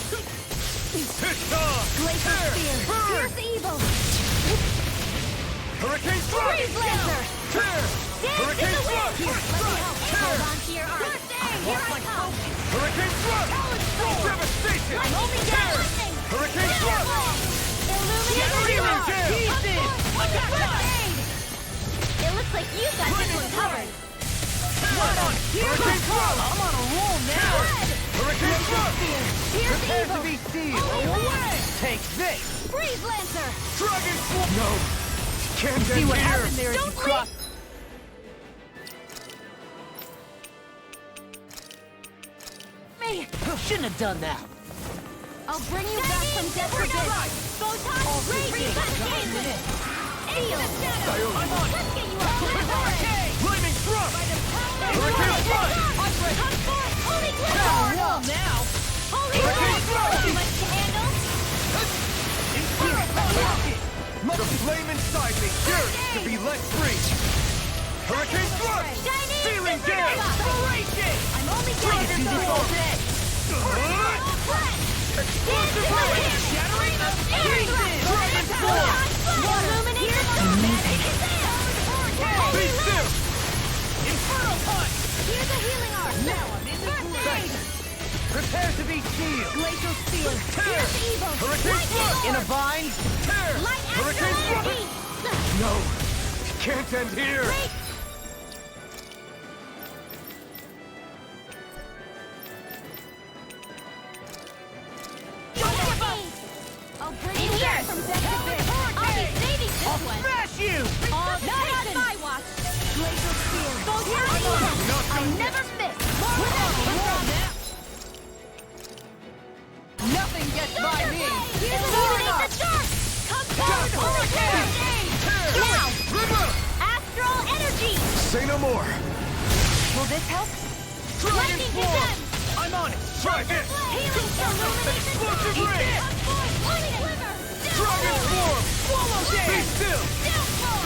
Pitch on! Glacial Tear! spear! Burn! Fierce evil! Hurricane Thrust! Freeze laser! Tear! Hurricane Thrust! Here, let me help. Tear! Hold on to your arm. Here I come! Hurricane Thrust! Devastation! Tear! Hurricane Thrust! Searing Gale! It looks like you got this one covered. Hurricane Thrust! I'm on a roll now! Hurricane Thrust! Prepare to be sealed! Away! Take this! Freeze Lancer! Dragon Swarm! No! Can't See end what here! happened there as you cross... Me! Shouldn't have done that! I'll bring you back from death to this! Photon raging! Aeon! I'm on it! Let's get you up! Hurricane! Flaming Thrust! Hurricane Thrust! Come forth! Holy On a Glitter! roll now! Holy Hurricane Thrust! Too much to handle? The flame inside me yearns to be let free! Hurricane Thrust! Chinese Searing Gale! I'm only getting this all day! Explosive ruin! Shattering of everything! Dragon Swarm! Illuminate the Be still! Infernal Punch! Here's a healing arc! Now I'm in the First aid! Prepare to be sealed! Glacial Spear! Tear! Here's evil! Hurricane Lightning Thrust! In a Orb! bind? Tear! Light Hurricane astral Thrust! energy! No! It can't end here! Wait! I'll bring you back from death to this! I'll be saving this one! Smash you! Not on my watch! Glacial Spear! I never miss! Nothing gets by me! Illuminate the dark! Come forward, Hurricane! Now! Astral energy! Say no more! Will this help? Dragon Lightning Swarm! condemned! I'm on it! Try this! Healing illuminate the dark! Explosive ray! Holy Glitter! Dragon Swarm! Swallow Be dance! still!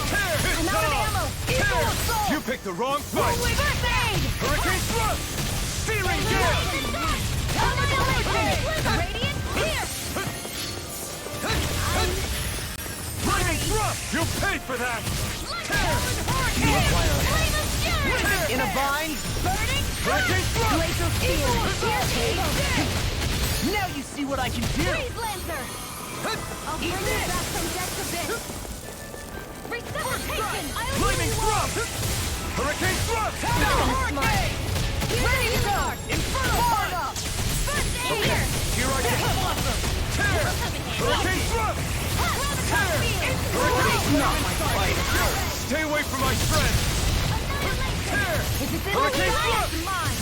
Tear! I'm out of ammo! Tear! You picked the wrong fight! First aid! Hurricane Thrust! Searing Gale! Annihilation! Radiant Pierce! Flaming Thrust! You'll pay for that! Tear! In a bind? Hurricane Thrust! Glacial Spear! Here's evil! Now you see what I can do! Freeze Lancer! I'll bring you back from death to this! Resuscitation! Flaming Thrust! Hurricane Thrust! Hurricane! Ready to go! Infernal Punch! First aid! Here! Here I come! Awesome! Tear! Hurricane Thrust! Tear! Hurricane Not my fight! Stay away from my friend! Tear! If it's in Hurricane the Thrust! it's mine!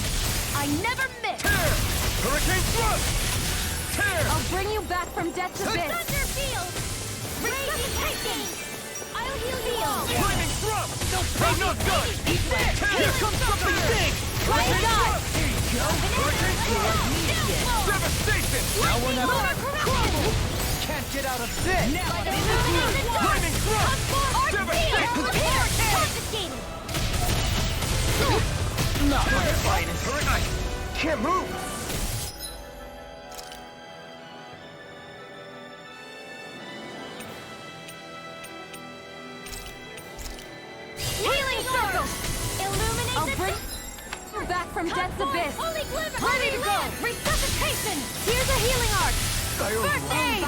I never miss! Tear! Hurricane Thrust! Tear! I'll bring you back from death to this! Thunder Field! Resuscitation! I'll heal you all! Flaming Thrust! I'm not done! Eat this! Tear! Here comes something big! Try and die! Hurricane Thrust! Devastation! Now we're never... Can't get out of this! Now I'm in the groove! Flaming Thrust! Devastation! Confiscated! Not my finest! Hurricane! Can't move! Healing Circle! Illuminate I'll bring you back from death's abyss! Holy Glitter! Ready to go! Resuscitation! Here's a healing arc! First aid!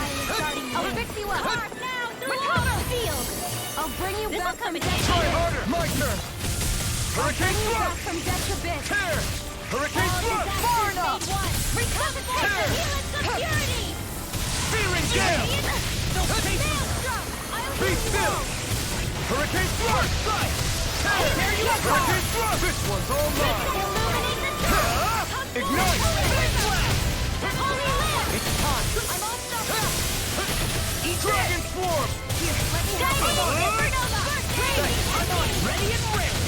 I'll fix you up! Recover! Field! I'll bring you back from death's Try abyss! harder! My turn! Hurricane Bring you back Thrust! from death's abyss! Tear! Hurricane Thrust! Far enough! Resuscitation! Healing security! Searing Gale! Be still! Hurricane Thrust! Tear! Hurricane Thrust! This one's all mine! Illuminate the dark! Ignite! Holy Land! It's time! I'm all stuck! Dragon Swarm! Here, let me help you! Supernova! First Ready and ready!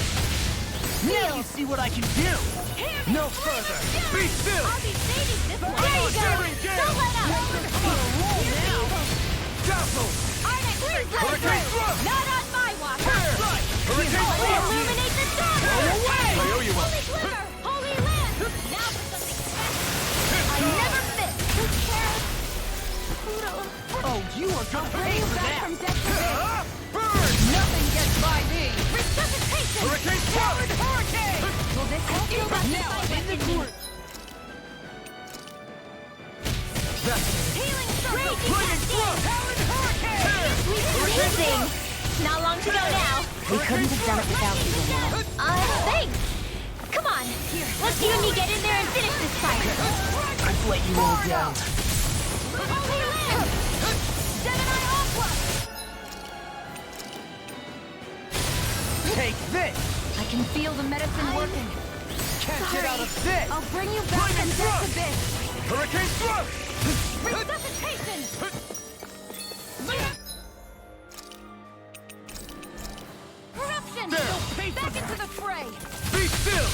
Now you see what I can do! No further! Be still! I'll be saving this one. There you go! Don't let up! Dazzle! Hurricane Thrust! Not on my watch! Right! Hurricane Thrust! Illuminate the dark! Away! I owe you one. Holy Glimmer! Holy Land! Now for something special! I never miss! Who cares? Pluto. Oh, you are gonna pay Bring you for back that! from death to live! Burn! Nothing gets by me! Resuscitation! Hurricane Thrust! Hurricane! Will this help you? Now I'm in the group! Healing circle! Hurricane Thrust! Amazing! Not long to go now. We couldn't have done it without you, Elena. Thanks! Come on! Let's you and me get in there and finish this fight! I've let you all down. Holy Land! Gemini Aqua! Take this! I can feel the medicine working. Can't get out of this! I'll bring you back from death abyss! Hurricane Thrust! Resuscitation! Corruption! Back into the fray! Be still!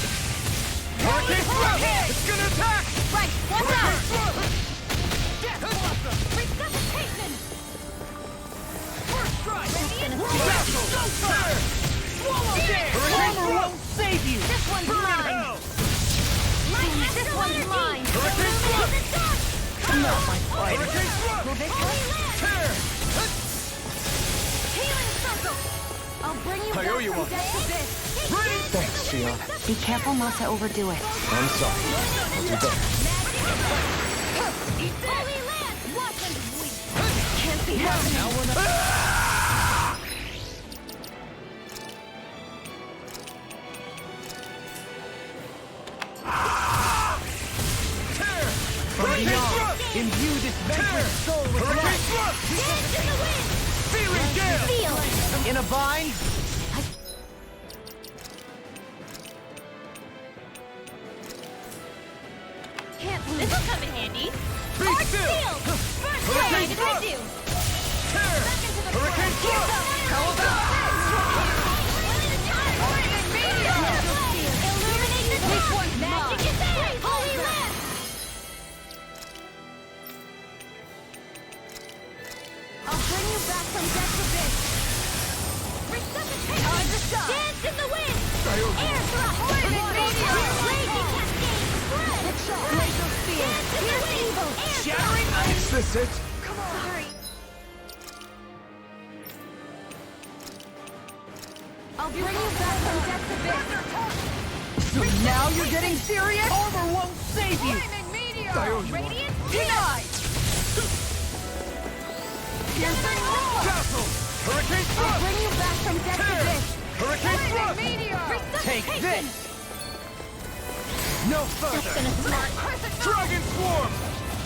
Hurricane Thrust! It's gonna attack! Right, watch out! Death Blossom! Resuscitation! First strike! Dazzle! Tear! Swallow dare! Armor won't save you! This one's Burn in mine! hell! This one's mine! Hurricane Thrust! Not my fight! Hurricane Thrust! Tear! Healing circle! I'll bring you I back owe you from one. death abyss! Ready? Thanks, Fiona. Be careful not to overdo it. I'm sorry. I'll do better. Holy Land! Watch and weep! Can't be happening! Now we're not... Tear! From Hurricane beyond, Thrust! imbue this venturous soul with Hurricane life! Thrust! Dance in the wind! Searing Gale! Feel! In a bind? Can't lose. This'll come in handy. Be Arch still! Shield! First Hurricane strike, as I Thrust! do! Tear! Back into the Hurricane fray. Thrust! How about Illuminate the This dark! one's Magic mine. is there! Holy Land! I'll bring you back from death abyss! Resuscitation! Dance in the wind! Air thrust! Raging cascade! Spread! Glacial spear! Dance in the wind! Air Shattering thrust! ice! Is this it? Come on! Sorry. I'll bring you back from death abyss! So now you're getting serious? Armor won't save you! I owe you one. Radiant Denied! Piercing roar! Dazzle! Hurricane I'll Thrust! bring you back from death Tear! abyss! Hurricane Thrust! Take Resuscitation! this! No further! That's gonna smart! Dragon Swarm!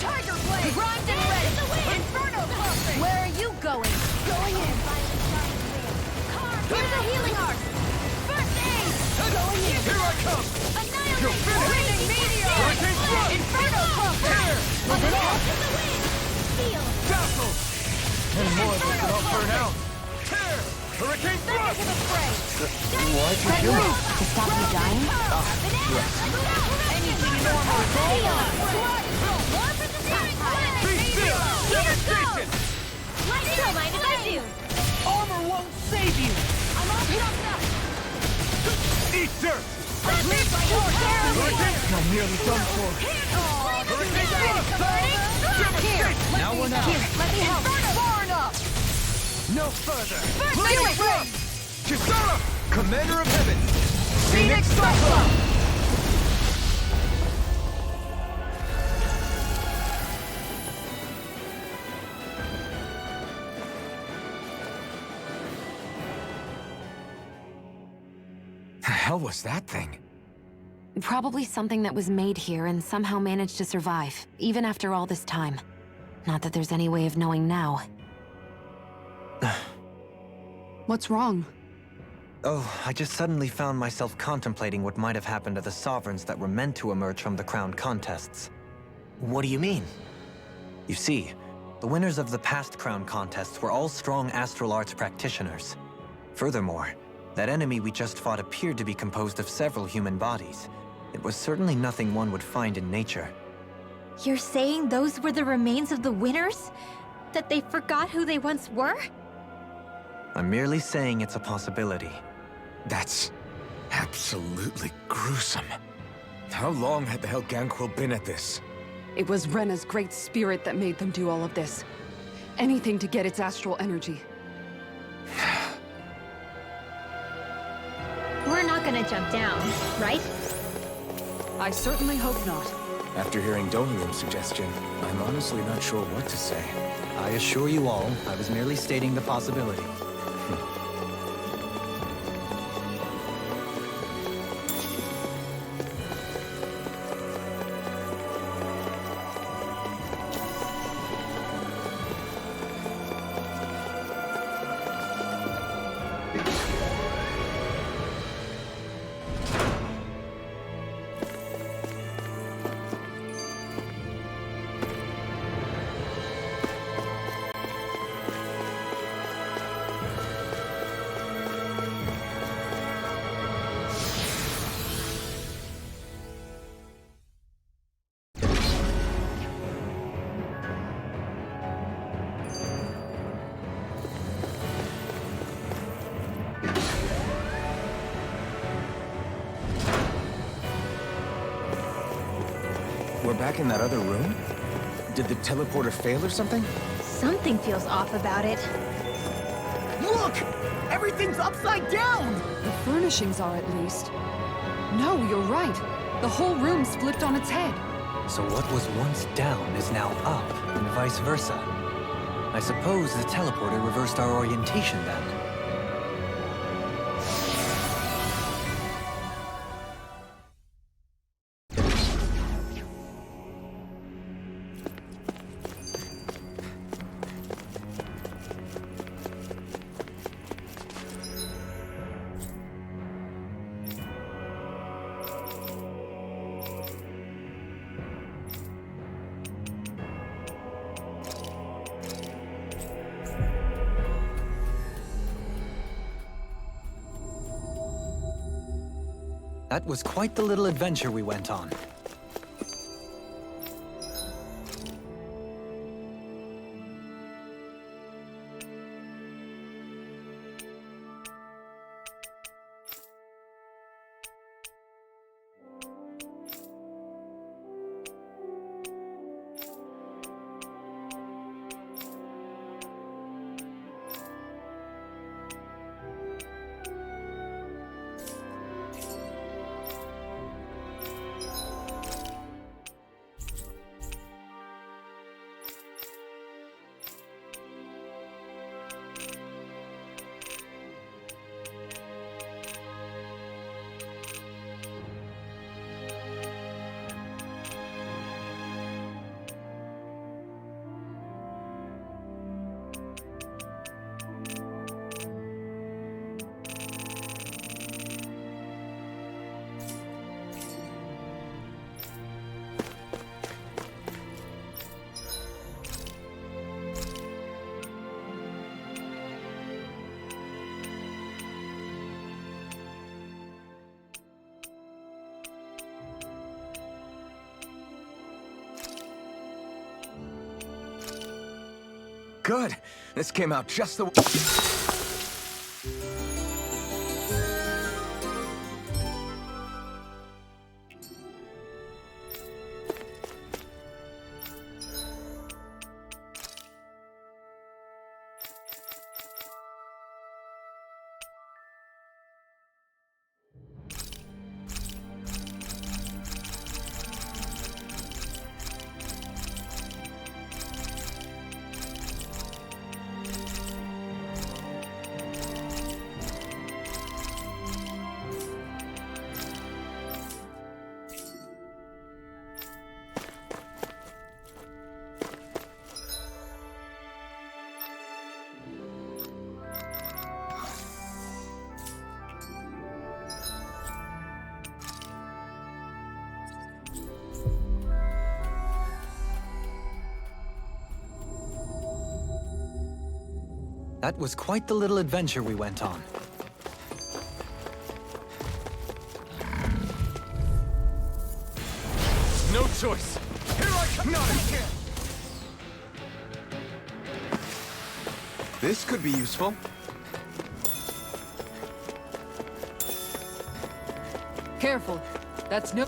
Tiger Blade! Primed and ready! Inferno Pulsing! Where are you going? Going in! Here's a healing arc! First aid! Going in! Here I come! Annihilate! You're finished! Raging meteor! Hurricane Thrust! Inferno Pulsing! Tear! Will this help in the wind? Feel! Dazzle! And more of this I'll burn out! Tear! Hurricane Back Thrust! into the fray! Why'd you Red do it? Roof, to stop you dying? Anything normal is all on! More for the steering planet! Be still! Here goes! Devastation! Light don't mind if I do! Armor won't save you! I'm all pumped up! Eat dirt! I'll leave my your Hurricane! I'm nearly done for. Hurricane Thrust! Here, Now we're not. Here, let me help! Far enough! No further! Lightning Thrust! Kisara! Commander of Heaven! Phoenix Cyclone! The hell was that thing? Probably something that was made here and somehow managed to survive, even after all this time. Not that there's any way of knowing now. What's wrong? Oh, I just suddenly found myself contemplating what might have happened to the sovereigns that were meant to emerge from the crown contests. What do you mean? You see, the winners of the past crown contests were all strong astral arts practitioners. Furthermore, That enemy we just fought appeared to be composed of several human bodies. It was certainly nothing one would find in nature. You're saying those were the remains of the winners? That they forgot who they once were? I'm merely saying it's a possibility. That's absolutely gruesome. How long had the Helganquil been at this? It was Rena's great spirit that made them do all of this. Anything to get its astral energy. We're not gonna jump down, right? I certainly hope not. After hearing Dolium's suggestion, I'm honestly not sure what to say. I assure you all, I was merely stating the possibility. We're back in that other room? Did the teleporter fail or something? Something feels off about it. Look! Everything's upside down! The furnishings are, at least. No, you're right. The whole room's flipped on its head. So what was once down is now up, and vice versa. I suppose the teleporter reversed our orientation then. That was quite the little adventure we went on. Good. This came out just the way. That was quite the little adventure we went on. choice! Here I come! Not again! This could be useful. Careful. That's no...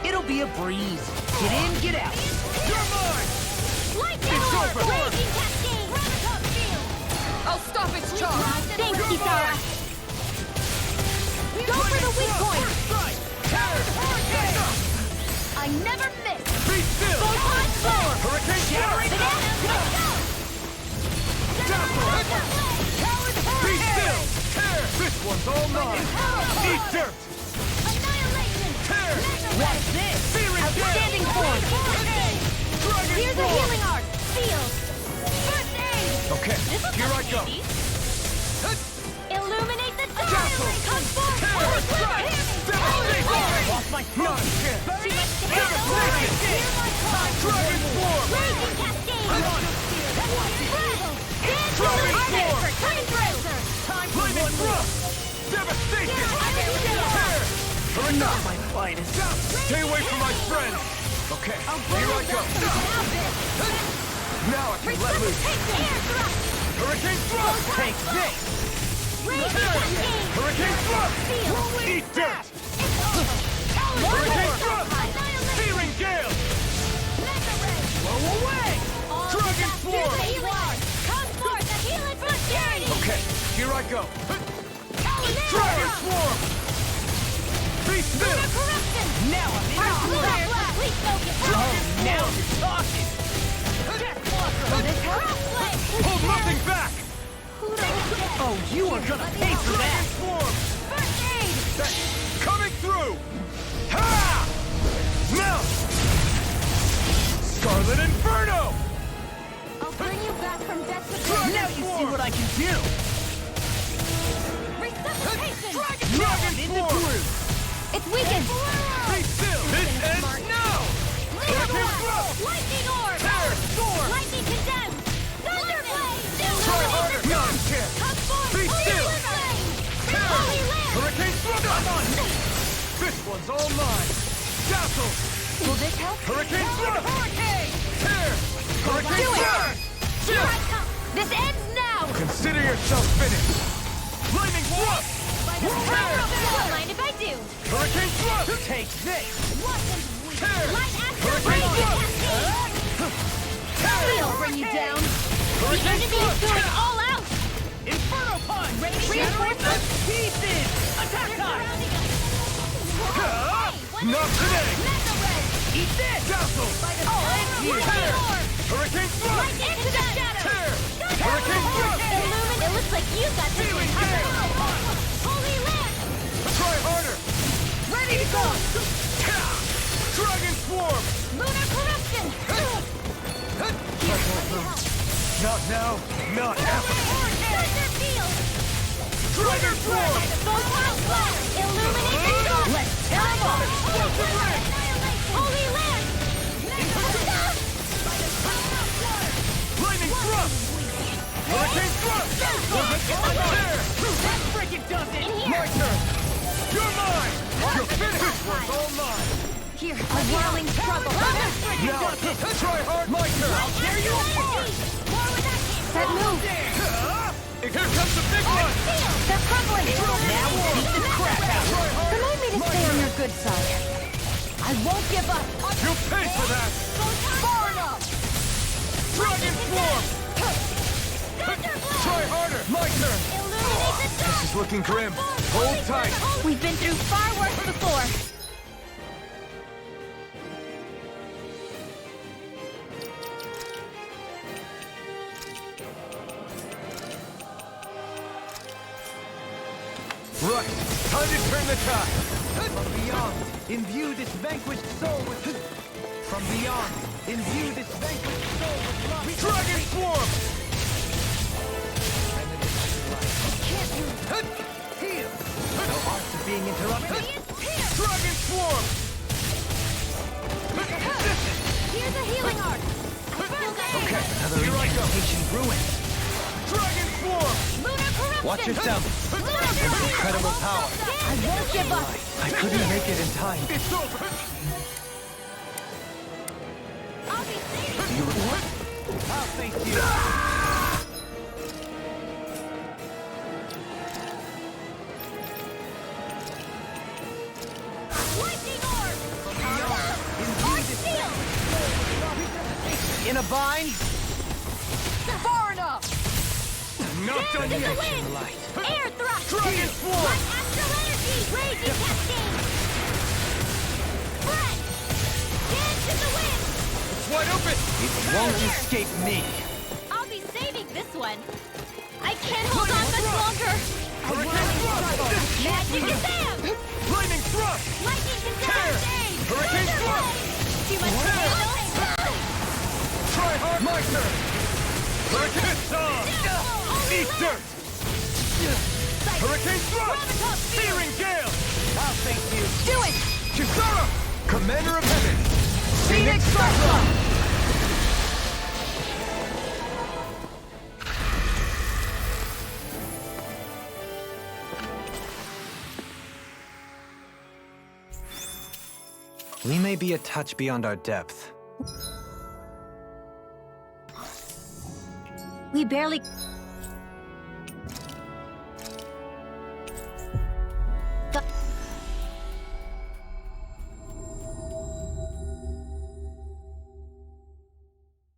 It'll be a breeze. Get in, get out. You're mine! Lightning It's Orb! over. Raging Cascade! Graviton Field! I'll stop its charge! Thanks, Kisara! Go for the weak point! I never miss! Be still! Photon Flare! Hurricane Shattering Shower! Let's go! Be still! Tear! This one's all mine! Eat dirt! Annihilation! Tear! What's this? Outstanding form! Dragon Here's a Form! healing art! Seal! First aid! Okay, here I go! Illuminate the dark! Castle! Come forth! Lost my Not again! Devastation! Dragon Form! Raging Cascade! Dragon Form! Flaming Thrust! Devastation! Tear! Not my finest. Stay away from my friend! Okay, here I go! Now I can let loose! Hurricane Thrust! Take this! Hurricane Thrust! Eat dirt! Hurricane Thrust! Searing Gale! Blow away! Dragon Form! Come forth to heal it from charity! Okay, here I go! Dragon Swarm! Be still! Now I'm in a groove! Oh, now you're talking! Hold nothing back! Oh, you are gonna pay for that! Swarm! Coming through! Ha! Now! Scarlet Inferno! I'll bring you back from death to Now you see what I can do! resuscitation! Dragon In the Swarm! groove! It's weakened! Be still! This ends now! Hurricane Thrust! Lightning Orb! Tear! Storm! Lightning Condemned! Thunderblade! Try harder! Non-kick! Come forth! Be still! Tear! Holy Land! Hurricane Thrust! I'm on! This one's all mine! Dazzle! Will this help? Hurricane Thrust! Hurricane! Tear! Hurricane Do it! Thrust! Here I come! This ends now! Consider yourself finished! Lightning Thrust! Don't mind if I do! Hurricane Thrust! Take this! Tear! Light Astral Hurricane Raging Thrust! Cascade! Tear! We'll bring you down! The Hurricane enemy is Thrust! going all out! Inferno Punch! Reinforcements! Pieces! Attack time! Not today! Mega Red! Eat this! Dazzle! Oh, it's here! Tear! Hurricane Thrust! Light into the shadow! Tear! Hurricane Thrust! Illumin, it looks like you've got this one Searing covered! Gale! Holy Land! Try harder! Ready to go! Dragon Swarm! Lunar Corruption! Not now, not ever! Thunder Field! Dragon Swarm! Photon Blast! Illuminate the dark! Let's tear them off! Holy Land! Lightning Thrust! Hurricane Thrust! Tear! That frickin' does it! My turn! You're mine! You're finished! This one's all mine! Here, a whirling struggle! Now, try hard! My turn! I'll tear you apart! That move! Here comes the big one! They're crumbling! Now we'll beat the crap out of it! Remind me to stay on your good side. I won't give up! You paid for that! Far enough! Dragon Swarm! Try harder! My turn! Illuminate the dark! This is looking grim. Hold tight! We've been through far worse before. Right! Time to turn the tide! From beyond, imbue this vanquished soul with... From beyond, imbue this vanquished soul with love... Dragon Swarm! Heal! No art to being interrupted. Dragon Swarm! Here's a healing art. Okay, Another incantation ruined. Dragon Swarm! Lunar Corruption! Watch yourself! Incredible power! I won't give up! I couldn't make it in time. It's over! I'll be safe! You what? I'll face you. Lightning orb! Arc shield! In a bind? Far enough! Not done Dance in yet! the wind! Air thrust! Dragon Swarm! Light astral energy! Raging cascade! Spread! Dance in the wind! It's wide open! It won't escape me. I'll be saving this one. I can't hold on much longer. Magic Kazam! Lightning thrust! Lightning Tear! Kazam! Hurricane thrust! Too much potential? Try hard! My turn! Hurricane Saw! Eat dirt! Hurricane thrust! Searing gale! I'll face you. Do it! Kisara! Commander of Heaven! Phoenix Cyclone! We may be a touch beyond our depth. We barely...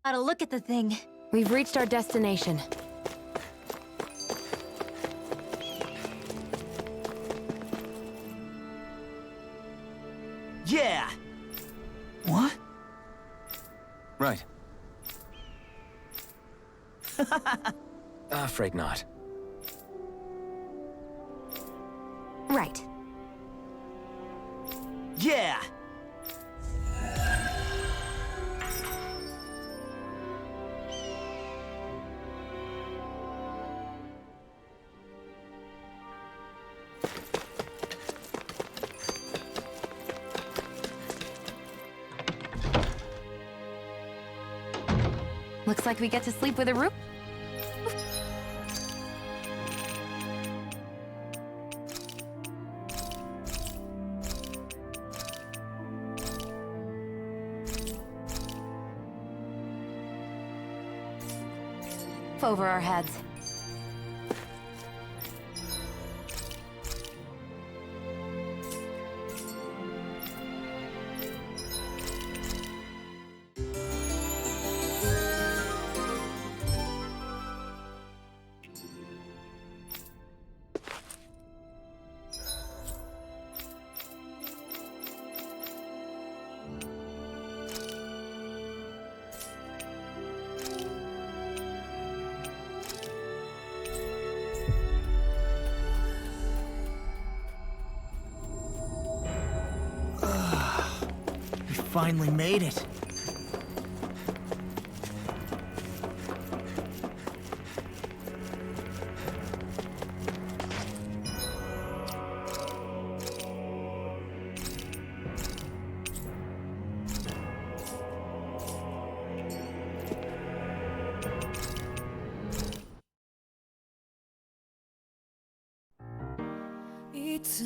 Gotta look at the thing. We've reached our destination. Yeah! What? Right. Afraid not. Right. Yeah! Looks like we get to sleep with a roof. Over our heads. We finally made it. It's